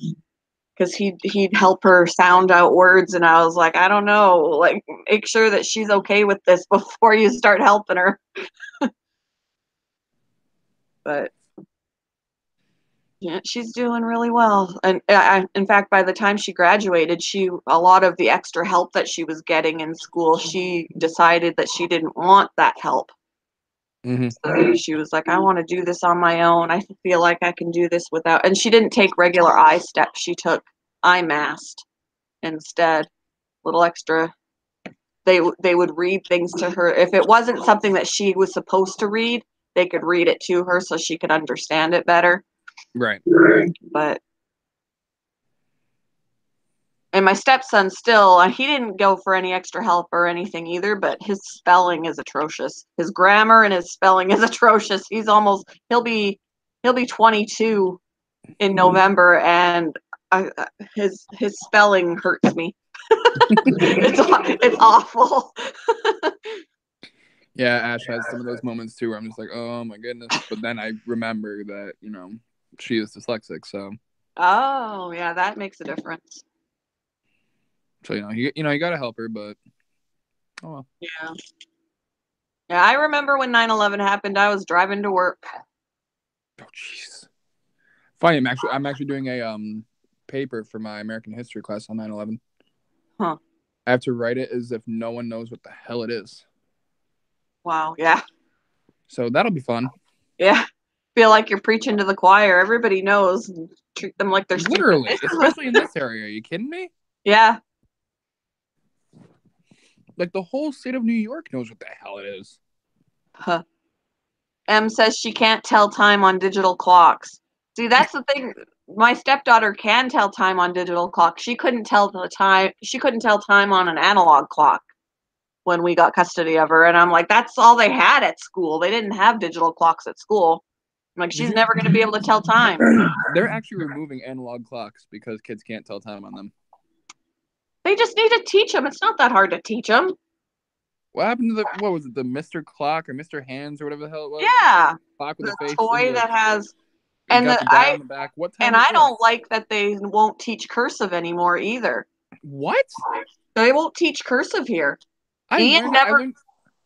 A: because he'd help her sound out words, and I was like, I don't know, like, make sure that she's okay with this before you start helping her. But yeah, she's doing really well. And in fact, by the time she graduated, a lot of the extra help that she was getting in school, she decided that she didn't want that help.
K: Mm-hmm.
A: So she was like, I want to do this on my own. I feel like I can do this without. And she didn't take regular eye steps. She took eye mast instead. Little extra. They would read things to her. If it wasn't something that she was supposed to read, they could read it to her so she could understand it better.
K: Right.
A: And my stepson he didn't go for any extra help or anything either, but his spelling is atrocious. His grammar and his spelling is atrocious. He'll be 22 in November, and his spelling hurts me. It's awful.
K: Yeah, Ash has some of those moments too where I'm just like, oh my goodness. But then I remember that, she is dyslexic, so.
A: Oh, yeah, that makes a difference.
K: So, you gotta help her, but oh well.
A: Yeah. Yeah, I remember when 9/11 happened, I was driving to work.
K: Oh jeez. Funny, I'm actually doing a paper for my American history class on 9/11.
A: Huh.
K: I have to write it as if no one knows what the hell it is.
A: Wow, yeah.
K: So that'll be fun.
A: Yeah. Feel like you're preaching to the choir. Everybody knows. Treat them like they're
K: literally,
A: stupid.
K: especially in this area. Are you kidding me?
A: Yeah.
K: Like, the whole state of New York knows what the hell it is.
A: Huh. M says she can't tell time on digital clocks. See, that's the thing. My stepdaughter can tell time on digital clocks. She couldn't tell time on an analog clock when we got custody of her. And I'm like, that's all they had at school. They didn't have digital clocks at school. I'm like, she's never going to be able to tell time.
K: They're actually removing analog clocks because kids can't tell time on them.
A: They just need to teach them. It's not that hard to teach them.
K: What happened to what was it, the Mr. Clock or Mr. Hands or whatever the hell it was?
A: Yeah,
K: Clock with
A: the
K: a face.
A: toy that has,
K: and
A: and
K: got
A: the
K: the guy on the back. What time?
A: And I don't like that they won't teach cursive anymore either.
K: What?
A: They won't teach cursive here.
K: I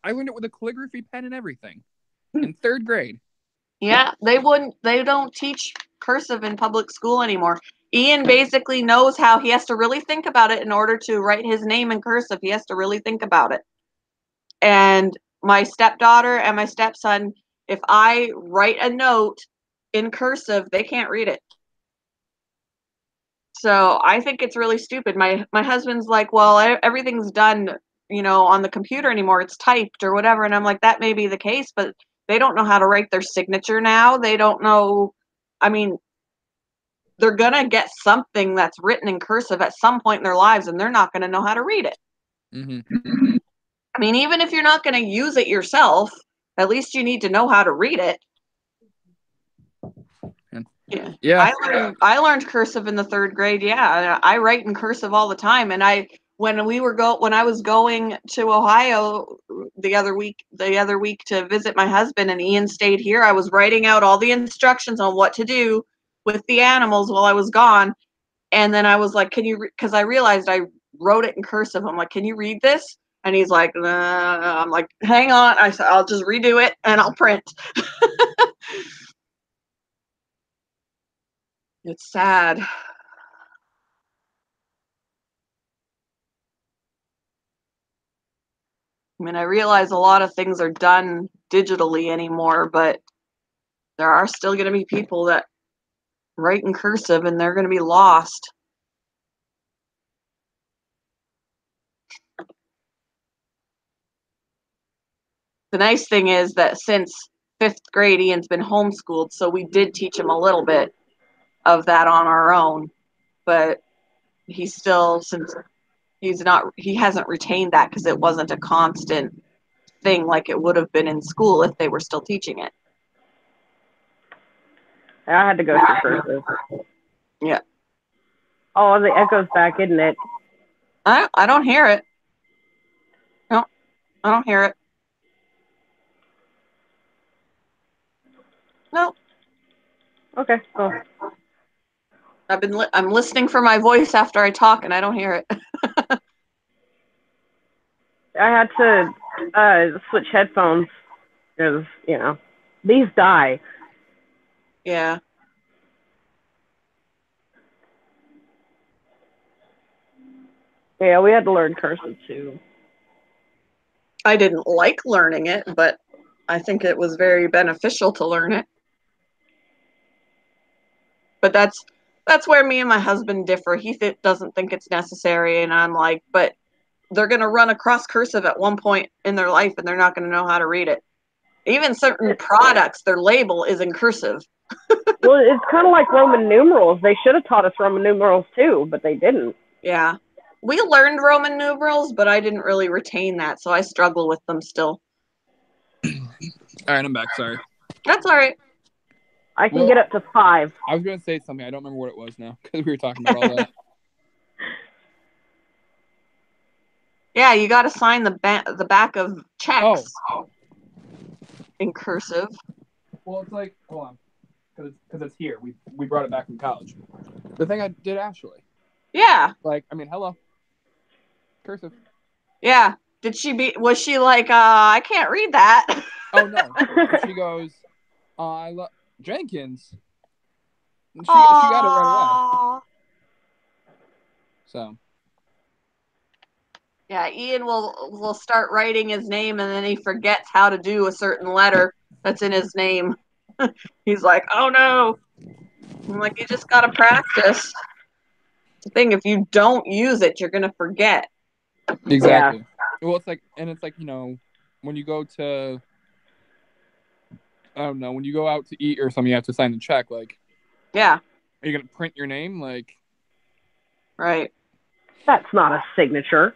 K: learned it with a calligraphy pen and everything in 3rd grade.
A: Yeah, they don't teach cursive in public school anymore. Ian basically knows how he has to really think about it in order to write his name in cursive. He has to really think about it. And my stepdaughter and my stepson, if I write a note in cursive, they can't read it. So I think it's really stupid. My husband's like, well, everything's done, on the computer anymore. It's typed or whatever. And I'm like, that may be the case, but they don't know how to write their signature now. They don't know. I mean, they're going to get something that's written in cursive at some point in their lives, and they're not going to know how to read it.
K: Mm-hmm.
A: I mean, even if you're not going to use it yourself, at least you need to know how to read it.
K: Yeah.
A: I learned cursive in the 3rd grade. Yeah, I write in cursive all the time. And when I was going to Ohio the other week to visit my husband, and Ian stayed here, I was writing out all the instructions on what to do with the animals while I was gone. And then I was like, "Can you?" Because I realized I wrote it in cursive. I'm like, "Can you read this?" And he's like, "Nah." I'm like, "Hang on." I said, "I'll just redo it and I'll print." It's sad. I mean, I realize a lot of things are done digitally anymore, but there are still going to be people that write in cursive and they're going to be lost. The nice thing is that since 5th grade, Ian's been homeschooled, so we did teach him a little bit of that on our own, but he hasn't retained that because it wasn't a constant thing like it would have been in school if they were still teaching it.
E: I had to go through cursive.
A: Yeah.
E: Oh, the echo's back, isn't it?
A: I don't hear it. No, I don't hear it. No.
E: Okay, cool.
A: I'm listening for my voice after I talk, and I don't hear it.
E: I had to switch headphones because these die.
A: Yeah.
E: Yeah, we had to learn cursive too.
A: I didn't like learning it, but I think it was very beneficial to learn it. But that's where me and my husband differ. He doesn't think it's necessary, and I'm like, but they're going to run across cursive at one point in their life, and they're not going to know how to read it. Even certain products, their label is in cursive.
E: Well, it's kind of like Roman numerals. They should have taught us Roman numerals too, but they didn't.
A: Yeah. We learned Roman numerals, but I didn't really retain that, so I struggle with them still.
K: All right, I'm back. Sorry.
A: That's all right.
E: I can get up to 5.
K: I was going to say something. I don't remember what it was now because we were talking about all that.
A: Yeah, you got to sign the back of checks in cursive.
K: Well, it's like, hold on, because it's here. We brought it back from college. The thing I did actually.
A: Yeah.
K: Like, I mean, hello. Cursive.
A: Yeah. Was she like, I can't read that?
K: Oh, no. She goes, I love Jenkins. She got it right away. So.
A: Yeah, Ian will start writing his name, and then he forgets how to do a certain letter that's in his name. He's like, oh no. I'm like, you just got to practice. The thing, if you don't use it, you're going to forget.
K: Exactly. Yeah. Well, it's like when you go to, I don't know, when you go out to eat or something, you have to sign the check. Like,
A: yeah.
K: Are you going to print your name? Like,
A: right.
E: That's not a signature.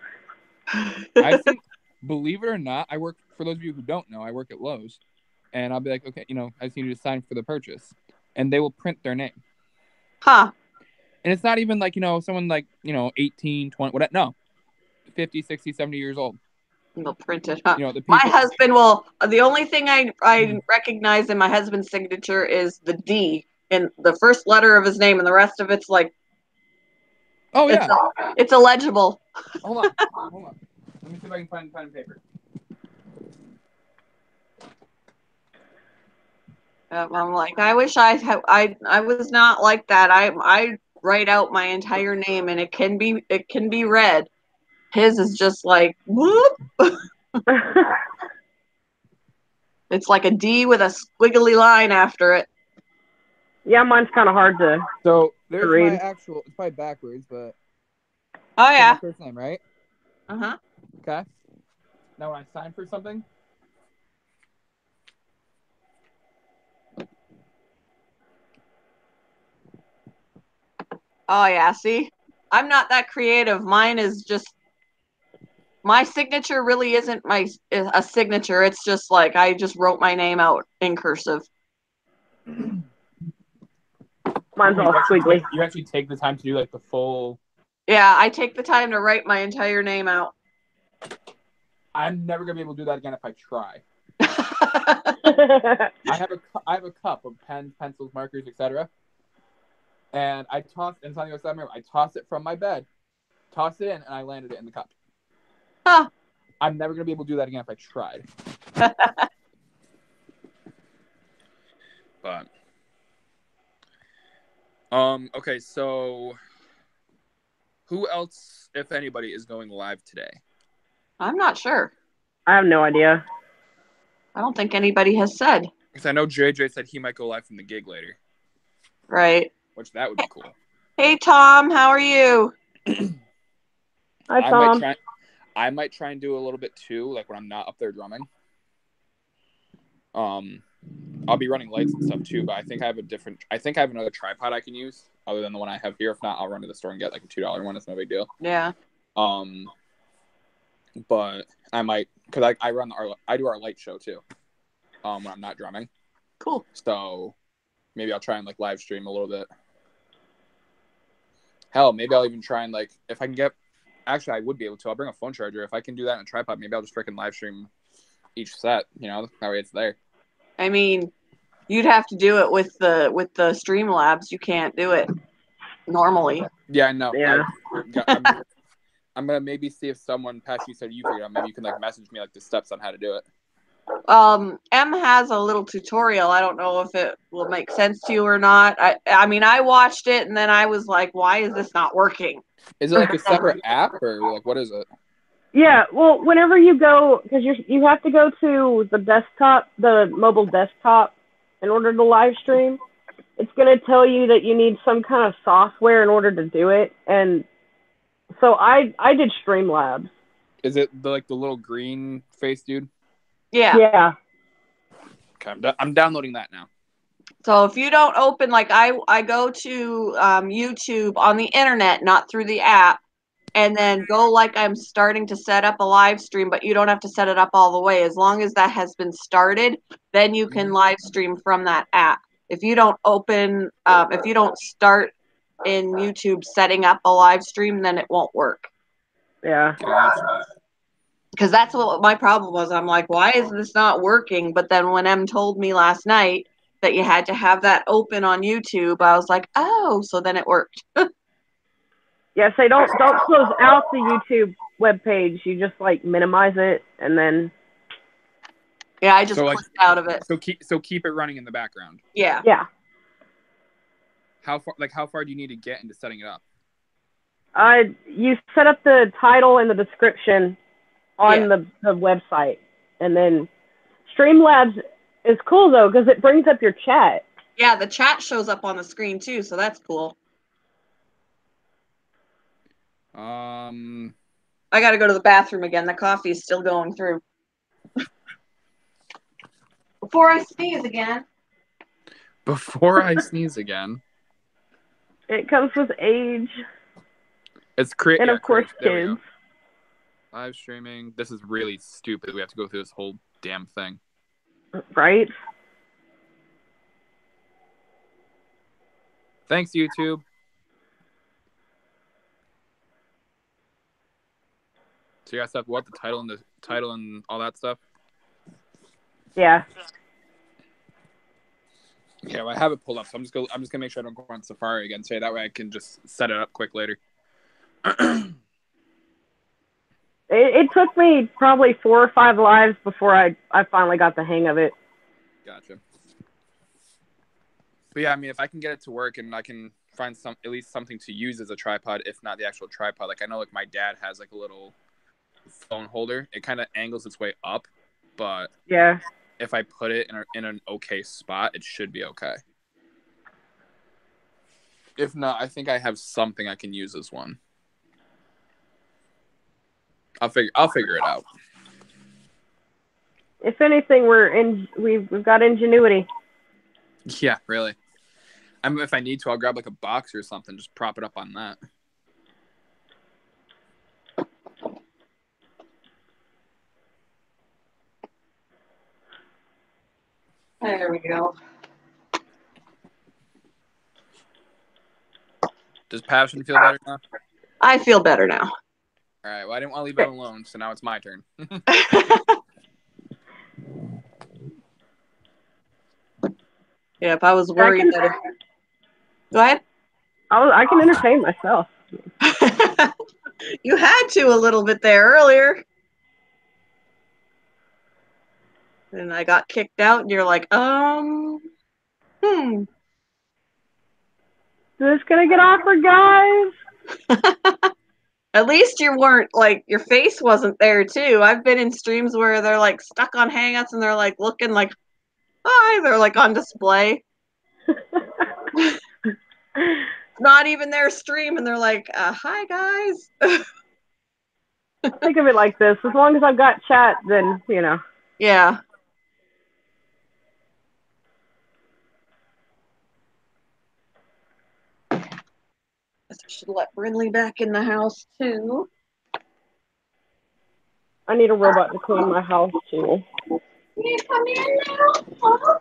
K: I think, believe it or not, for those of you who don't know, I work at Lowe's. And I'll be like, okay, I just need you to sign for the purchase. And they will print their name.
A: Huh.
K: And it's not even like, someone like, 18, 20, whatever. No. 50, 60, 70 years old.
A: And they'll print it. Huh?
K: You know, the
A: My
K: people.
A: husband will. The only thing I recognize in my husband's signature is the D in the first letter of his name, and the rest of it's like.
K: Oh yeah.
A: It's illegible.
K: Hold on. Let me see if I can find pen and paper.
A: I'm like, I wish I was not like that. I write out my entire name, and it can be read. His is just like whoop. It's like a D with a squiggly line after it.
E: Yeah, mine's kind of hard to.
K: So there's
E: read.
K: my actual. It's probably backwards, but.
A: Oh yeah.
K: My first name, right?
A: Uh-huh.
K: Okay. Now when I sign for something.
A: Oh yeah. See, I'm not that creative. Mine is just. My signature really isn't a signature. It's just like I just wrote my name out in cursive.
E: Mine's all squiggly.
K: You actually take the time to do like the full.
A: Yeah, I take the time to write my entire name out.
K: I'm never gonna be able to do that again if I try. I have a cup of pens, pencils, markers, etc. And I tossed and something was I tossed it from my bed, tossed it in, and I landed it in the cup.
A: Huh.
K: I'm never gonna be able to do that again if I tried. But okay, so who else, if anybody, is going live today?
A: I'm not sure.
E: I have no idea.
A: I don't think anybody has said.
K: Because I know JJ said he might go live from the gig later.
A: Right.
K: Which that would be cool.
A: Hey Tom, how are you?
E: Hi Tom.
K: I might try and do a little bit too, like when I'm not up there drumming. I'll be running lights and stuff too, but I think I have another tripod I can use other than the one I have here. If not, I'll run to the store and get like a $2 one. It's no big deal.
A: Yeah.
K: But I might, because I do our light show too. When I'm not drumming.
A: Cool.
K: So maybe I'll try and like live stream a little bit. Hell, maybe I'll even try and like if I can get. Actually, I would be able to. I'll bring a phone charger. If I can do that in a tripod, maybe I'll just freaking live stream each set. You know, that way it's there.
A: I mean, you'd have to do it with the Streamlabs. You can't do it normally.
K: Yeah, I know.
E: Yeah.
K: I'm gonna maybe see if someone, Pat, you said you figured out. Maybe you can like message me like the steps on how to do it.
A: M has a little tutorial. I don't know if it will make sense to you or not. I mean, I watched it and then I was like, why is this not working?
K: Is it like a separate app or like what is it?
E: Yeah, well, whenever you go, because you have to go to the mobile desktop, in order to live stream. It's going to tell you that you need some kind of software in order to do it, and so I did Streamlabs.
K: Is it the little green face dude?
A: Yeah.
E: Yeah.
K: Okay, I'm downloading that now.
A: So if you don't open, like I go to YouTube on the internet, not through the app, and then go like I'm starting to set up a live stream, but you don't have to set it up all the way. As long as that has been started, then you can live stream from that app. If you don't if you don't start in YouTube setting up a live stream, then it won't work.
E: Yeah.
A: Because that's what my problem was. I'm like, why is this not working? But then when Em told me last night that you had to have that open on YouTube, I was like, oh, so then it worked.
E: Yeah, so don't close out the YouTube webpage. You just like minimize it and then.
A: Yeah, I just clicked out of it.
K: So keep it running in the background.
A: Yeah.
E: Yeah.
K: How far do you need to get into setting it up?
E: You set up the title and the description on the website, and then Streamlabs is cool though because it brings up your chat.
A: Yeah, the chat shows up on the screen too, so that's cool. I got to go to the bathroom again. The coffee is still going through. Before I sneeze again.
E: It comes with age.
K: And
E: of course, kids.
K: Live streaming. This is really stupid. We have to go through this whole damn thing.
E: Right?
K: Thanks, YouTube. So you got stuff. What the title and all that stuff.
E: Yeah.
K: Yeah, well, I have it pulled up, so I'm just gonna make sure I don't go on Safari again. So that way I can just set it up quick later.
E: It took me probably 4 or 5 lives before I finally got the hang of it.
K: Gotcha. But yeah, I mean, if I can get it to work and I can find at least something to use as a tripod, if not the actual tripod. Like I know, like my dad has like a little phone holder. It kind of angles its way up, but
E: yeah,
K: if I put it in an okay spot, it should be okay. If not, I think I have something I can use as one. I'll figure it out.
E: If anything, we've got ingenuity.
K: Yeah, really. I mean, if I need to, I'll grab like a box or something, just prop it up on that.
A: There we go.
K: Does Passion feel better now?
A: I feel better now.
K: All right. Well, I didn't want to leave it alone, so now it's my turn.
A: Yeah, if I was worried that Go ahead.
E: I can entertain myself.
A: You had to a little bit there earlier. And I got kicked out, and you're like,
E: Is this gonna get awkward, guys?
A: At least you weren't, like, your face wasn't there, too. I've been in streams where they're, like, stuck on Hangouts, and they're, like, looking like, hi, they're, like, on display. Not even their stream, and they're like, hi, guys.
E: Think of it like this. As long as I've got chat, then, you know.
A: Yeah. I should let Brinley back in the house, too.
E: I need a robot to clean my house, too.
I: Can you come in now? Huh?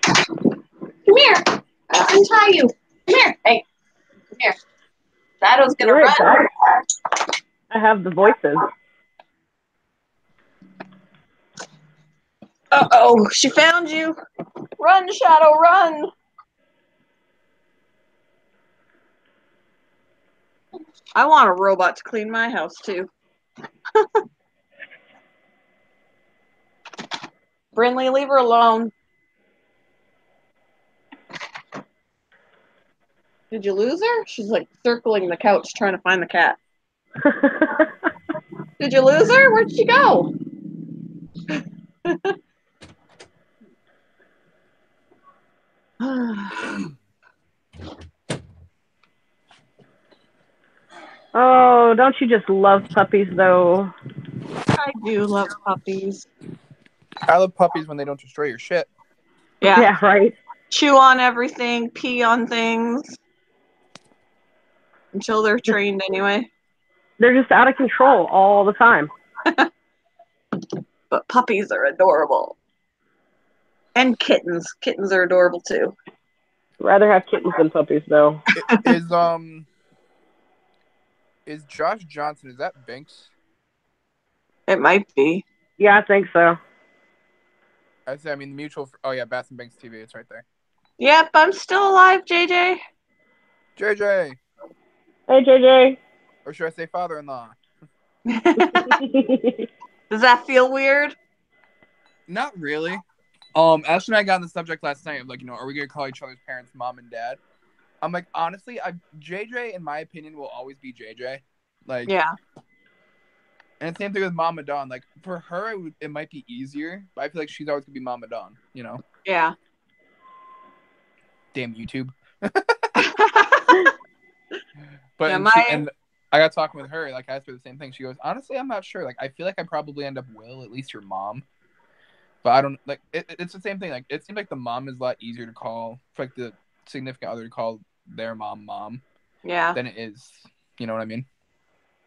I: Come here. I'll untie you. Come here. Hey. Come here. Shadow's gonna
E: You're
I: run.
E: right, I have the voices.
A: Uh-oh, she found you. Run, Shadow, run. I want a robot to clean my house, too. Brinley, leave her alone. Did you lose her? She's, like, circling the couch trying to find the cat. Did you lose her? Where'd she go?
E: Oh, don't you just love puppies, though?
A: I do love puppies.
K: I love puppies when they don't destroy your shit.
A: Yeah.
E: Yeah, right.
A: Chew on everything, pee on things. Until they're trained anyway.
E: They're just out of control all the time.
A: But puppies are adorable. And kittens. Kittens are adorable too.
E: Rather have kittens than puppies, though.
K: Is Josh Johnson, is that Binks?
A: It might be.
E: Yeah, I think so.
K: I mean, the mutual. Oh yeah, Bass and Binks TV. It's right there.
A: Yep, I'm still alive, JJ.
K: JJ.
E: Hey, JJ.
K: Or should I say father-in-law?
A: Does that feel weird?
K: Not really. Ashley and I got on the subject last night of, like, you know, are we gonna call each other's parents mom and dad? I'm like, honestly, JJ, in my opinion, will always be JJ. Like,
A: yeah.
K: And same thing with Mama Dawn. Like, for her, it might be easier, but I feel like she's always gonna be Mama Dawn. You know?
A: Yeah.
K: Damn YouTube. But
A: yeah,
K: and I got talking with her. Like, I asked her the same thing. She goes, honestly, I'm not sure. Like, I feel like I probably end up Will, at least your mom. But I don't like. It's the same thing. Like, it seems like the mom is a lot easier to call, for like the significant other to call their mom.
A: Yeah.
K: Than it is. You know what I mean?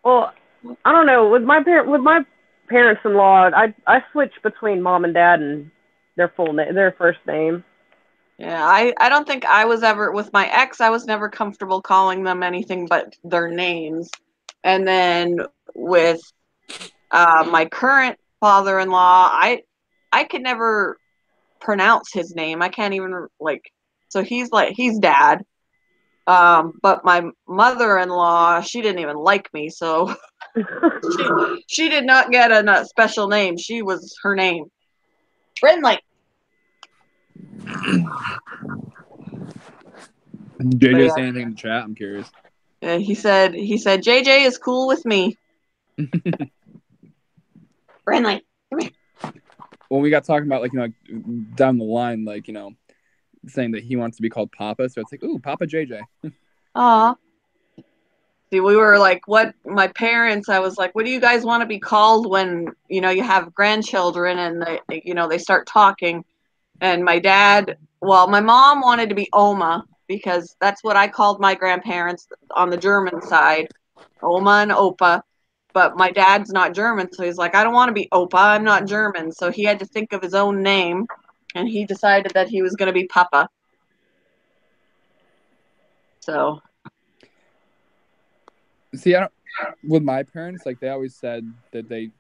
E: Well, I don't know. With my parents-in-law, I switched between mom and dad and their first name.
A: Yeah, I don't think I was ever with my ex. I was never comfortable calling them anything but their names. And then with my current father-in-law, I can never pronounce his name. I can't even so he's dad. But my mother-in-law, she didn't even like me, so she did not get a special name. She was her name. Friendly.
K: JJ say anything in the chat? I'm curious.
A: He said JJ is cool with me. Friendly.
K: When we got talking about down the line, saying that he wants to be called Papa, so it's like, ooh, Papa JJ.
A: Aw. See, we were like, what my parents, I was like, what do you guys want to be called when, you have grandchildren and they start talking? And my dad, my mom wanted to be Oma because that's what I called my grandparents on the German side, Oma and Opa. But my dad's not German, so he's like, I don't want to be Opa, I'm not German. So he had to think of his own name, and he decided that he was going to be Papa. So.
K: See, with my parents, they always said that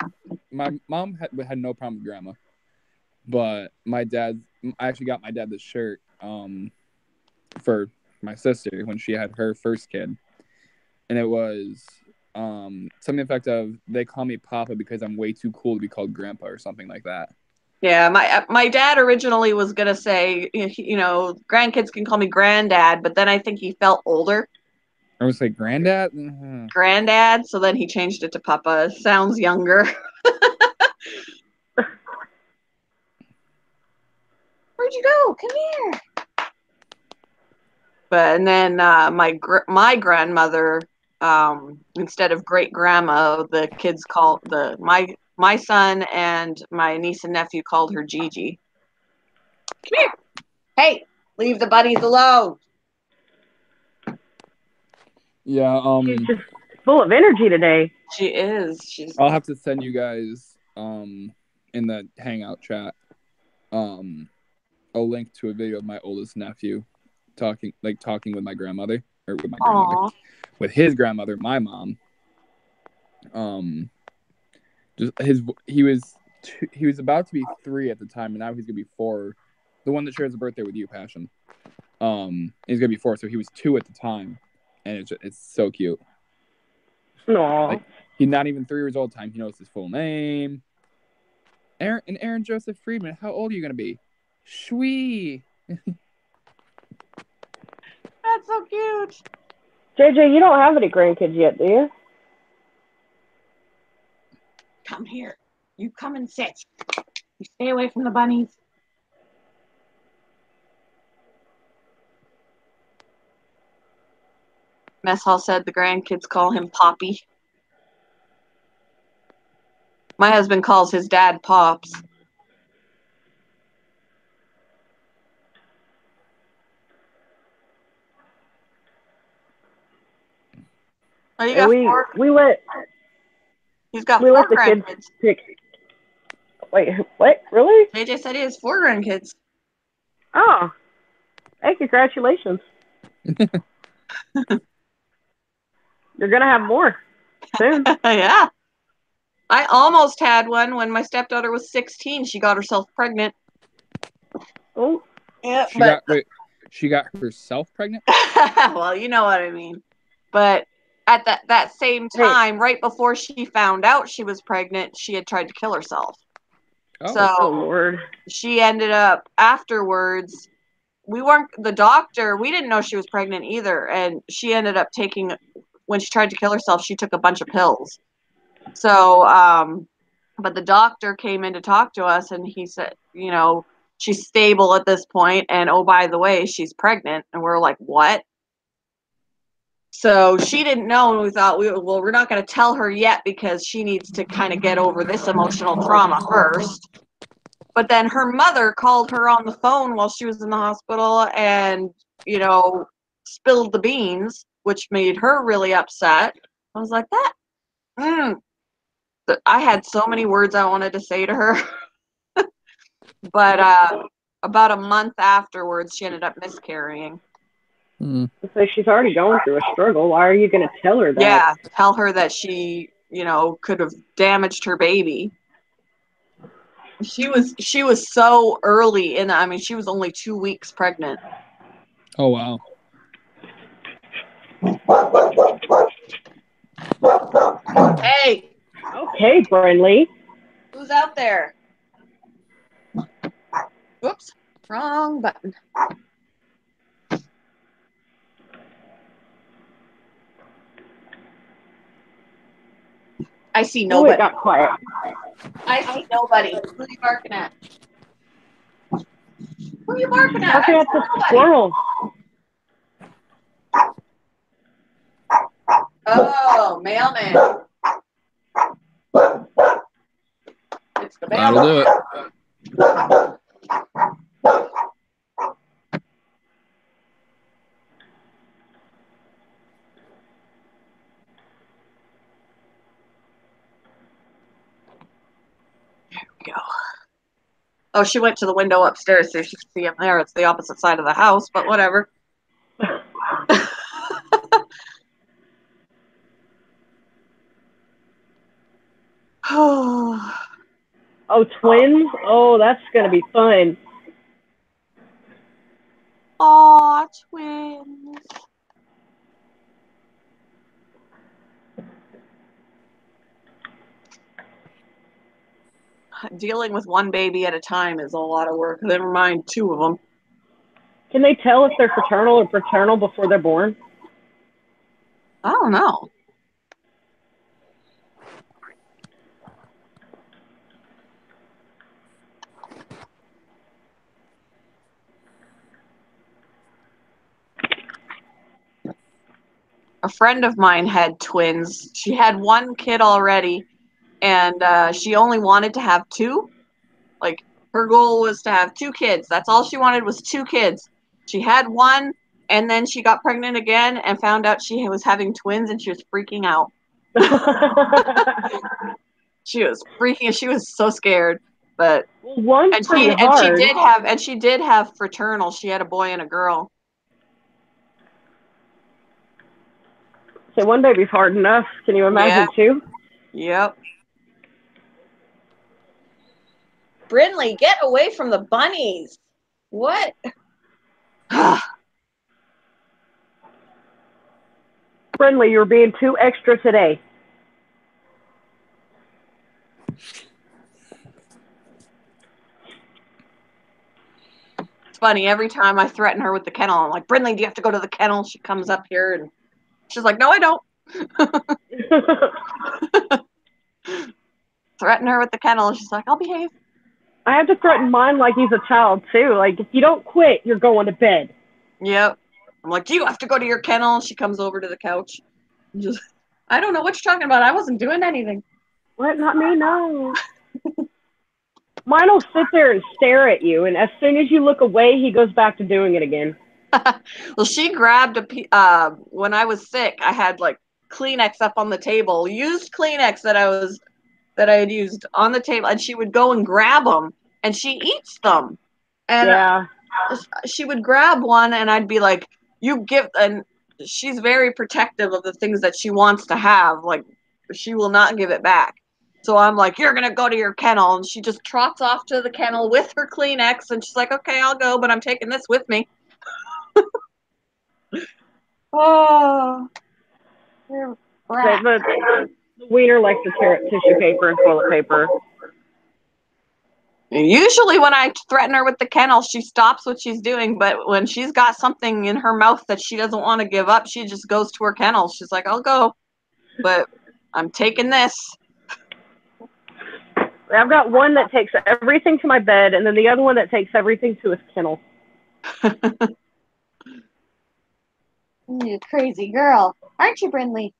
K: my mom had no problem with grandma, but I actually got my dad this shirt for my sister when she had her first kid, and it was something to the effect of, they call me Papa because I'm way too cool to be called Grandpa or something like that.
A: Yeah, my dad originally was gonna say, grandkids can call me Granddad, but then I think he felt older.
K: I was like, Granddad? Mm-hmm.
A: Granddad, so then he changed it to Papa. It sounds younger. Where'd you go? Come here. And then my grandmother, instead of great grandma, the kids called my son and my niece and nephew called her Gigi. Come here. Hey, leave the bunnies alone.
K: Yeah,
E: she's just full of energy today.
A: She is.
K: I'll have to send you guys in the Hangout chat a link to a video of my oldest nephew talking with my grandmother, or with my grandmother.
A: Aww.
K: With his grandmother, my mom. He was about to be 3 at the time, and now he's gonna be 4. The one that shares a birthday with you, Passion. He's gonna be 4, so he was 2 at the time, and it's so cute.
E: Aww.
K: He's not even 3 years old. Time he knows his full name. Aaron Joseph Friedman. How old are you gonna be? Shwee.
A: That's so cute.
E: JJ, you don't have any grandkids yet, do you?
I: Come here. You come and sit. You stay away from the bunnies.
A: Mess Hall said the grandkids call him Poppy. My husband calls his dad Pops. Oh, you got 4?
E: We let.
A: He's got
E: we
A: 4
E: let the
A: grandkids.
E: kids pick. Wait, what? Really?
A: JJ said he has 4 grandkids.
E: Oh, hey, congratulations. You're gonna have more soon.
A: Yeah. I almost had one when my stepdaughter was 16. She got herself pregnant.
E: Oh.
A: Yeah,
K: she got herself pregnant?
A: Well, you know what I mean. But at that same time, right before she found out she was pregnant, she had tried to kill herself.
E: Oh,
A: so
E: Lord.
A: She ended up afterwards. We didn't know she was pregnant either, and she ended up taking, when she tried to kill herself, she took a bunch of pills. So, but the doctor came in to talk to us, and he said, she's stable at this point, and oh, by the way, she's pregnant. And we're like, what? So she didn't know, and we thought, we're not going to tell her yet because she needs to kind of get over this emotional trauma first. But then her mother called her on the phone while she was in the hospital and, spilled the beans, which made her really upset. I was like, I had so many words I wanted to say to her. But about a month afterwards, she ended up miscarrying.
E: So she's already going through a struggle. Why are you going to tell her that?
A: Yeah, tell her that she, could have damaged her baby. She was so early in. I mean, she was only 2 weeks pregnant.
K: Oh wow.
A: Hey,
E: Okay, Brinley.
A: who's out there? Whoops, wrong button. I see
E: Oh,
A: nobody.
E: it got quiet.
A: I see nobody. Who are you barking at? Who are you barking at?
E: Barking
A: I
E: at
A: see
E: the
A: nobody.
E: squirrel.
A: Oh, mailman. It's the
K: That'll do
A: mailman.
K: it.
A: There we go. Oh, she went to the window upstairs so she could see him there. It's the opposite side of the house, but whatever.
E: Oh, twins? Oh, that's going to be fun.
A: Aw, twins. Dealing with one baby at a time is a lot of work. Never mind 2 of them.
E: Can they tell if they're fraternal or paternal before they're born?
A: I don't know. A friend of mine had twins. She had 1 kid already, and she only wanted to have 2. Like, her goal was to have 2 kids. That's all she wanted was 2 kids. She had 1, and then she got pregnant again and found out she was having twins, and she was freaking out. She was freaking. She was so scared. But
E: one's pretty hard.
A: She did have fraternal. She had a boy and a girl.
E: So 1 baby's hard enough. Can you imagine 2?
A: Yep. Brinley, get away from the bunnies. What?
E: Brinley, you're being too extra today.
A: It's funny. Every time I threaten her with the kennel, I'm like, Brinley, do you have to go to the kennel? She comes up here and she's like, no, I don't. Threaten her with the kennel. She's like, I'll behave.
E: I have to threaten mine like he's a child, too. Like, if you don't quit, you're going to bed.
A: Yep. I'm like, do you have to go to your kennel? She comes over to the couch. Just, I don't know what you're talking about. I wasn't doing anything.
E: What? Not me, no. Mine will sit there and stare at you, and as soon as you look away, he goes back to doing it again.
A: Well, she grabbed when I was sick, I had like Kleenex up on the table, used Kleenex that I had used on the table, and she would go and grab them, and she eats them. And
E: yeah.
A: She would grab one, and I'd be like, you give, and she's very protective of the things that she wants to have. Like, she will not give it back. So I'm like, you're going to go to your kennel. And she just trots off to the kennel with her Kleenex, and she's like, okay, I'll go, but I'm taking this with me. Oh.
E: The wiener likes to tear up tissue paper and toilet paper.
A: Usually when I threaten her with the kennel, she stops what she's doing, but when she's got something in her mouth that she doesn't want to give up, she just goes to her kennel. She's like, I'll go, but I'm taking this.
E: I've got one that takes everything to my bed, and then the other one that takes everything to his kennel.
I: You crazy girl. Aren't you, Brinley?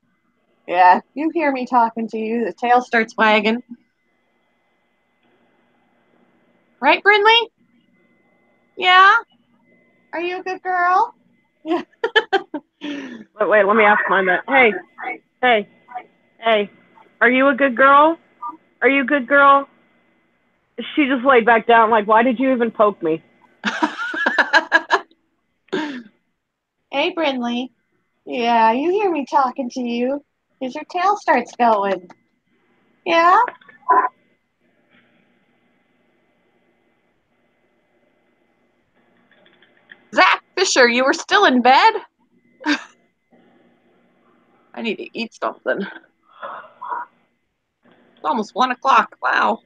A: Yeah, you hear me talking to you. The tail starts wagging. Right, Brinley? Yeah? Are you a good girl? Yeah.
E: Wait, let me ask mine that. Hey. Are you a good girl? Are you a good girl? She just laid back down like, why did you even poke me?
I: Hey, Brinley. Yeah, you hear me talking to you. Because your tail starts going. Yeah?
A: Zach Fisher, you were still in bed? I need to eat something. It's almost 1 o'clock. Wow.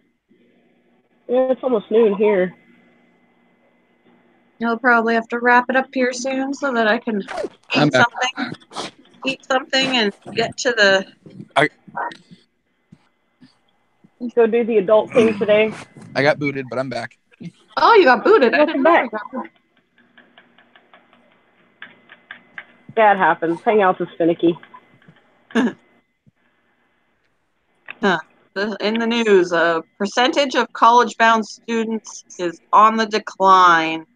E: Yeah, it's almost noon here.
A: You'll probably have to wrap it up here soon so that I can
K: I'm back.
A: eat something, and get to the.
E: Go do the adult thing today.
K: I got booted, but I'm back.
A: Oh, you got booted. I
E: Welcome
A: didn't know
E: back.
A: you got booted.
E: That happens. Hangouts is finicky.
A: In the news, a percentage of college-bound students is on the decline.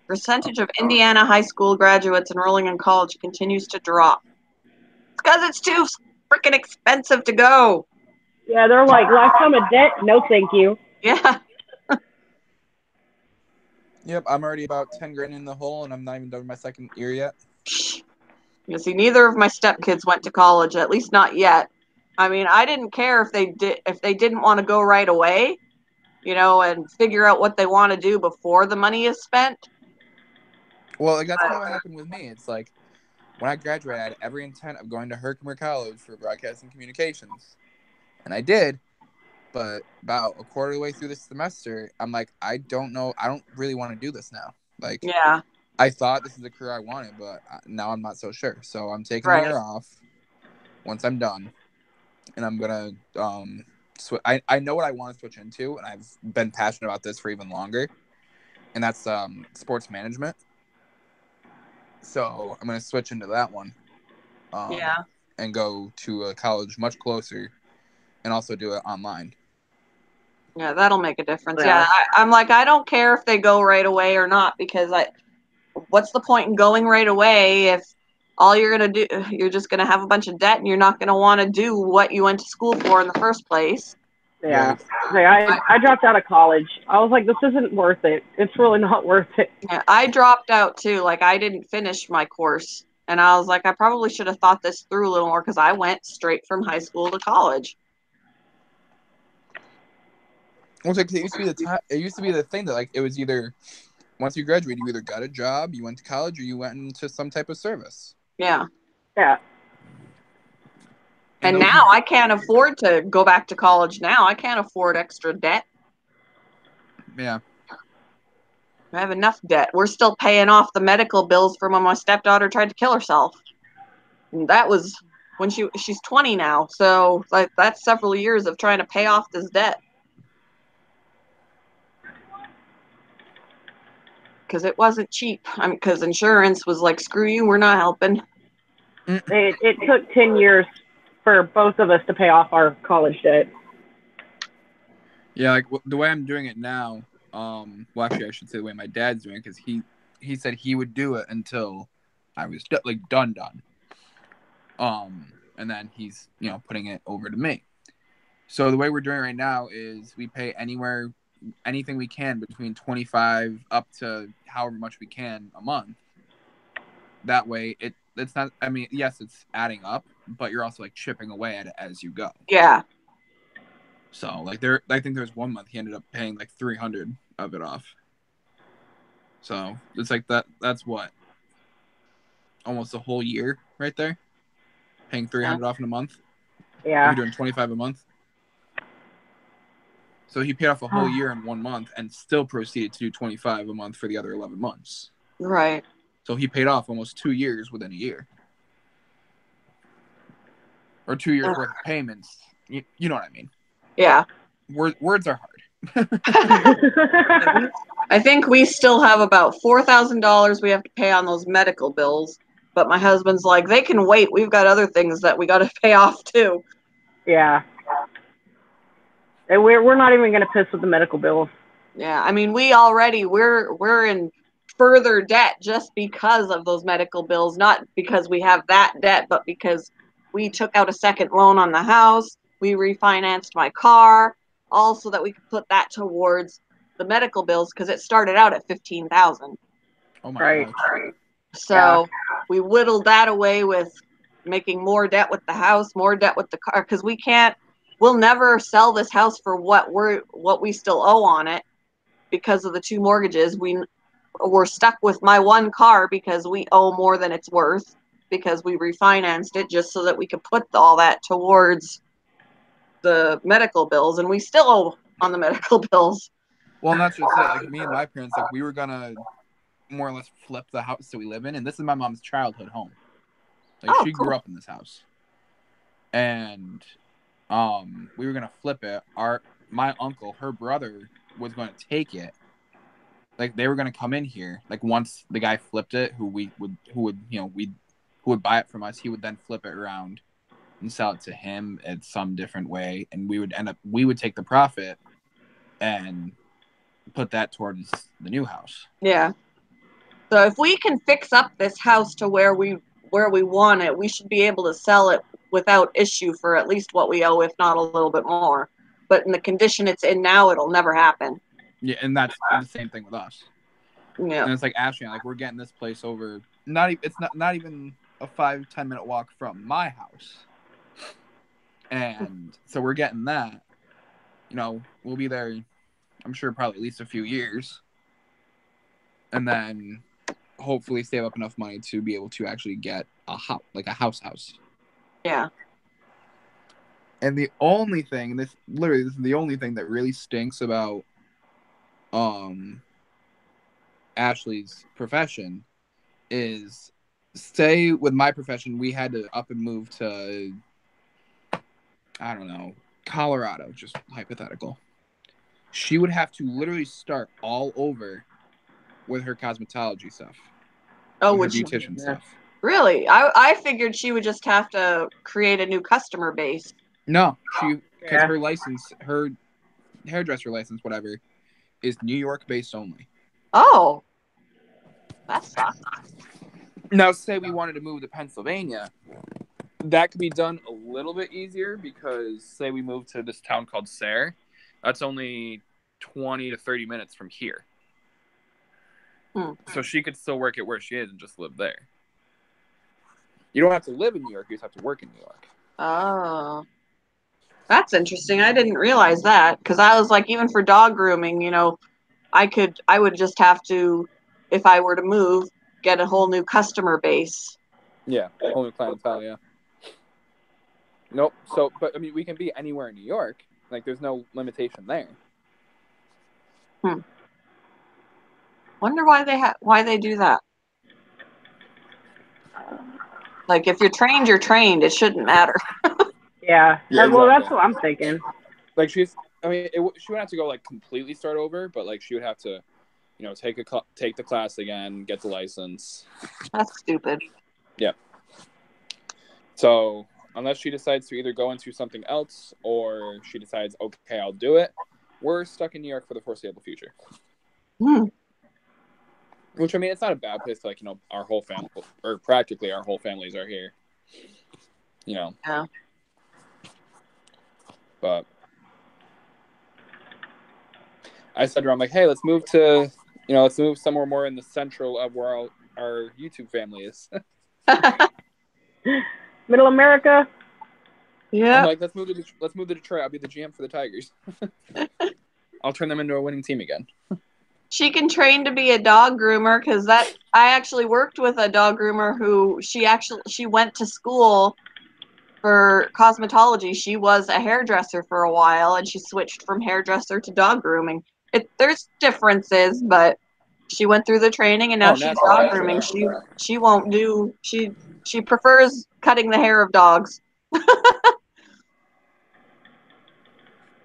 A: Percentage of Indiana high school graduates enrolling in college continues to drop. It's because it's too freaking expensive to go.
E: Yeah, they're like, lifetime of debt? No, thank you.
A: Yeah.
K: Yep, I'm already about 10 grand in the hole, and I'm not even done with my second year yet.
A: You see, neither of my stepkids went to college, at least not yet. I mean, I didn't care if they didn't want to go right away, and figure out what they want to do before the money is spent.
K: Well, like, that's kind of what happened with me. It's like, when I graduated, I had every intent of going to Herkimer College for broadcasting communications. And I did, but about a quarter of the way through the semester, I'm like, I don't know. I don't really want to do this now. Like,
A: Yeah.
K: I thought this is a career I wanted, but now I'm not so sure. So I'm taking the year off once I'm done. And I'm going to, I know what I want to switch into, and I've been passionate about this for even longer. And that's sports management. So I'm going to switch into that one. And go to a college much closer, and also do it online.
A: Yeah, that'll make a difference. Yeah, I'm like, I don't care if they go right away or not, because what's the point in going right away if all you're going to do, you're just going to have a bunch of debt, and you're not going to want to do what you went to school for in the first place.
E: Yeah. I dropped out of college. I was like, this isn't worth it. It's really not worth it.
A: Yeah, I dropped out too. Like, I didn't finish my course. And I was like, I probably should have thought this through a little more, because I went straight from high school to college.
K: Well, it used to be the thing that, like, it was either once you graduated, you either got a job, you went to college, or you went into some type of service.
A: Yeah.
E: Yeah.
A: And now I can't afford to go back to college now. I can't afford extra debt.
K: Yeah.
A: I have enough debt. We're still paying off the medical bills from when my stepdaughter tried to kill herself. And that was when she's 20 now. So that's several years of trying to pay off this debt. Because it wasn't cheap. I mean, because insurance was like, screw you, we're not helping.
E: It took 10 years for both of us to pay off our college debt.
K: Yeah, like the way I'm doing it now, well, actually, I should say the way my dad's doing it, because he said he would do it until I was done. And then he's putting it over to me. So the way we're doing it right now is we pay anything we can between $25 up to however much we can a month. That way, it's not. I mean, yes, it's adding up, but you're also like chipping away at it as you go.
A: Yeah.
K: So like I think there's 1 month he ended up paying like $300 of it off. So it's like that's what, almost a whole year right there, paying $300 off in a month.
E: Yeah.
K: You're doing $25 a month. So he paid off a whole year in 1 month and still proceeded to do $25 a month for the other 11 months.
A: Right.
K: So he paid off almost 2 years within a year. Or 2 years worth of payments. You know what I mean?
A: Yeah.
K: Words are hard.
A: I think we still have about $4,000 we have to pay on those medical bills. But my husband's like, they can wait. We've got other things that we got to pay off too.
E: Yeah. And we're not even going to piss with the medical bills.
A: Yeah, I mean, we're in further debt just because of those medical bills, not because we have that debt, but because we took out a second loan on the house, we refinanced my car, all so that we could put that towards the medical bills, because it started out at $15,000.
K: Oh my God.
A: So we whittled that away with making more debt with the house, more debt with the car, because we'll never sell this house for what we still owe on it because of the 2 mortgages. We're stuck with my 1 car because we owe more than it's worth because we refinanced it just so that we could put all that towards the medical bills, and we still owe on the medical bills.
K: Well, and that's just it. Like me and my parents, like we were gonna more or less flip the house that we live in, and this is my mom's childhood home. Like she grew up in this house, and we were gonna flip it. My uncle, her brother, was going to take it. Like they were gonna come in here. Like once the guy flipped it, who would buy it from us, he would then flip it around and sell it to him in some different way, and we would take the profit and put that towards the new house.
A: Yeah. So if we can fix up this house to where we want it, we should be able to sell it without issue for at least what we owe, if not a little bit more. But in the condition it's in now, it'll never happen.
K: Yeah, and that's the same thing with us.
A: Yeah.
K: And it's like Ashley, like we're getting this place over. It's not even a 5-10 minute walk from my house, and so we're getting that. We'll be there. I'm sure probably at least a few years, and then hopefully save up enough money to be able to actually get a house, like a house.
A: Yeah.
K: And the only thing, this is the only thing that really stinks about Ashley's profession is, say with my profession, we had to up and move to, I don't know, Colorado, just hypothetical. She would have to literally start all over with her cosmetology stuff.
A: With
K: her beautician stuff.
A: Really? I figured she would just have to create a new customer base.
K: No, because her license, her hairdresser license, whatever, is New York based only.
A: Oh, that sucks.
K: Now, say we wanted to move to Pennsylvania, that could be done a little bit easier because, say we move to this town called Sayre, that's only 20 to 30 minutes from here. So she could still work at where she is and just live there. You don't have to live in New York, you just have to work in New York.
A: Oh. That's interesting. I didn't realize that because I was like, even for dog grooming, I would just have to, if I were to move, get a whole new customer base.
K: Yeah, whole new clientele, yeah. Nope. So, but I mean, we can be anywhere in New York. Like, there's no limitation there.
A: Wonder why they do that. Like, if you're trained, you're trained. It shouldn't matter.
E: Yeah.
K: Exactly.
E: Well, that's what I'm thinking.
K: Like she wouldn't have to go like completely start over, but like she would have to, take the class again, get the license.
A: That's stupid.
K: Yeah. So unless she decides to either go into something else or she decides, okay, I'll do it, we're stuck in New York for the foreseeable future. Which, I mean, it's not a bad place to, our whole family, or practically our whole families are here.
A: Yeah.
K: But I said to her, I'm like, hey, let's move somewhere more in the central of where our YouTube family is.
E: Middle America.
A: Yeah.
K: I'm like, let's move to Detroit. I'll be the GM for the Tigers. I'll turn them into a winning team again.
A: She can train to be a dog groomer because I actually worked with a dog groomer who she went to school for cosmetology. She was a hairdresser for a while and she switched from hairdresser to dog grooming. There's differences, but she went through the training and now she's dog grooming. She won't do she prefers cutting the hair of dogs.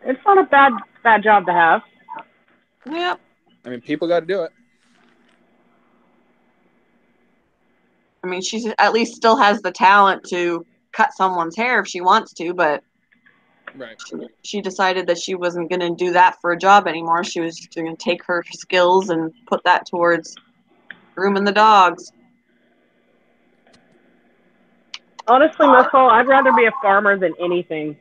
E: It's not a bad job to have.
A: Yep.
K: I mean, people got to do it.
A: I mean, she at least still has the talent to cut someone's hair if she wants to, but
K: right.
A: She decided that she wasn't going to do that for a job anymore. She was going to take her skills and put that towards grooming the dogs.
E: Honestly, Muscle, I'd rather be a farmer than anything.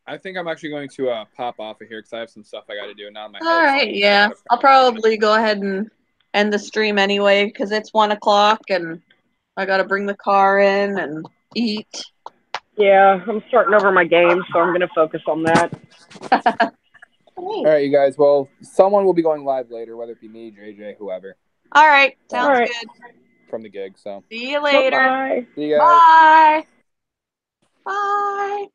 K: I think I'm actually going to pop off of here because I have some stuff I got to do now.
A: All right, yeah. I'll probably go ahead and end the stream anyway because it's 1 o'clock and I gotta bring the car in and eat.
E: Yeah, I'm starting over my game, so I'm going to focus on that.
K: All right, you guys. Well, someone will be going live later, whether it be me, JJ, whoever.
A: All right, sounds
E: All right.
A: good.
K: From the gig. So
A: See you later.
E: Bye.
K: see you guys.
A: Bye. Bye.